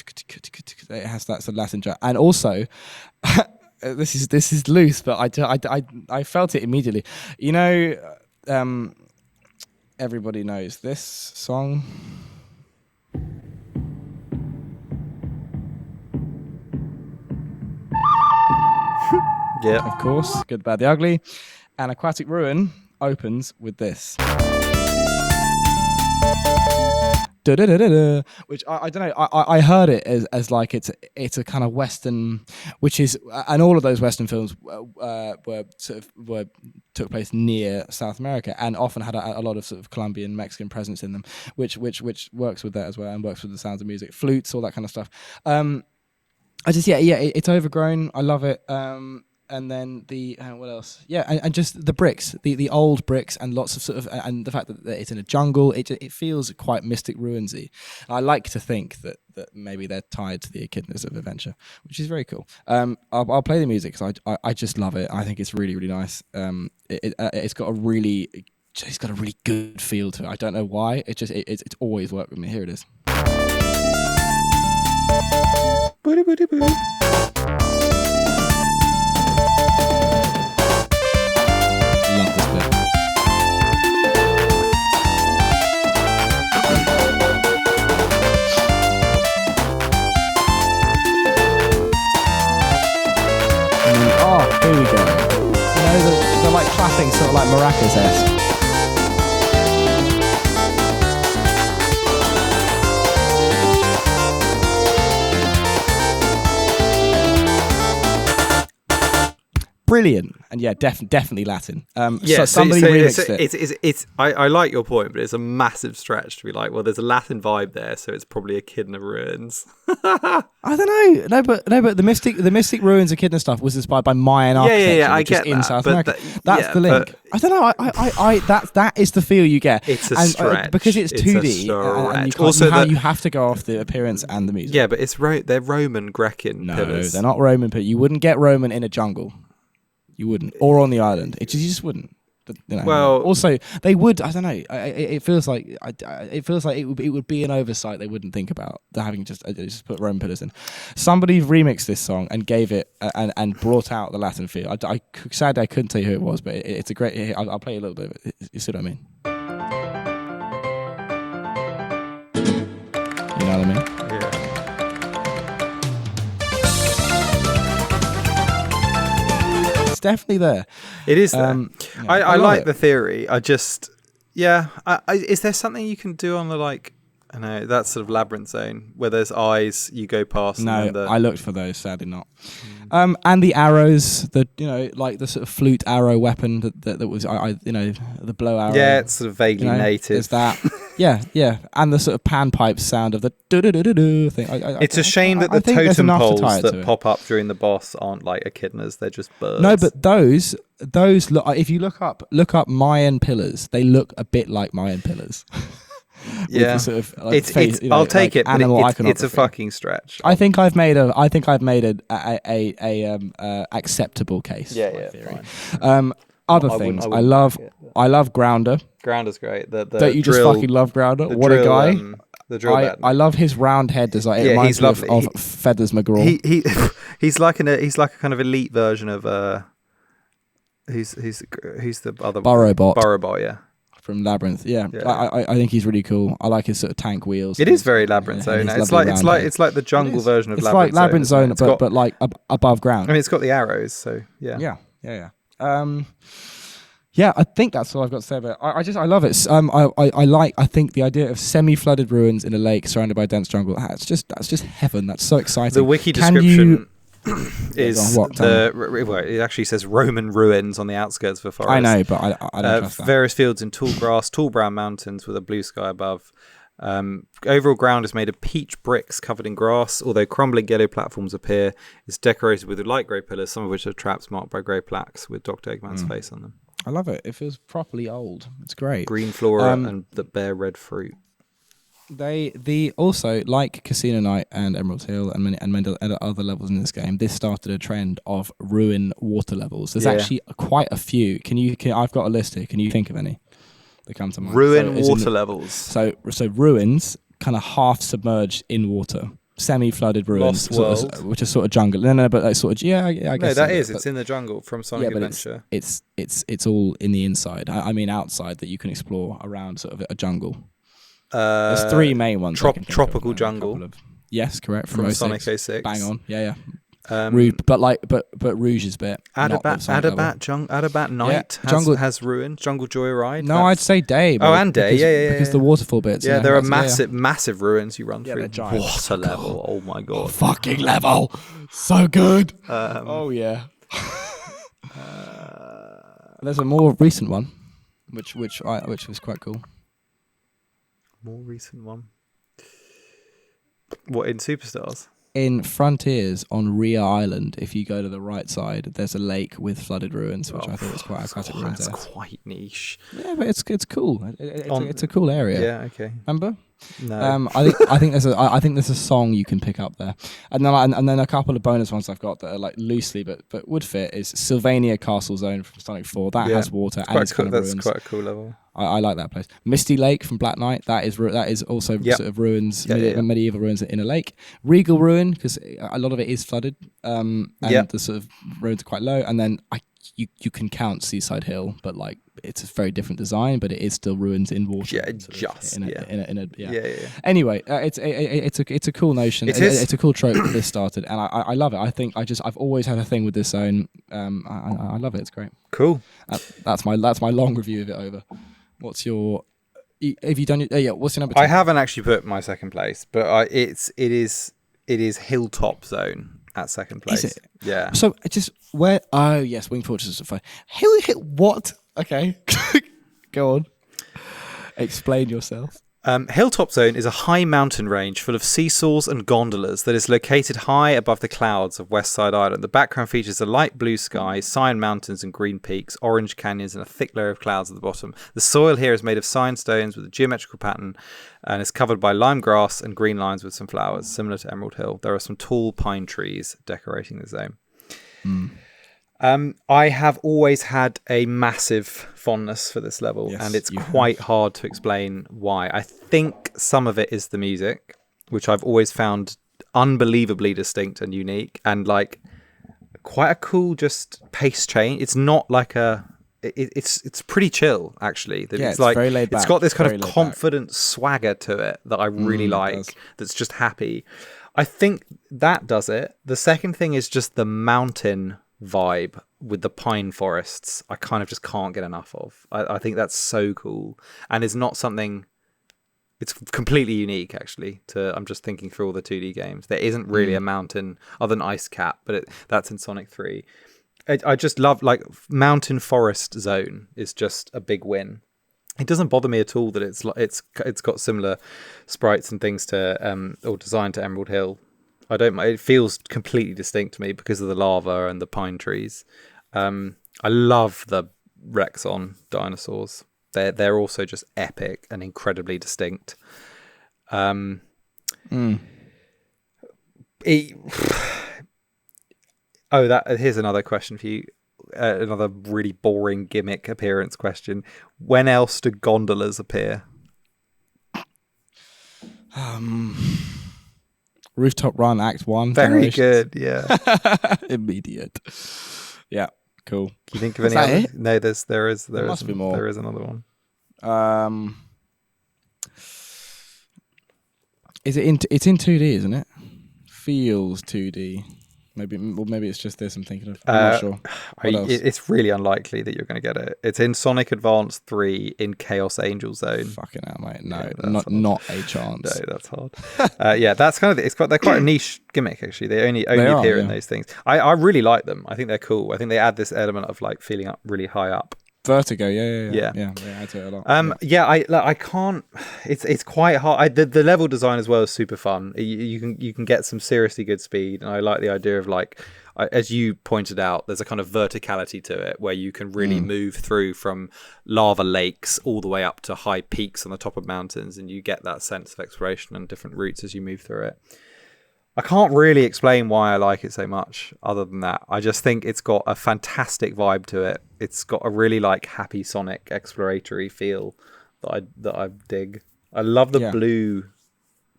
it has that sort of Latin jazz, and also this is loose, but I felt it immediately. You know, everybody knows this song. Yeah, of course. Good, Bad, the Ugly. And Aquatic Ruin opens with this. Which I don't know. I heard it as like it's a kind of Western, which is, and all of those Western films took place near South America and often had a lot of sort of Colombian, Mexican presence in them, which works with that as well and works with the sounds of music, flutes, all that kind of stuff. It's overgrown. I love it. And then what else? Yeah, and just the bricks, the old bricks, and lots of sort of, and the fact that it's in a jungle, it feels quite mystic ruinsy. I like to think that maybe they're tied to the echidnas of adventure, which is very cool. I'll play the music because I just love it. I think it's really, really nice. It's got a really good feel to it. I don't know why. It's always worked with me. Here it is. Love this bit. Here we go. You know, they're like clapping, sort of like maracas-esque. brilliant. And yeah, definitely Latin. So somebody remixed it. I like your point, but it's a massive stretch to be like, well, there's a Latin vibe there, so it's probably Echidna ruins. I don't know. No, but the mystic ruins Echidna stuff was inspired by Mayan architecture, I get in that, South America. That's the link. I don't know. I that is the feel you get. It's a stretch because it's 2D, and you have to go off the appearance and the music. Yeah, but they're Roman Grecan pillars. They're not Roman. But you wouldn't get Roman in a jungle. You wouldn't, or on the island. You just wouldn't. But, well, also they would. I don't know. It feels like it would be an oversight. They wouldn't think about having just put Roman pillars in. Somebody remixed this song and gave it and brought out the Latin feel. Sadly, I couldn't tell you who it was, but it's a great. I'll play a little bit of it. You see what I mean? You know what I mean? Yeah. It's definitely there. It is there. I like the theory. I just, is there something you can do on the I know that sort of labyrinth zone where there's eyes you go past? No, I looked for those. Sadly, not. And the arrows, the sort of flute arrow weapon that was the blow arrow. Yeah, it's sort of vaguely native. There's that. yeah, and the sort of panpipe sound of the do thing. It's a shame that the totem poles that pop up during the boss aren't like echidnas; they're just birds. No, but those look. If you look up Mayan pillars, they look a bit like Mayan pillars. Yeah, sort of, I'll take it, but it's a fucking stretch. I think I've made a acceptable case. Yeah, fine. Other things, I love Grounder. Grounder's great. Don't you just fucking love Grounder? What a guy! The drill I love his round head design. It reminds me of Feathers McGraw. He's like a kind of elite version of who's the other Burrowbot, yeah. From Labyrinth, yeah. I think he's really cool. I like his sort of tank wheels. It is very Labyrinth Zone. It's like the jungle version of Labyrinth Zone. It's like Labyrinth Zone, but like above ground. I mean, it's got the arrows, so yeah. Yeah. I think that's all I've got to say about it. I love it. I think the idea of semi-flooded ruins in a lake surrounded by dense jungle. That's just heaven. That's so exciting. The wiki description is it actually says Roman ruins on the outskirts of a forest. I know, but I don't trust that. Various fields in tall grass, tall brown mountains with a blue sky above. Overall ground is made of peach bricks covered in grass, although crumbling yellow platforms appear. It's decorated with light grey pillars, some of which are traps marked by grey plaques with Dr. Eggman's face on them. I love it. It feels properly old. It's great. Green flora and the bare red fruit. They also, like Casino Night and Emerald Hill and many other levels in this game, this started a trend of ruin water levels. There's actually quite a few. I've got a list here. Can you think of any that come to mind? Ruin water levels. So ruins kind of half submerged in water. Semi-flooded ruins, which is sort of jungle. No, but like sort of I guess. No, that is. It's in the jungle from Sonic Adventure. It's all in the inside. I mean outside that you can explore around sort of a jungle. There's three main ones. Tropical jungle. Yes, correct. From Sonic 06. Bang on. Yeah. Rouge, but Rouge's bit. Adabat Night has ruined. Jungle Joyride. No, I'd say Day. And Day. Because the waterfall bits. Yeah, there are massive ruins you run through. What a level! Oh my god! Fucking level, so good. Oh yeah. There's a more recent one, which was quite cool. More recent one. What, in Superstars? In Frontiers on Rhea Island, if you go to the right side, there's a lake with flooded ruins, which I thought was quite a classic ruin. That's quite niche. Yeah, but it's cool. It's a cool area. Yeah, okay. Remember? No. I think there's a song you can pick up there, and then a couple of bonus ones I've got that are like loosely but would fit is Sylvania Castle Zone from Sonic 4. That has water and it's kind of ruins. That's quite a cool level. I like that place. Misty Lake from Black Knight. That is also sort of ruins, medieval ruins in a lake. Regal Ruin, because a lot of it is flooded, and the sort of ruins are quite low. And then you can count Seaside Hill, but like it's a very different design, but it is still ruins in water. Anyway, it's a cool notion. It's a cool trope that this started, and I love it. I think I've always had a thing with this zone. I love it. It's great. Cool. That's my long review of it over. What's your? Have you done your? What's your number 2? I haven't actually put my second place, but it is Hilltop Zone. at second place. Is it? Yeah. So just where? Oh yes, Wing Fortress is a fine. What? Okay, go on. Explain yourself. Hilltop Zone is a high mountain range full of seesaws and gondolas that is located high above the clouds of West Side Island. The background features a light blue sky, cyan mountains and green peaks, orange canyons, and a thick layer of clouds at the bottom. The soil here is made of sandstones with a geometrical pattern and is covered by lime grass and green lines with some flowers, similar to Emerald Hill. There are some tall pine trees decorating the zone. I have always had a massive fondness for this level, and it's quite hard to explain why. I think some of it is the music, which I've always found unbelievably distinct and unique, and like quite a cool just pace change. It's not like it's pretty chill actually. It's like very laid back. It's got this kind of confident swagger to it that I really like. That's just happy. I think that does it. The second thing is just the mountain vibe with the pine forests. I kind of just can't get enough of. I think that's so cool, and it's not something. It's completely unique, actually. I'm just thinking through all the 2D games. There isn't really a mountain other than Ice Cap, but that's in Sonic 3. I just love like mountain forest zone is just a big win. It doesn't bother me at all that it's got similar sprites and things to or design to Emerald Hill. I don't. It feels completely distinct to me because of the lava and the pine trees. I love the Rexon dinosaurs. They're also just epic and incredibly distinct. Here's another question for you. Another really boring gimmick appearance question. When else do gondolas appear? Rooftop Run Act 1. Very good, yeah. Immediate. Yeah, cool. Can you think of any other? No, there must be more. There is another one. It's in 2D, isn't it? Feels 2D. Maybe it's just this I'm thinking of. I'm not sure. It's really unlikely that you're going to get it. It's in Sonic Advance 3 in Chaos Angel Zone. Fucking hell, mate. No, not a chance. No, that's hard. That's kind of they're quite a niche gimmick actually. They only appear in those things. I really like them. I think they're cool. I think they add this element of like feeling up really high up. Vertigo, yeah. They add to it a lot. I can't. It's quite hard. The level design as well is super fun. You can get some seriously good speed, and I like the idea of like, as you pointed out, there's a kind of verticality to it where you can really move through from lava lakes all the way up to high peaks on the top of mountains, and you get that sense of exploration and different routes as you move through it. I can't really explain why I like it so much other than that. I just think it's got a fantastic vibe to it. It's got a really like happy Sonic exploratory feel that I dig. I love the blue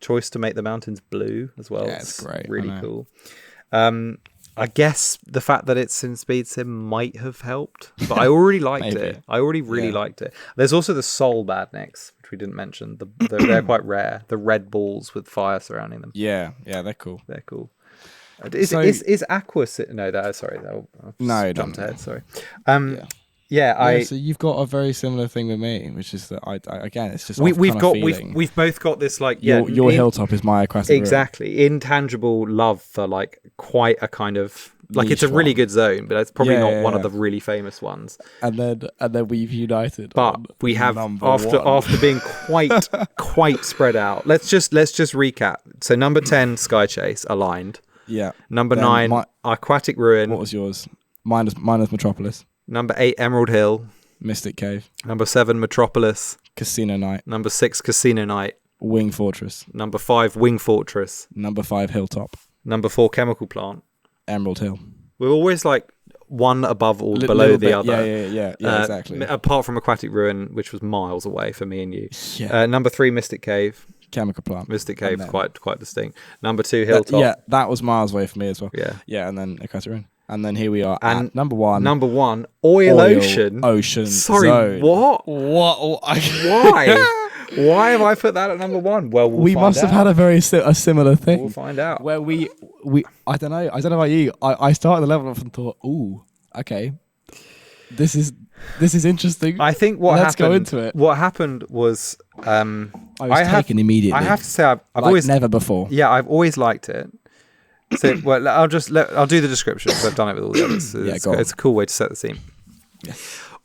choice to make the mountains blue as well. Yeah, it's great. Really cool. I guess the fact that it's in Speed Sim might have helped, but I already liked it. I already really liked it. There's also the Soul Badniks, which we didn't mention. They're quite rare. The red balls with fire surrounding them. Yeah, they're cool. They're cool. Is Aqua... No, no, jumped ahead. Sorry. So you've got a very similar thing with me, which is that I again, it's just we've both got this like your hilltop is my aquatic exactly intangible love for like quite a kind of like it's a really good zone, but it's probably not one of the really famous ones. And then we've united. But we have after being quite spread out. Let's just recap. So number 10, Sky Chase aligned. Yeah. Number 9, Aquatic Ruin. What was yours? Mine is Metropolis. Number 8, Emerald Hill. Mystic Cave. Number 7, Metropolis. Casino Night. Number 6, Casino Night. Wing Fortress. Number 5, Wing Fortress. Number 5, Hilltop. Number 4, Chemical Plant. Emerald Hill. We're always like one above or below the other. Yeah, exactly. Apart from Aquatic Ruin, which was miles away for me and you. Yeah. Number 3, Mystic Cave. Chemical Plant. Mystic Cave, quite distinct. Number 2, Hilltop. That was miles away for me as well. Yeah, and then Aquatic Ruin. And then here we are at number 1. Number 1, Oil Ocean. Sorry, Zone. What? Why? Why have I put that at number 1? Well, we must have had a very similar thing. We'll find out. Where we I don't know about you. I started the level up and thought, ooh, okay, this is interesting. I think let's go into it. What happened was I was taken immediately. I have to say I've like always never before. Yeah, I've always liked it. So, well, I'll do the description because I've done it with all the others. It's a cool way to set the scene. Yeah.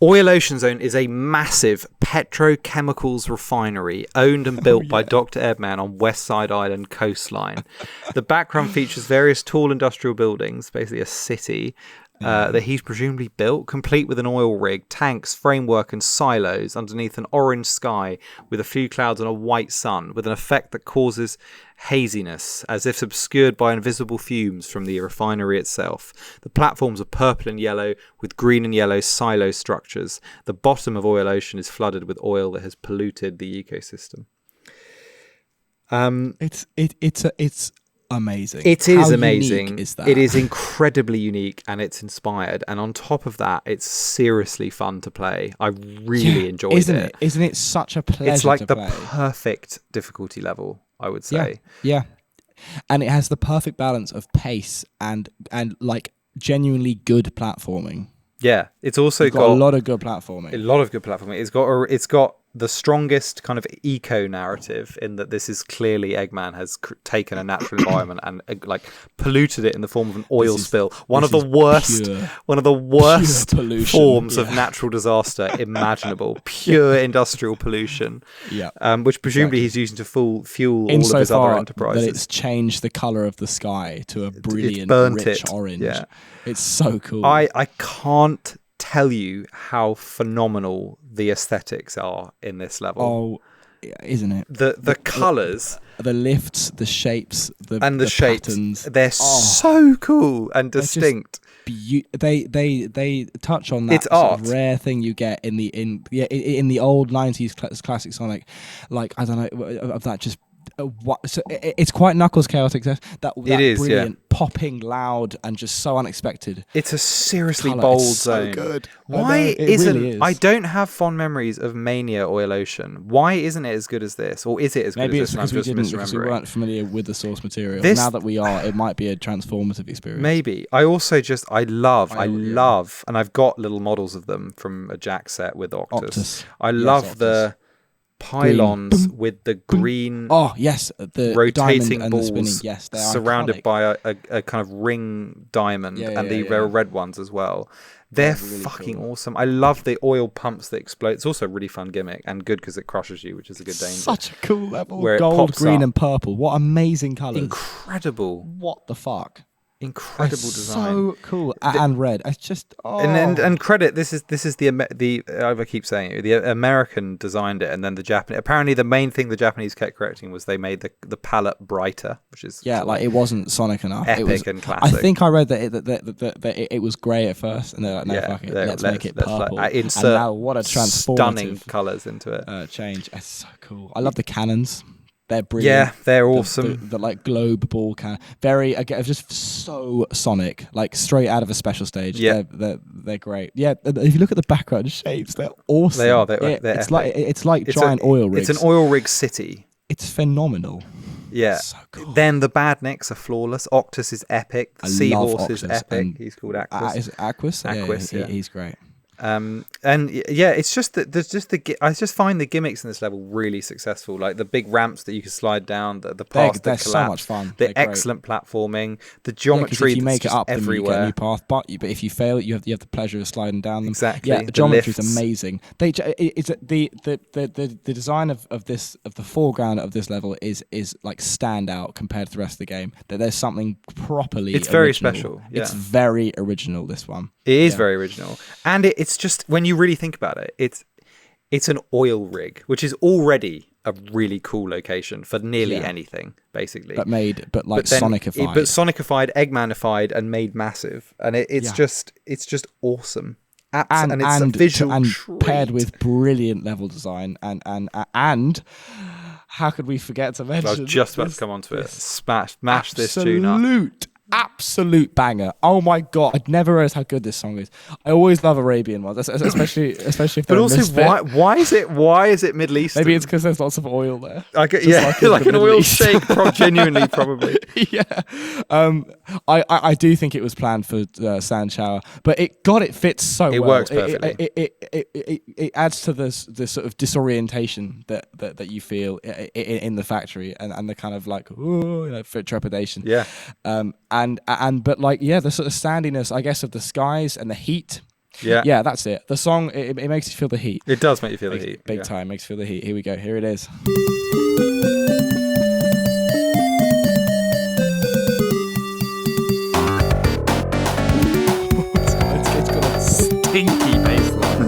Oil Ocean Zone is a massive petrochemicals refinery owned and built by Dr. Eggman on West Side Island coastline. The background features various tall industrial buildings, basically a city, that he's presumably built, complete with an oil rig, tanks, framework and silos underneath an orange sky with a few clouds and a white sun, with an effect that causes haziness, as if obscured by invisible fumes from the refinery itself. The platforms are purple and yellow, with green and yellow silo structures. The bottom of Oil Ocean is flooded with oil that has polluted the ecosystem. It's amazing. It is amazing. Unique is that? It is incredibly unique, and it's inspired. And on top of that, it's seriously fun to play. I really enjoyed it. Isn't it such a pleasure? It's like to the play? perfect difficulty level, I would say. Yeah. And it has the perfect balance of pace and like genuinely good platforming. Yeah, it's also got a lot of good platforming. It's got the strongest kind of eco narrative in that this is clearly Eggman has taken a natural environment and like polluted it in the form of an oil spill. One of the worst forms of natural disaster imaginable. Pure industrial pollution. Yeah. Which presumably he's using to fuel all of his other enterprises. That it's changed the color of the sky to a brilliant rich orange. Yeah. It's so cool. I can't tell you how phenomenal the aesthetics are in this level. Oh, isn't it? The colours, the lifts, the shapes, the shapes, patterns. They're so cool and distinct. They touch on that it's art. Rare thing you get in the old 90s classic Sonic, like I don't know of that just. So it's quite Knuckles chaotic. That it is brilliant, popping, loud, and just so unexpected. It's a seriously bold zone. So good. Why isn't? Really is. I don't have fond memories of Mania Oil Ocean. Why isn't it as good as this, or is it as good as this? Maybe it's because we weren't familiar with the source material. Now that we are, it might be a transformative experience. Maybe. I also I love, and I've got little models of them from a Jack set with Octus. I love the pylons with the green the rotating and balls the spinning. Yes, they are surrounded iconic. by a kind of ring diamond and the red ones as well. They're really fucking awesome. I love the oil pumps that explode. It's also a really fun gimmick and good because it crushes you, which is a good danger. Such a cool level. Where gold, green and purple. What amazing colours. Incredible. What the fuck? Incredible design, so cool, and red. It's just and credit. This is the I keep saying it. The American designed it, and then the Japanese. Apparently, the main thing the Japanese kept correcting was they made the palette brighter, which is like it wasn't Sonic enough. Epic and classic. I think I read that it was grey at first, and they're like, no, fuck it, let's make it purple. Insert and now what a transformative stunning colours into it. Change. It's so cool. I love the cannons. They're brilliant. Yeah, they're awesome. The like globe ball cannon. Very again, just so Sonic, like straight out of a special stage. Yeah, they're great. Yeah, if you look at the background shapes, they're awesome. They are. They're it's like giant oil rigs. It's an oil rig city. It's phenomenal. Yeah. So cool. Then the badniks are flawless. Octus is epic. The Seahorse is epic. He's called Aquus. Is it Aquus? Aquus. Yeah, he's great. And it's just that there's just I just find the gimmicks in this level really successful, like the big ramps that you can slide down, the paths that collapse, so much fun. The excellent platforming, the geometry. If you make it up, everywhere. Then you get a new path. But if you fail, you have the pleasure of sliding down them. Exactly. Yeah, the geometry is amazing. It's the design of the foreground of this level is like standout compared to the rest of the game. That there's something properly. It's very special. Yeah. It's very original. This one. It is very original, and it's just when you really think about it, it's an oil rig, which is already a really cool location for nearly anything, basically. But Sonicified. But Sonicified, Eggmanified, and made massive, and it's just awesome. And it's a visual treat. Paired with brilliant level design and. How could we forget to mention? I was just about to come onto it. Smash this tune up. Absolute absolute banger. Oh my god, I'd never realized how good this song is. I always love Arabian ones, especially if they're but also why is it Middle Eastern? Maybe it's because there's lots of oil there. Like an oil shake, genuinely probably. Yeah. I do think it was planned for Sand Shower, but it fits so well. It works perfectly. It adds to this sort of disorientation that you feel in the factory and the kind of like trepidation. Yeah. But like the sort of sandiness, I guess, of the skies and the heat. Yeah, that's it. The song it makes you feel the heat. It does make you feel the heat. Big time makes you feel the heat. Here we go. Here it is. It's got a stinky bass line.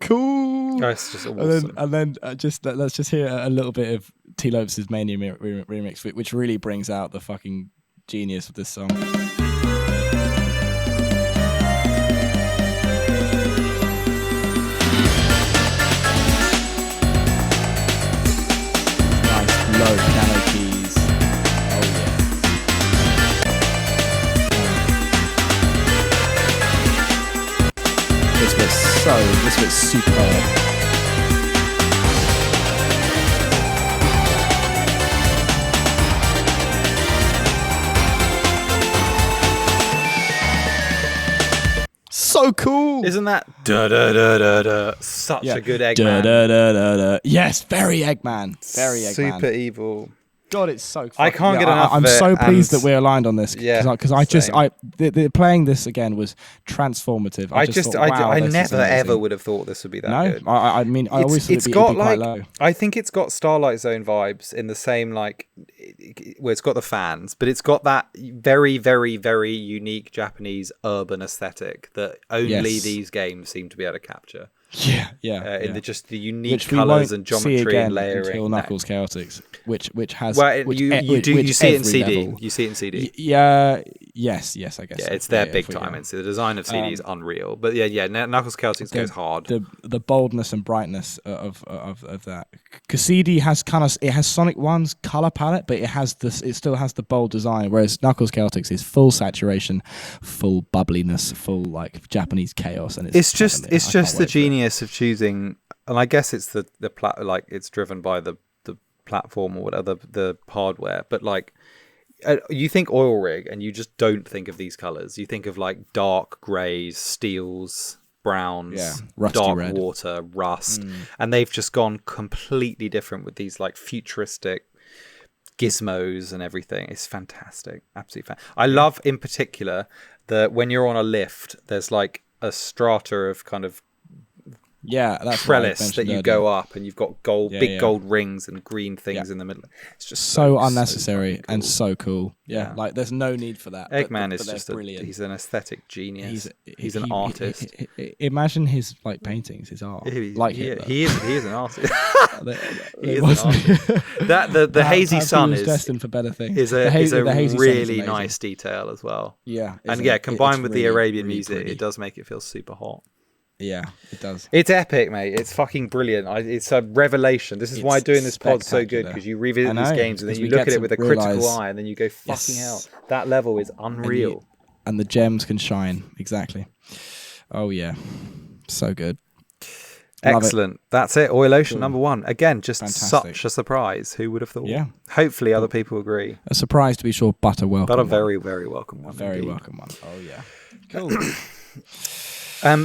Cool. Oh, it's just awesome. And then let's just hear a little bit of T. Lopez's Mania remix, which really brings out the fucking genius of this song. Nice low piano keys. Oh yeah. This bit's superb. So cool. Isn't that da da da da da such a good Eggman? Da, da, da, da, da. Yes, very Eggman. Very Eggman. Super evil. God, it's so. I can't get enough. I'm so pleased that we're aligned on this because same. Playing this again was transformative. I never ever would have thought this would be that good. I mean, I always thought it'd be quite low. I think it's got Starlight Zone vibes in the same where it's got the fans, but it's got that very, very, very unique Japanese urban aesthetic that only these games seem to be able to capture. In the unique colours and geometry and layering. Until Knuckles Chaotix, which has you see it in CD. Level. You see it in CD. Yes, I guess. Yeah, it's there big time. And so the design of CD is unreal. But Knuckles Chaotix goes hard. The boldness and brightness of that. Because CD has Sonic 1's color palette, but it still has the bold design. Whereas Knuckles Chaotix is full saturation, full bubbliness, full like Japanese chaos, and it's just the genius of choosing, and I guess it's it's driven by the platform or whatever, the hardware, but like you think oil rig and you just don't think of these colors. You think of like dark grays, steels, browns, dark red. Water, rust, and they've just gone completely different with these like futuristic gizmos and everything. It's fantastic, absolutely fantastic. I love in particular that when you're on a lift, there's like a strata of kind of that's trellis that you go up, and you've got big gold rings and green things in the middle. It's just so unnecessary cool. and so cool. Like there's no need for that. Eggman is just brilliant. He's an aesthetic genius. He's an artist. Imagine his like paintings, his art. He is an artist. He is an artist. The hazy sun is destined for better things. Is a really nice detail as well. Combined with the Arabian music, it does make it feel super hot. Yeah, it does. It's epic, mate. It's fucking brilliant. It's a revelation. This is why doing this pod's so good, because you revisit these games and then you look at it with a critical eye, and then you go, fucking hell, that level is unreal. And the gems can shine. Exactly. Oh, yeah. So good. Excellent. That's it. Oil Ocean #1. Again, just fantastic. Such a surprise. Who would have thought? Yeah. Hopefully other people agree. A surprise to be sure, but a welcome. But a very, very welcome one. Welcome one. Oh, yeah. Cool.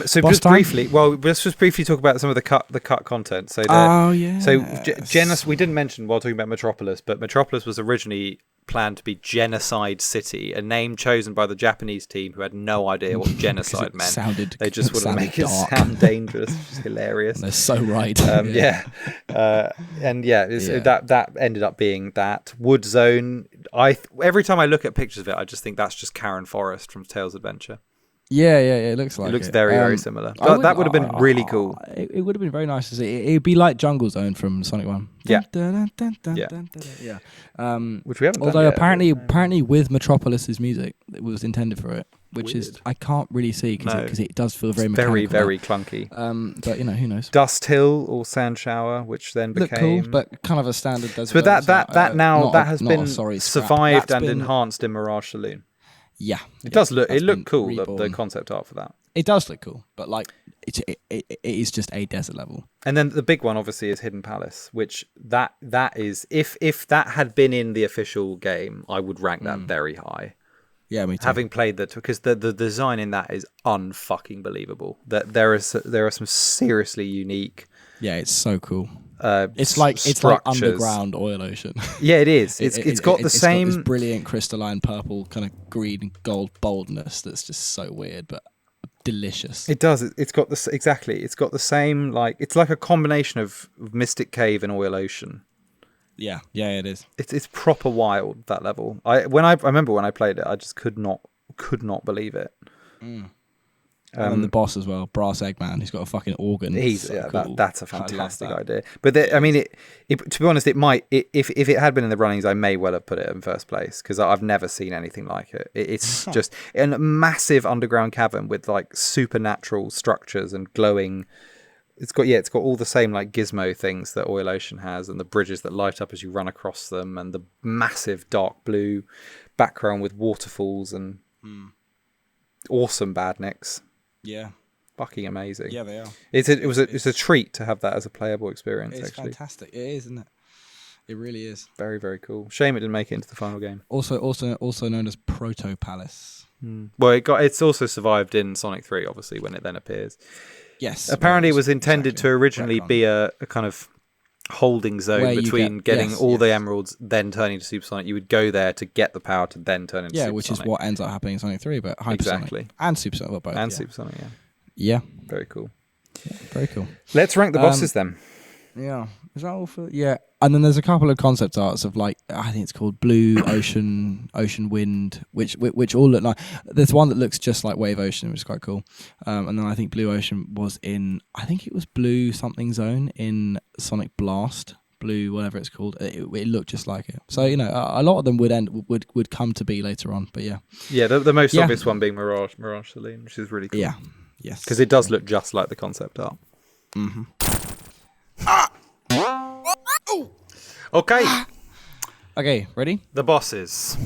So just briefly, let's just briefly talk about some of the cut content. So, Genesis, we didn't mention while talking about Metropolis, but Metropolis was originally planned to be Genocide City, a name chosen by the Japanese team who had no idea what genocide meant. They just wanted to make it sound dangerous, which is hilarious. They're so right. That ended up being that. Wood Zone. Every time I look at pictures of it, I just think that's just Karen Forest from Tales Adventure. Yeah, it looks like it. Looks very, very similar. That would have been really cool. It would have been very nice to see. It'd be like Jungle Zone from Sonic 1. Yeah. Yeah. Which we haven't although done yet, apparently with Metropolis's music, it was intended for it, which Weird. is I can't really see because it does feel very very, mechanical. very clunky. But who knows? Dust Hill or Sand Shower, which then Look became cool, but kind of a standard desert. So that has been survived and enhanced in Mirage Saloon. Yeah, it does look. It looked cool. The concept art for that. It does look cool, but like it is just a desert level. And then the big one, obviously, is Hidden Palace, which that is if that had been in the official game, I would rank that very high. Yeah, me too. Having played that, because the design in that is unfucking believable. That there are some seriously unique. Yeah, it's so cool. It's like underground oil ocean. Yeah, it is. It's got the same got this brilliant crystalline purple kind of green and gold boldness that's just so weird but delicious. It does. It's got this exactly. It's got the same it's like a combination of Mystic Cave and Oil Ocean. Yeah, it is. It's proper wild, that level. I remember when I played it, I just could not believe it. And the boss as well, Brass Eggman. He's got a fucking organ. Cool. That's a fantastic idea. But to be honest, if it had been in the runnings, I may well have put it in first place because I've never seen anything like it. It's just a massive underground cavern with like supernatural structures and glowing. It's got all the same like gizmo things that Oil Ocean has, and the bridges that light up as you run across them, and the massive dark blue background with waterfalls and awesome badniks. Yeah, fucking amazing. Yeah, they are. It's a treat to have that as a playable experience. It's fantastic. It is, isn't it? It really is. Very, very cool. Shame it didn't make it into the final game. Also known as Proto Palace. Well, it's also survived in Sonic 3, obviously, when it then appears. Yes. Apparently, it was intended to originally be a kind of holding zone between getting all the emeralds, then turning to Super Sonic. You would go there to get the power to then turn into Super Sonic. Yeah, which is what ends up happening in Sonic 3, but Hyper Sonic and Super Sonic, both. And Super Sonic, yeah. Very cool. Yeah, very cool. Let's rank the bosses then. Yeah. Is that all for... Yeah. And then there's a couple of concept arts of like, I think it's called Blue Ocean, Ocean Wind, which all look like... There's one that looks just like Wave Ocean, which is quite cool. And then I think Blue Ocean was in... I think it was Blue something zone in Sonic Blast. Blue, whatever it's called. It looked just like it. So, a lot of them would come to be later on, but yeah. Yeah, the most obvious one being Mirage Saloon, which is really cool. Yeah. Yes. Because it does look just like the concept art. Mm-hmm. Okay. Okay, ready? The bosses.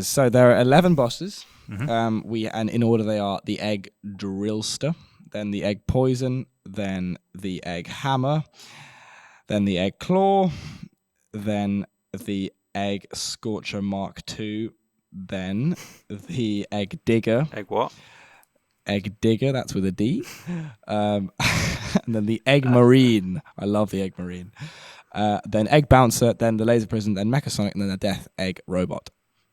So there are 11 bosses. Mm-hmm. And in order they are the Egg Drillster, then the Egg Poison, then the Egg Hammer, then the Egg Claw, then the Egg Scorcher Mark II, then the Egg Digger. Egg what? Egg Digger, that's with a D. And then the Egg Marine. I love the Egg Marine. Then Egg Bouncer, then the Laser Prison, then Mecha Sonic, and then the Death Egg Robot.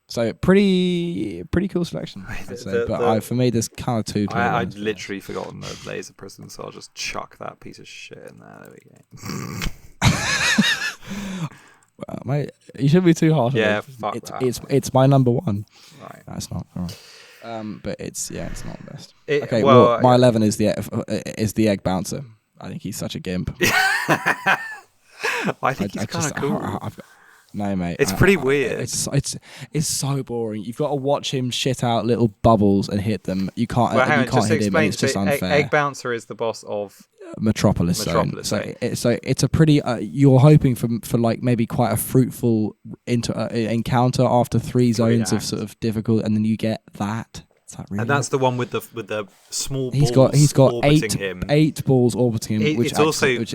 So pretty cool selection, I'd say. But for me, there's kind of two. I'd literally forgotten the Laser Prison, so I'll just chuck that piece of shit in there. There we go. Well, mate, you shouldn't be too hard. Yeah, fuck that. It's my number one. Right. That's not all right. But it's not the best. Okay, well, my 11 is the Egg Bouncer. I think he's such a gimp. I think he's kind of cool. No, mate. It's pretty weird. It's so boring. You've got to watch him shit out little bubbles and hit them. You can't hit him. It's just unfair. Egg Bouncer is the boss of Metropolis Zone. So it's a pretty. You're hoping for like maybe quite a fruitful encounter after 3 zones of sort of difficult, and then you get that. Really and that's the one with the small balls. He's got eight balls orbiting him, which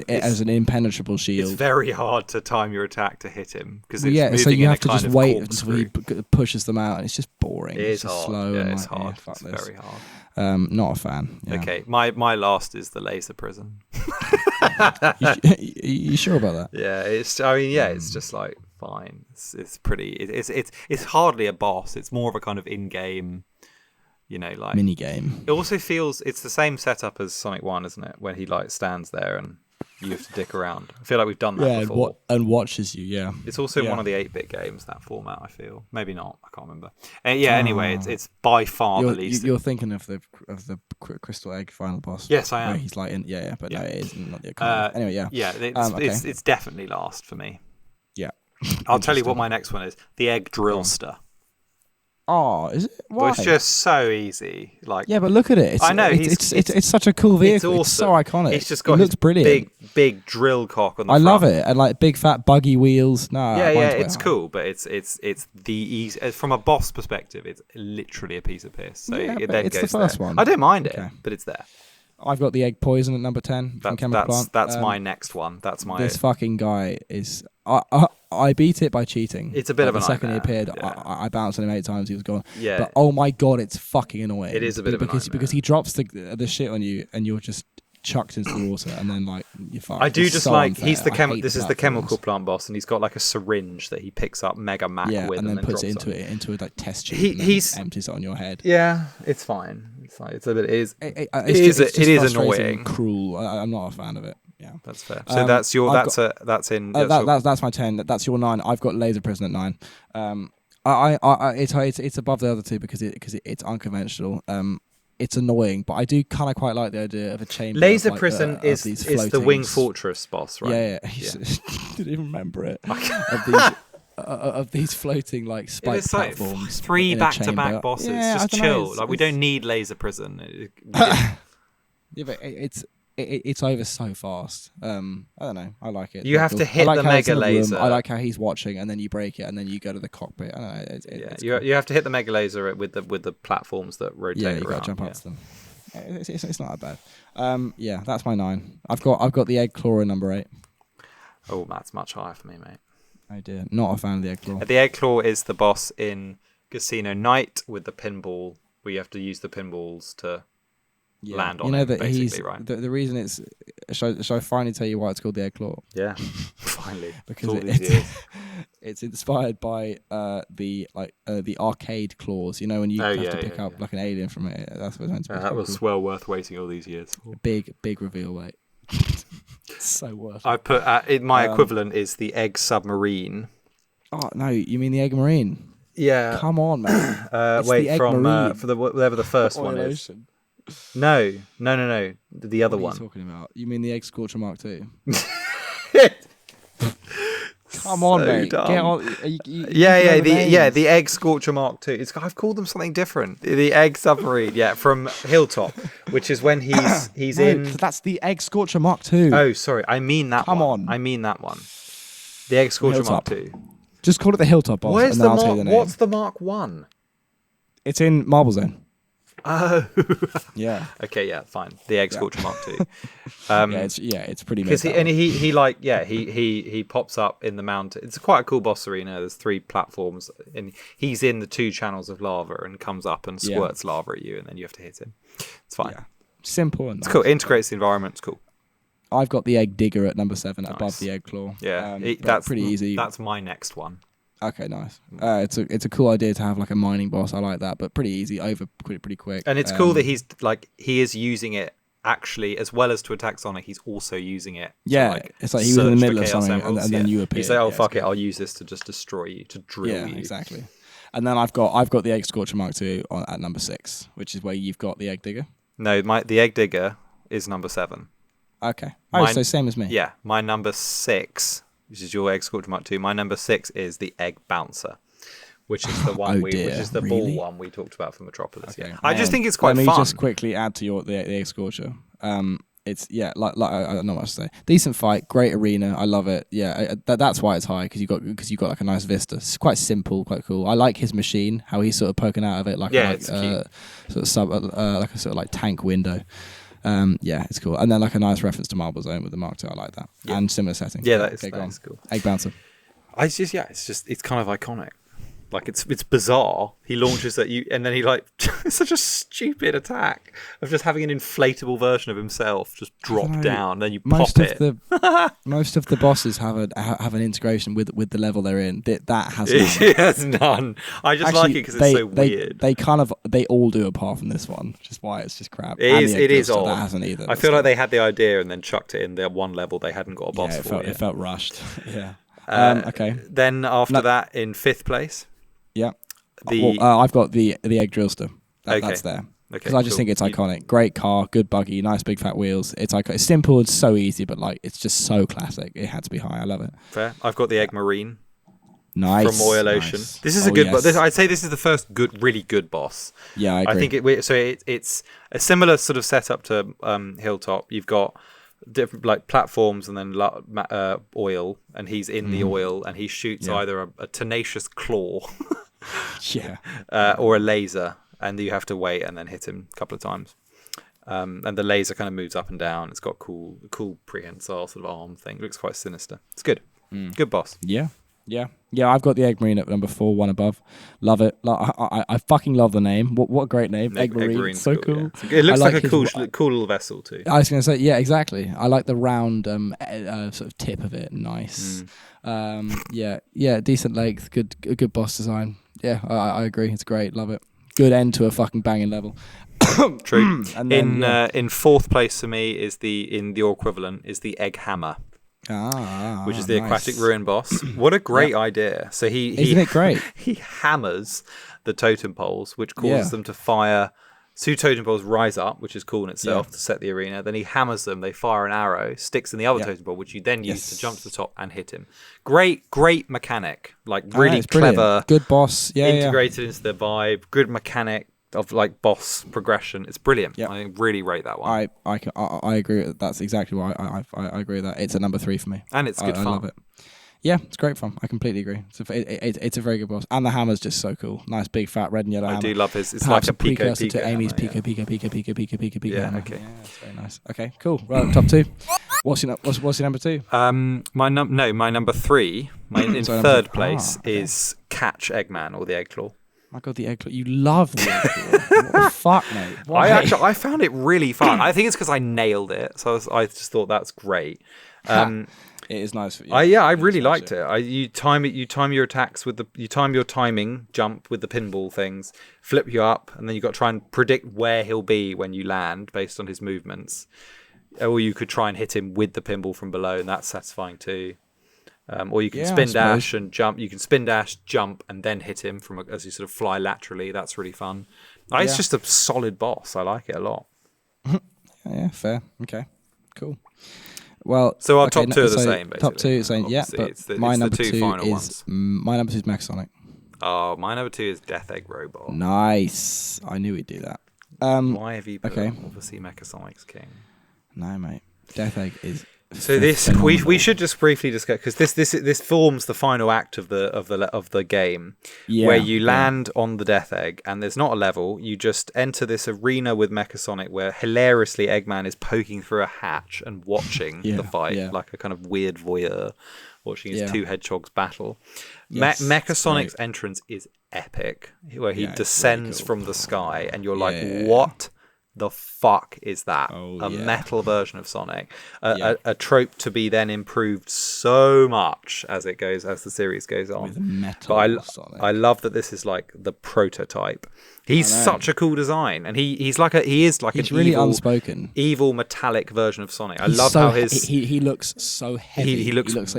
as an impenetrable shield. It's very hard to time your attack to hit him because so you have to just wait until he pushes them out, and it's just boring. It's just hard. Slow. Yeah, it's hard. It's very hard. Not a fan. Yeah. Okay, my last is the Laser Prison. You sure about that? Yeah, it's just like fine. It's pretty. It's hardly a boss. It's more of a kind of in-game, like mini game. It also feels it's the same setup as Sonic 1, isn't it? When he like stands there and you have to dick around. I feel like we've done that before. And watches you. Yeah. It's also one of the 8-bit games, that format. I feel maybe not. I can't remember. Anyway, it's by far the least. You're thinking of the Crystal Egg final boss. Yes, I am. Where he's like but no, it is not the anyway. Yeah, it's definitely last for me. Yeah. I'll tell you what my next one is: the Egg Drillster. Oh, is it? Why? Well, it's just so easy. Like, yeah, but look at it. I know it's such a cool vehicle. It's so iconic. It's just got looks brilliant. Big drill cock on the front. I love it, and like big fat buggy wheels. It's cool, but it's the easy from a boss perspective. It's literally a piece of piss. So it then it's goes the first there. one. I don't mind it, but it's there. I've got the Egg Poison at number 10 from Chemical Plant. That's my next one. That's my. This fucking guy is. I beat it by cheating. It's a bit of a nightmare. The second he appeared, I bounced on him 8 times. He was gone. Yeah. But oh my god, it's fucking annoying. It is a bit of a nightmare because he drops the shit on you and you're just chucked into the water and then like you're fucked. I do just like unfair. He's the this is the Chemical Plant boss and he's got like a syringe that he picks up Mega Mac with and then puts it into a like test tube. He empties it on your head. Yeah, it's fine. It's like it is annoying, cruel. I'm not a fan of it. Yeah, that's fair. So that's my 10. That's your 9. I've got Laser Prison at 9. It's above the other two because it's unconventional. It's annoying, but I do kind of quite like the idea of a chamber. Laser Prison is the Wing Fortress boss, right? Yeah. Didn't even remember it. Of these floating like spike platforms. Like 3 back-to-back bosses. Just chill. Like we don't need Laser Prison. Yeah, but it's over so fast. I don't know. I like it. You have to hit the Mega Laser. I like how he's watching, and then you break it, and then you go to the cockpit. I don't know. It's cool. You have to hit the Mega Laser with the platforms that rotate around. Yeah, you got to jump up to them. It's not that bad. Yeah, that's my 9. I've got the Egg Claw in number 8. Oh, that's much higher for me, mate. Oh dear, not a fan of the Egg Claw. The Egg Claw is the boss in Casino Night with the pinball, where you have to use the pinballs to land on it, basically, right? The reason it's... Shall I finally tell you why it's called the Egg Claw? Yeah, finally. Because it's inspired by the arcade claws. You know, when you have to pick up like an alien from it. That's what it's meant to be. That was well worth waiting all these years. Big reveal, mate. It's so worth it. I put my equivalent is the Egg Submarine. Oh no, you mean the Egg Marine? Yeah. Come on, man. Wait, from whatever the first one is. No. The other one. What are you talking about? You mean the Egg Scorcher Mark II? Come on, mate. Get on. The Egg Scorcher Mark II. I've called them something different. The Egg Submarine, from Hilltop, which is when he's in. That's the Egg Scorcher Mark II. Oh, sorry. I mean that one. Come on. I mean that one. The Egg Scorcher Mark II. Just call it the Hilltop boss. Where's the Mark? What's the Mark 1? It's in Marble Zone. Oh. Yeah. Okay, yeah, fine. The Egg Scorcher Mark II. It's pretty. Because he pops up in the mountain. It's quite a cool boss arena. There's 3 platforms, and he's in the 2 channels of lava and comes up and squirts lava at you, and then you have to hit him. It's fine. Yeah. Simple and it's cool. Integrates the environment. It's cool. I've got the Egg Digger at number 7 above the Egg Claw. Yeah, that's pretty easy. That's my next one. Okay, nice. It's a cool idea to have like a mining boss. I like that, but pretty easy, pretty quick. And it's cool that he is using it actually as well as to attack Sonic. He's also using it. Yeah, it's like he was in the middle of something, and then you appear. He's like, fuck it, I'll use this to just destroy you, to drill you. Yeah, exactly. And then I've got the Egg Scorcher Mark II at number 6, which is where you've got the Egg Digger. No, the Egg Digger is number 7. Okay. So same as me. Yeah, my number 6. Which is your Egg Scorcher Mark II. My number 6 is the Egg Bouncer, which is the one which is the ball one we talked about for Metropolis. Okay. Yeah. I just think it's quite fun. Let me just quickly add to the Egg Scorcher. It's like I don't know what to say. Decent fight, great arena. I love it. Yeah, that's why it's high because you got like a nice vista. It's quite simple, quite cool. I like his machine, how he's sort of poking out of it like a sort of like tank window. It's cool. And then like a nice reference to Marble Zone with the Mark II. I like that. Yeah. And similar setting. Yeah, that is cool. Egg Bouncer. It's kind of iconic. Like it's bizarre. He launches at you, and then he like it's such a stupid attack of just having an inflatable version of himself just drop down, and then you pop it. Most of the bosses have an integration with the level they're in. That has none. It has none. I just like it because it's so weird. They all do apart from this one, which is why it's just crap. It is odd. That hasn't either. I feel like they had the idea and then chucked it in their one level they hadn't got a boss for. It felt rushed. Yeah. Okay. Then after that, in 5th place. Yeah. I've got the egg drillster. That's there. Because I just think it's iconic. Great car, good buggy, nice big fat wheels. It's iconic. It's simple, it's so easy, but like it's just so classic. It had to be high. I love it. Fair. I've got the Egg Marine. Nice. From Oil Ocean. Nice. This is a good boss. I'd say this is the first really good boss. Yeah, I agree. I think it's a similar sort of setup to Hilltop. You've got different like platforms and then oil, and he's in the oil, and he shoots either a tenacious claw or a laser, and you have to wait and then hit him a couple of times. And the laser kind of moves up and down. It's got cool prehensile sort of arm thing. It looks quite sinister. It's good. Good boss. Yeah, I've got the Egg Marine at number 4, one above. Love it. I fucking love the name. What a great name. Egg Marine. So cool. Yeah. It looks like a cool little vessel too. I was going to say, yeah, exactly. I like the round sort of tip of it. Nice. Decent length. Good boss design. Yeah, I agree. It's great. Love it. Good end to a fucking banging level. True. And then, in 4th place for me is the equivalent is the Egg Hammer. Which is the aquatic ruin boss. What a great idea! So isn't it great? He hammers the totem poles, which causes them to fire. 2 totem poles rise up, which is cool in itself to set the arena. Then he hammers them. They fire an arrow, sticks in the other totem pole, which you then use to jump to the top and hit him. Great mechanic. Like really clever. Good boss. Integrated into the vibe. Good mechanic of like boss progression. It's brilliant. I really rate that one. I agree. That's exactly why I agree with that. It's a number 3 for me, and it's good fun. I love it. Yeah, it's great fun. I completely agree. It's a very good boss, and the hammer's just so cool. Nice big fat red and yellow hammer. I do love his. It's perhaps like a precursor to Amy's hammer, Pika. Yeah, okay. Yeah, that's very nice. Okay, cool. Right, top 2. What's your number 2? My number 3. In 3rd place is Catch Eggman or the Egg Claw. My God, the egg claw. You love the egg claw. What the fuck, mate? Why? I found it really fun. I think it's because I nailed it. So I just thought that's great. It is nice. I really liked it. You time your attacks you time your timing jump with the pinball things, flip you up, and then you got to try and predict where he'll be when you land based on his movements. Or you could try and hit him with the pinball from below, and that's satisfying too. Or you can spin dash and jump. You can spin dash, jump, and then hit him as you sort of fly laterally. That's really fun. It's just a solid boss. I like it a lot. Yeah, fair. Okay, cool. Well, so our top 2 are the same. Basically. Top 2 is the same. Yeah, but my number 2 is Megasonic. Oh, my number 2 is Death Egg Robot. Nice. I knew we'd do that. Why have you put obviously Megasonic's king? No, mate. Death Egg is. So this we should just briefly discuss because this forms the final act of the game, where you land on the Death Egg and there's not a level. You just enter this arena with Mechasonic where hilariously Eggman is poking through a hatch and watching the fight like a kind of weird voyeur watching his 2 hedgehogs battle. Yes, Mechasonic's entrance is epic, where he descends from the sky and you're like, what the fuck is that? Metal version of Sonic, a trope to be then improved so much as the series goes on. With metal Sonic. I love that this is like the prototype. He's such a cool design, and he is like an really unspoken evil metallic version of Sonic. I love how he looks so heavy. He looks like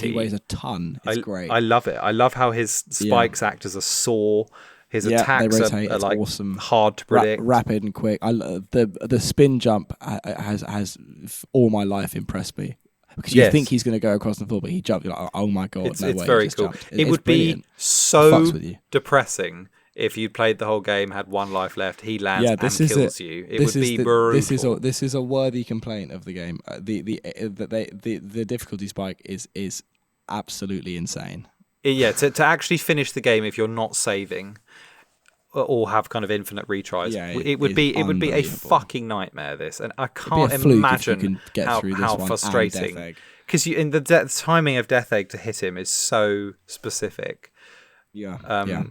he weighs a ton. It's great. I love it. I love how his spikes act as a saw. His attacks are like awesome, hard to predict, rapid and quick. The spin jump has all my life impressed me because you think he's going to go across the floor, but he jumped. You're like, oh my God, it's very cool. It would be so depressing if you played the whole game, had 1 life left. He lands and kills you. It would be brutal. This is a worthy complaint of the game. The difficulty spike is absolutely insane. Yeah, to actually finish the game if you're not saving or have kind of infinite retries, it would be a fucking nightmare. This, and I can't imagine how frustrating. Because in the timing of Death Egg to hit him is so specific. Yeah.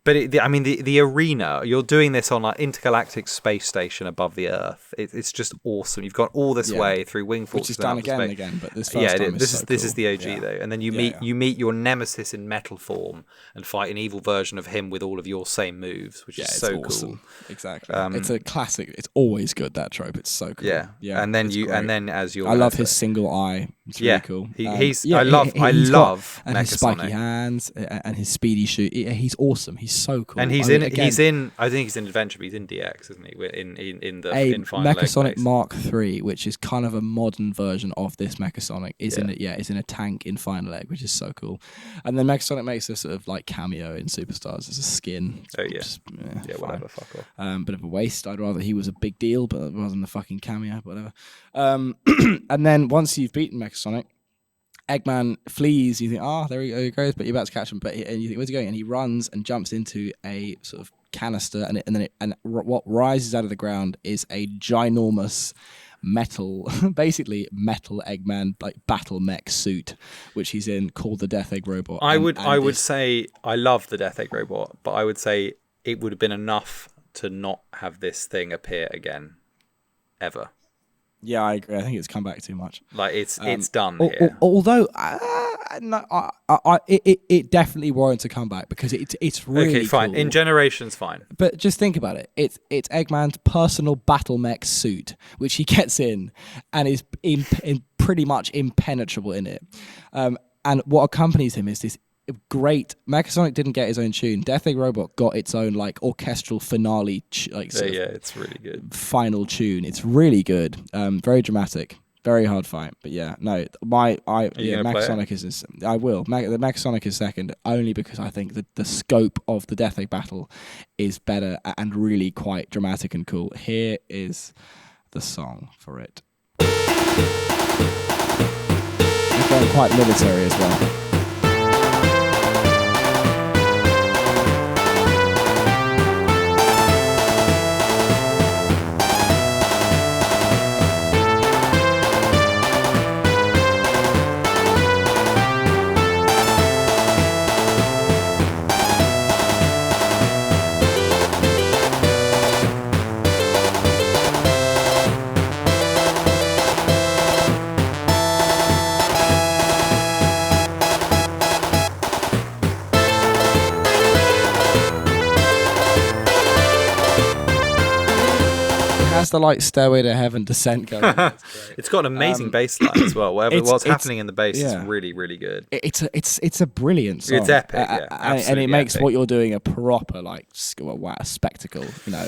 But the arena, you're doing this on like intergalactic space station above the Earth. It's just awesome. You've got all this way through Wing Fortress, which is done again and again. But this first time this is is the OG though, and then you meet your nemesis in metal form and fight an evil version of him with all of your same moves, which is so awesome. Cool. Exactly. It's a classic. It's always good, that trope. It's so cool. Yeah. And then as your I love his single eye. It's really cool. I love and his spiky hands and his speedy shoot. He's awesome. He's so cool. And he's in. I think he's in Adventure, but he's in DX, isn't he? In Final Mechasonic Mark III, which is kind of a modern version of this Mechasonic, is in a tank in Final Egg, which is so cool. And then Mechasonic makes a sort of like cameo in Superstars as a skin. Oh yeah, whatever. Fuck off. Bit of a waste. I'd rather he was a big deal, but it wasn't a fucking cameo. Whatever. And then once you've beaten Mechasonic, Eggman flees. You think, there he goes, but you're about to catch him. And you think, where's he going? And he runs and jumps into a sort of canister, and what rises out of the ground is a ginormous metal, basically metal Eggman like battle mech suit, which he's in, called the Death Egg Robot. I would say I love the Death Egg Robot, but I would say it would have been enough to not have this thing appear again, ever. Yeah, I agree. I think it's come back too much. Like it's done here. Although it definitely warrants a comeback because it's really fine. Cool. In Generations, fine. But just think about it. It's Eggman's personal battle mech suit, which he gets in and is pretty much impenetrable in it. And what accompanies him is this great. Mechasonic didn't get his own tune. Death Egg Robot got its own like orchestral finale, it's really good. Final tune. It's really good. Very dramatic. Very hard fight. But Mechasonic is. I will. The Mechasonic is second only because I think the scope of the Death Egg battle is better and really quite dramatic and cool. Here is the song for it. It's going quite military as well. The like Stairway to Heaven descent going. It's got an amazing bass line as well. What's happening in the bass is really, really good. It's a brilliant song. It's epic, and it makes what you're doing a proper like a spectacle.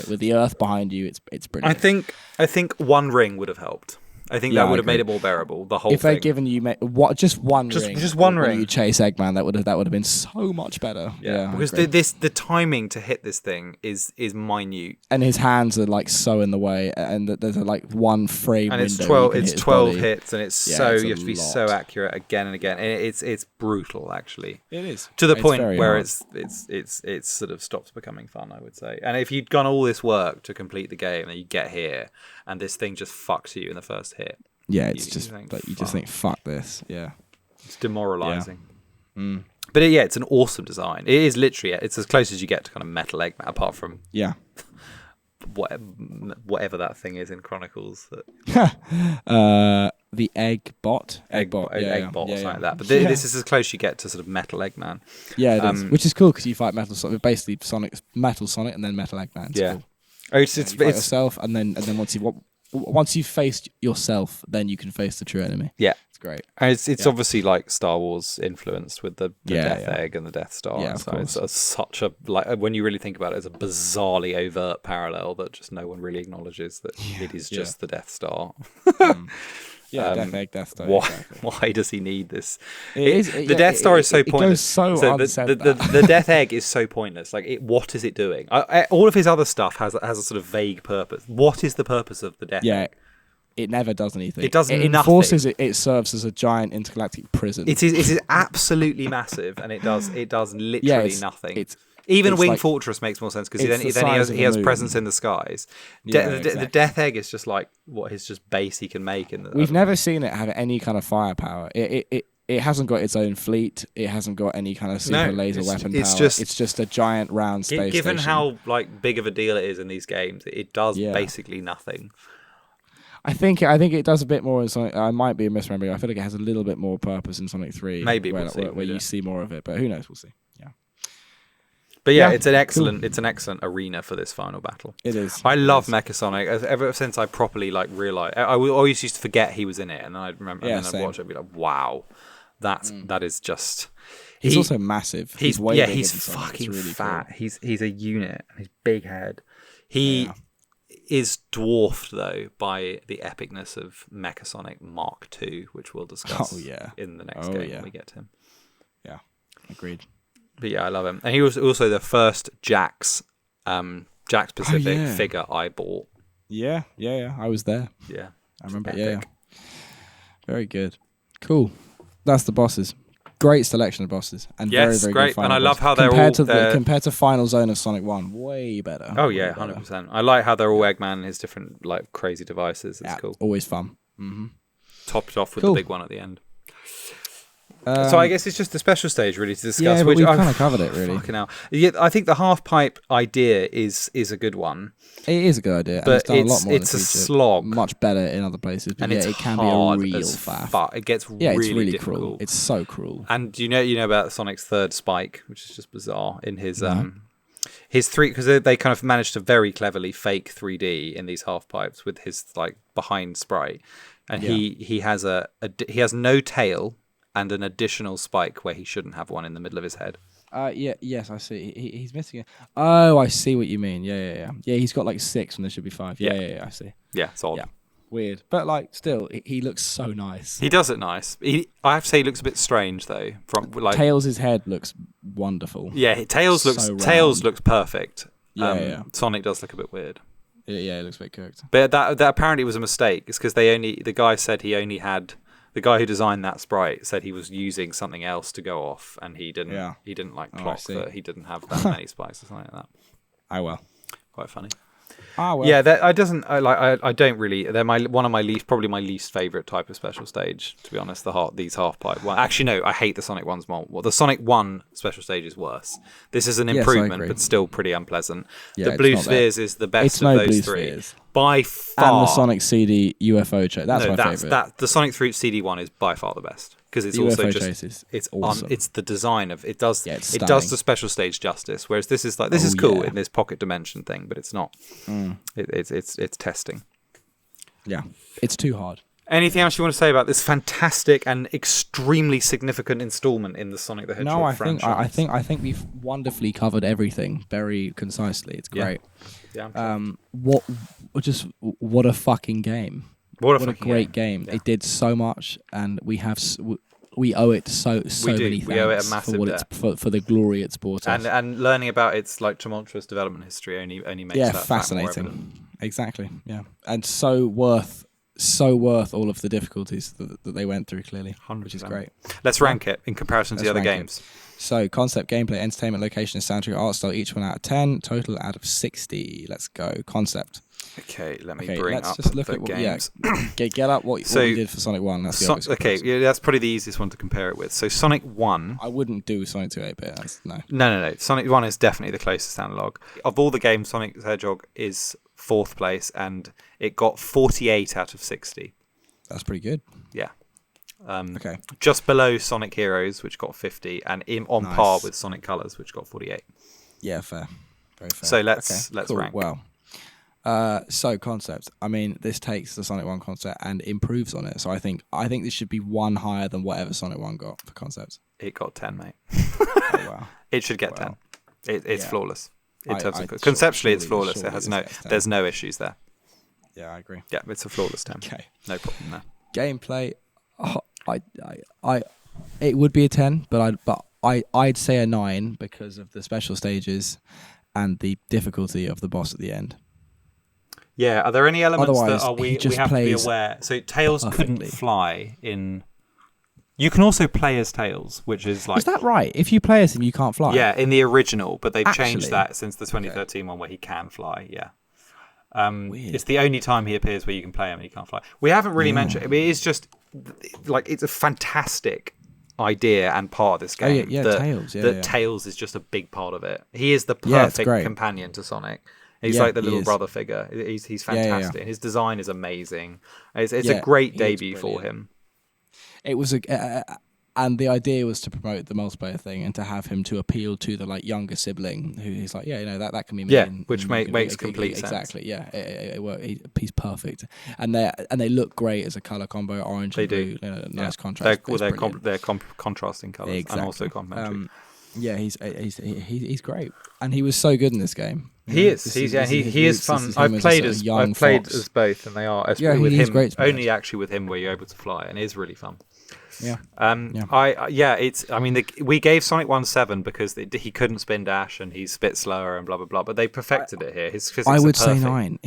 With the Earth behind you, it's brilliant. I think One Ring would have helped. I think that would have made it more bearable. The whole if they'd given you just one ring, you chase Eggman, that would have been so much better. Yeah, because the timing to hit this thing is minute, and his hands are like so in the way, and there's like one frame. And it's 12 hits, and it's you have to be so accurate again and again, and it's brutal actually. It is to the point where it's sort of stops becoming fun, I would say. And if you'd done all this work to complete the game, and you get here, and this thing just fucks you in the first hit. Yeah, it's just think, fuck this. Yeah, it's demoralizing. Yeah. Mm. But it's an awesome design. It is literally, it's as close as you get to kind of Metal Eggman, apart from whatever that thing is in Chronicles. The Eggbot, Eggbot, or something like that. But this is as close as you get to sort of Metal Eggman. Yeah, it is. Which is cool because you fight Metal Sonic, basically Metal Sonic, and then Metal Eggman. It's cool. It's yourself, and then once you've faced yourself, then you can face the true enemy. Yeah, it's great. And it's obviously like Star Wars influenced with the Death Egg and the Death Star. Yeah, so it's such a when you really think about it, it's a bizarrely overt parallel that just no one really acknowledges that it is just the Death Star. Death Egg, Death Star. Why does he need this? The Death Star is so pointless. The Death Egg is so pointless. Like, what is it doing? All of his other stuff has a sort of vague purpose. What is the purpose of the Death Egg? It never does anything. It does nothing. It enforces it. It serves as a giant intergalactic prison. It is absolutely massive, and it does literally nothing. Even Wing Fortress makes more sense because then he has presence in the skies. The Death Egg is just like his just base he can make. We've never seen it have any kind of firepower. It it hasn't got its own fleet. It hasn't got any kind of super laser weapon power. It's just a giant round space given station. how like big of a deal it is in these games, it does basically nothing. I think it does a bit more in Sonic. I might be misremembering. I feel like it has a little bit more purpose in Sonic 3. Maybe where you see more of it, but who knows? We'll see. Yeah. But it's an excellent arena for this final battle. It is. I love Mecha Sonic. Ever since I properly like realized, I always used to forget he was in it, and then I'd remember, and then I'd watch it and be like, wow, that is just. He's also massive. He's way bigger he's than Sonic. fucking really fat. Cool. He's a unit. His big head. He is dwarfed though by the epicness of Mecha Sonic Mark II, which we'll discuss in the next game when we get to him. Yeah, agreed. But I love him, and he was also the first Jax Pacific figure I bought. Yeah, I was there. Yeah, I remember. Yeah, very good, cool. That's the bosses. Great selection of bosses, and very great. Good final and I love how compared to Final Zone of Sonic 1, way better. Oh yeah, 100%. I like how they're all Eggman and his different like crazy devices. It's cool. Always fun. Mm-hmm. Topped off with the big one at the end. So I guess it's just the special stage really to discuss. Yeah, which we've kind of covered it really. Fucking hell. Yeah, I think the half pipe idea is a good one. It is a good idea, but and it's done a lot more. It's a slog, much better in other places. But and it can be a real faff. It gets it's really difficult. Cruel. It's so cruel. And you know about Sonic's third spike, which is just bizarre in his his three, because they kind of managed to very cleverly fake 3D in these half pipes with his like behind sprite, and he has he has no tail and an additional spike where he shouldn't have one in the middle of his head. Yes, I see. He's missing it. Oh, I see what you mean. Yeah. He's got like 6 when there should be 5. Yeah, I see. Yeah, it's odd. Yeah, weird. But like, still, he looks so nice. He does it nice. I have to say, he looks a bit strange though. From like Tails' head looks wonderful. Yeah, Tails looks perfect. Yeah. Sonic does look a bit weird. Yeah, it looks a bit cooked. But that apparently was a mistake. It's because the guy said he only had. The guy who designed that sprite said he was using something else to go off, and he didn't. Yeah. He didn't like clock that he didn't have that many spikes or something like that. Oh well, quite funny. Well. Yeah, I don't really. They're one of my least favorite type of special stage. To be honest, these half pipe. Well, actually, no, I hate the Sonic ones more. Well, the Sonic 1 special stage is worse. This is an improvement, but still pretty unpleasant. The Blue Spheres is the best of those three. Spheres. By far. And the Sonic CD UFO chase. That's my favorite. The Sonic 3 CD one is by far the best because it's also UFO just it's awesome. It's the design of it does the special stage justice. Whereas this is cool in this pocket dimension thing, but it's not. It's testing. Yeah, it's too hard. Anything else you want to say about this fantastic and extremely significant installment in the Sonic the Hedgehog franchise? I think we've wonderfully covered everything very concisely. It's great. Yeah. What a fucking game. What a great game. Yeah. It did so much, and we owe it so many thanks. We owe it a massive for the glory it's brought us. And learning about its like tumultuous development history only makes that fascinating. Fact more evident. Exactly. Yeah, and so worth all of the difficulties that they went through, clearly, 100%. Which is great. Let's rank it in comparison to the other games. So, concept, gameplay, entertainment, location, soundtrack, art style, each one out of 10, total out of 60. Let's go. Concept. Okay, let me bring up just look the at games. Get up what you did for Sonic 1. That's the that's probably the easiest one to compare it with. So, Sonic 1. I wouldn't do Sonic 2 8-bit. No. No. Sonic 1 is definitely the closest analog. Of all the games, Sonic the Hedgehog is 4th place, and it got 48 out of 60. That's pretty good. Yeah. Okay. Just below Sonic Heroes, which got 50, and on par with Sonic Colors, which got 48. Yeah, fair. Very fair. So let's rank. Well, so concept. I mean, this takes the Sonic 1 concept and improves on it. So I think this should be one higher than whatever Sonic 1 got for concept. It got 10, mate. Oh, wow. It should get 10. It's flawless. In terms of conceptually, it's flawless. There's no issues there. Yeah, I agree. Yeah, it's a flawless 10. Okay, no problem there. Gameplay, it would be a 10, but I'd say a 9 because of the special stages and the difficulty of the boss at the end. Yeah, are there any elements Otherwise, that we have to be aware? So Tails couldn't fly in. You can also play as Tails, which is like. Is that right? If you play as him, you can't fly. Yeah, in the original, but they've changed that since the 2013 one where he can fly. Yeah. It's the only time he appears where you can play him and he can't fly. We haven't really mentioned. I mean, it's just like it's a fantastic idea and part of this game. Tails. Tails is just a big part of it. He is the perfect companion to Sonic. He's like the little brother figure. He's fantastic. His design is amazing. It's a great debut for him. It was and the idea was to promote the multiplayer thing and to have him to appeal to the like younger sibling who's like, that can be me. Yeah, which makes complete sense. Exactly. Yeah, he's perfect, and they look great as a color combo, orange and blue. Nice contrast. They're contrasting colors and also complementary. He's great, and he was so good in this game. He is fun. I've played as both, and they are. With him, great only actually with him were you able to fly, and it is really fun. Yeah. We gave Sonic 1 7 because he couldn't spin dash and he's a bit slower and blah blah blah. But they perfected it here. His physics I would are perfect. say 9.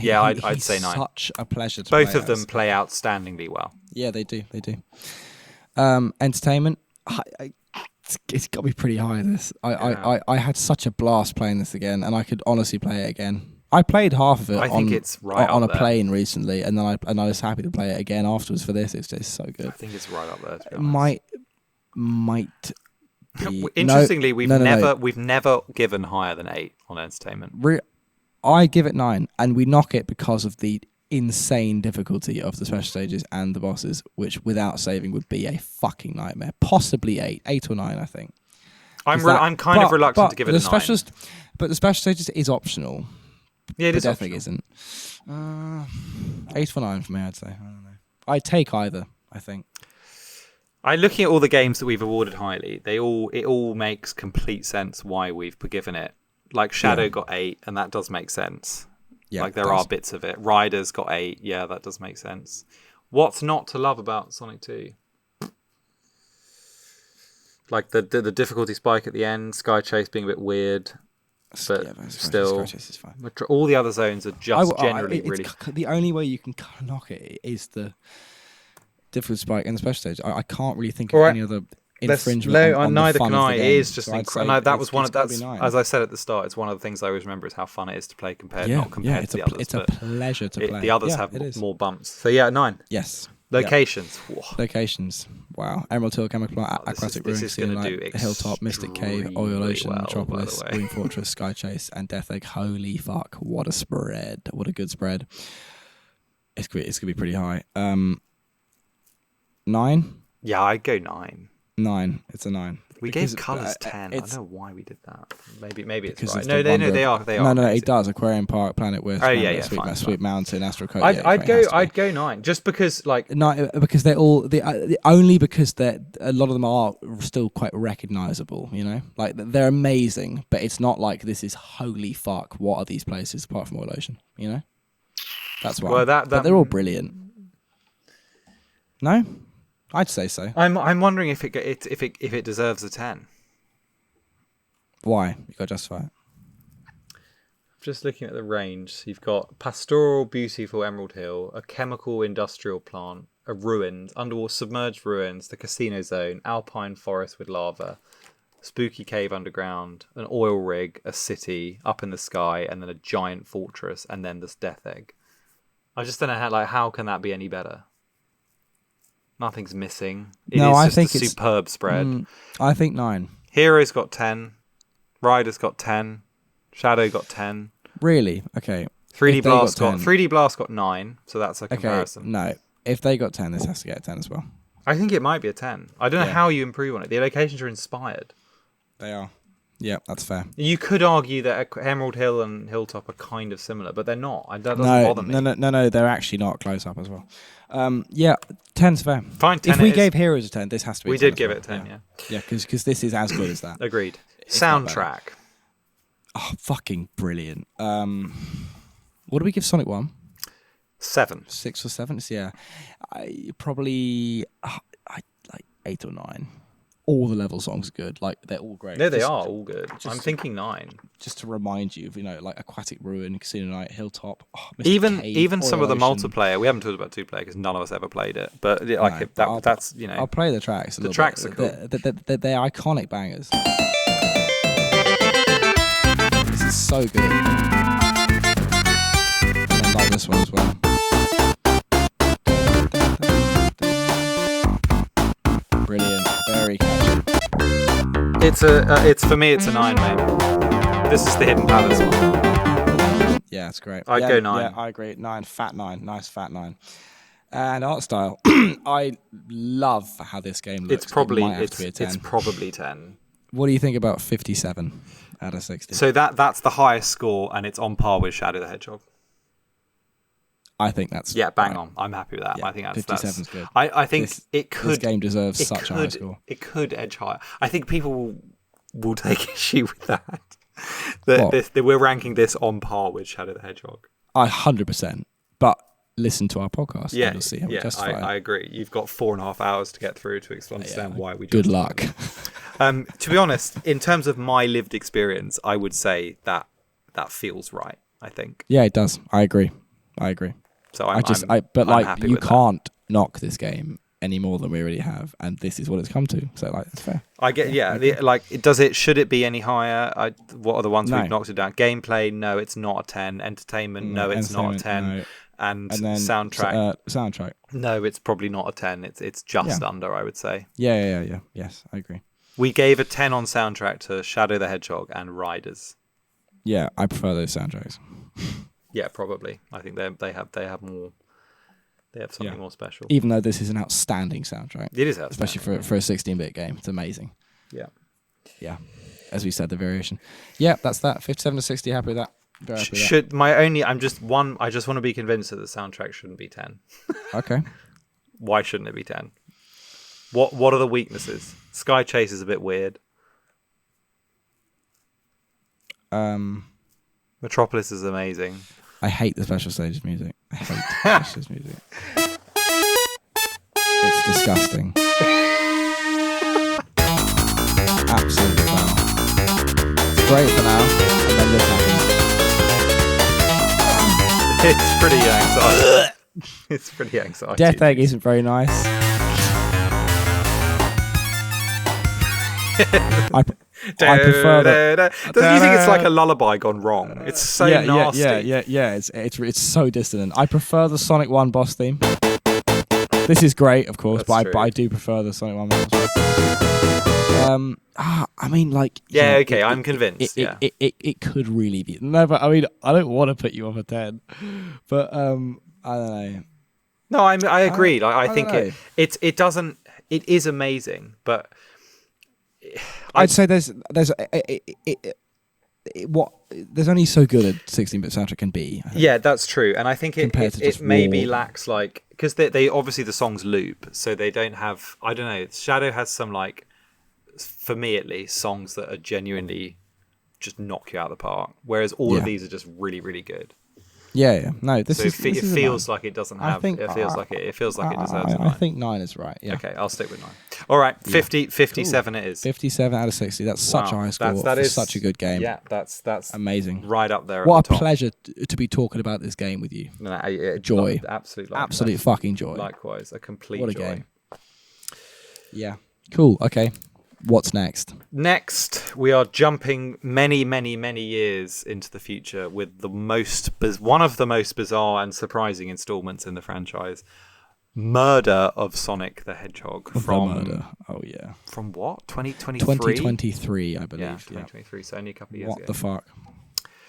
I'd say 9. Such a pleasure to play. Both of them play outstandingly well. Yeah, they do. Entertainment. It's got to be pretty high. This. I had such a blast playing this again, and I could honestly play it again. I played half of it on a plane recently, and then I was happy to play it again afterwards for this. It's just so good. I think it's right up there. To be honest. Might be. Interestingly, we've never given higher than 8 on entertainment. I give it 9, and we knock it because of the insane difficulty of the special stages and the bosses, which without saving would be a fucking nightmare. Possibly 8 or 9, I think. I'm kind of reluctant to give it a 9. But the special stages is optional. Yeah, it is definitely optional. Isn't. 8 or 9 for me, I'd say. I don't know. I'd take either, I think. Looking at all the games that we've awarded highly, it all makes complete sense why we've given it. Like Shadow got 8, and that does make sense. Yeah, like there are bits of it. Riders got 8, yeah, that does make sense. What's not to love about Sonic 2? Like the difficulty spike at the end, Sky Chase being a bit weird. But still, all the other zones are just generally really. The only way you can knock it is the difficulty spike and the special stage. I can't really think of any other infringement. Neither can I. It is just incredible. That was one of that's as I said at the start. It's one of the things I always remember is how fun it is to play compared to the others. It's a pleasure to play. The others have more bumps. So 9. Yes. Locations. Yeah. Locations. Wow. Emerald Hill, Chemical Plant, Aquatic Ruin, Hilltop, Mystic Cave, Oil Ocean, Metropolis, Green Fortress, Sky Chase, and Death Egg. Holy fuck. What a spread. What a good spread. It's going to be pretty high. 9? Yeah, I'd go 9. 9. It's a 9. We gave colours 10. I don't know why we did that. Maybe it's right. No, they are. No, it does. Aquarium Park, Planet West, Sweet Mountain, Astro Coast. I'd go 9 just because because they're all only because a lot of them are still quite recognisable. You know, like they're amazing, but it's not like this is holy fuck. What are these places apart from Oil Ocean? You know, that's why. But they're all brilliant. No. I'd say so. I'm wondering if it deserves a 10. Why? You got to justify it. Just looking at the range, you've got pastoral, beautiful Emerald Hill, a chemical industrial plant, a ruins, underwater submerged ruins, the casino zone, alpine forest with lava, spooky cave underground, an oil rig, a city up in the sky, and then a giant fortress, and then this Death Egg. I just don't know how can that be any better? Nothing's missing. I think it's a superb spread. I think 9. Heroes got 10. Riders got 10. Shadow got 10. Really? Okay. 3D Blast got 9. So that's a comparison. Okay. No, if they got 10, this has to get a 10 as well. I think it might be a 10. I don't know how you improve on it. The locations are inspired. They are. Yeah, that's fair. You could argue that Emerald Hill and Hilltop are kind of similar, but they're not. That doesn't bother me. No, they're actually not close up as well. 10's fair. Fine, 10 if we gave Heroes a 10, this has to be We 10 did give it a 10, yeah. Yeah, because this is as good as that. Agreed. Soundtrack. Oh, fucking brilliant. What do we give Sonic 1? 7. 6 or 7? Yeah. Probably like 8 or 9. All the level songs are good. Like, they're all great. No, they are all good. I'm thinking 9. Just to remind you of, like Aquatic Ruin, Casino Night, Hilltop. Even some of the multiplayer. We haven't talked about 2-player because none of us ever played it. But that's. I'll play the tracks. The tracks are cool. They're iconic bangers. This is so good. And I like this one as well. Brilliant. Very catchy. It's for me. It's a 9, mate. This is the Hidden Palace one. Yeah, it's great. I'd go 9. Yeah, I agree. 9, fat 9, nice fat 9. And art style, I love how this game looks. It's probably it be a 10. It's probably 10. What do you think about 57 out of 60? So that's the highest score, and it's on par with Shadow the Hedgehog. I think that's bang right. on. I'm happy with that. Yeah, I think 57's good. I think it could. This game deserves such a high score. It could edge higher. I think people will take issue with that. That we're ranking this on par with Shadow the Hedgehog. 100%. But listen to our podcast. Yeah, and you'll see how we justify it. I agree. You've got 4.5 hours to get through to understand why we. Good luck. To be honest, in terms of my lived experience, I would say that feels right. I think. Yeah, it does. I agree. So I'm happy you can't knock this game any more than we already have, and this is what it's come to. So it's fair. I get. Should it be any higher? What are the ones we've knocked it down? Gameplay, no, it's not a 10. Entertainment, no, it's not a 10. No. And then soundtrack, no, it's probably not a 10. It's just under, I would say. Yeah. Yes, I agree. We gave a 10 on soundtrack to Shadow the Hedgehog and Riders. Yeah, I prefer those soundtracks. Yeah, probably. I think they have more. They have something more special. Even though this is an outstanding soundtrack. It is outstanding. Especially for a 16-bit game. It's amazing. Yeah. Yeah. As we said, the variation. Yeah, that's that. 57 to 60, happy with that. Very happy with that. I just want to be convinced that the soundtrack shouldn't be 10. Okay. Why shouldn't it be 10? What are the weaknesses? Sky Chase is a bit weird. Metropolis is amazing. I hate the special stages music. I hate the special stages music. It's disgusting. Absolutely foul. It's great for now, and then this happens. It's pretty anxiety. It's pretty anxiety. Death Egg isn't very nice. I prefer that. Don't you think it's like a lullaby gone wrong? It's so nasty. Yeah. It's so dissonant. I prefer the Sonic 1 boss theme. This is great, of course, but I do prefer the Sonic 1 boss theme. I mean, like... Yeah, okay, I'm convinced. It could really be... No, but I mean, I don't want to put you off a 10. But, I don't know. No, I agree. I think it doesn't... It is amazing, but... I'd say there's only so good a 16-bit soundtrack can be. Yeah, that's true, and I think it maybe lacks because they obviously the songs loop, so they don't have. I don't know. Shadow has some for me at least, songs that are genuinely just knock you out of the park, whereas all of these are just really, really good. Yeah. No, it feels like it doesn't have. It feels like it deserves a 9. I think 9 is right. Yeah. Okay, I'll stick with 9. All right, 57 it is. 57 out of 60. That's such a high score. That is such a good game. Yeah, that's amazing. Right up there. What a pleasure to be talking about this game with you. Joy. Absolute fucking joy. Likewise, a complete joy. What a game. Yeah. Cool. Okay. What's next? Next, we are jumping many, many, many years into the future with one of the most bizarre and surprising installments in the franchise, Murder of Sonic the Hedgehog. Murder. Oh, yeah. From what? 2023? 2023, I believe. Yeah, 2023, so only a couple of years ago. What the fuck?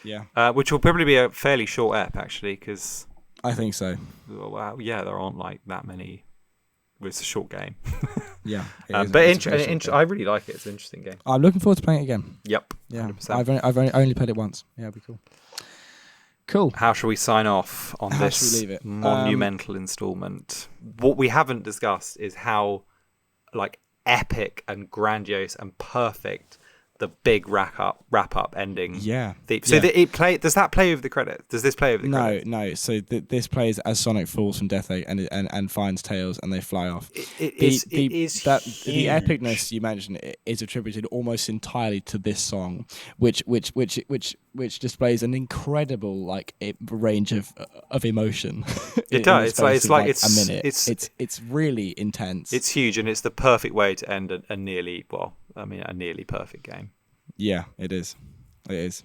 Yeah. Which will probably be a fairly short ep, actually, because... I think so. Well, yeah, there aren't that many... It's a short game. Yeah. But I really like it. It's an interesting game. I'm looking forward to playing it again. Yep. Yeah. 100%. I've only played it once. Yeah, it'll be cool. Cool. How shall we sign off on this monumental installment? What we haven't discussed is how epic and grandiose and perfect the big wrap up ending. Yeah. Does that play over the credits? Does this play over the credits? No. So this plays as Sonic falls from Death Egg and finds Tails and they fly off. The epicness you mentioned is attributed almost entirely to this song, which displays an incredible range of emotion. It does. It's like a minute. It's really intense. It's huge, and it's the perfect way to end a nearly perfect game. Yeah, it is. It is.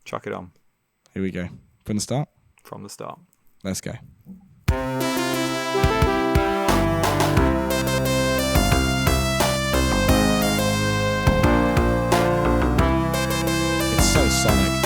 Chuck it on. Here we go. From the start? From the start. Let's go. Sonic.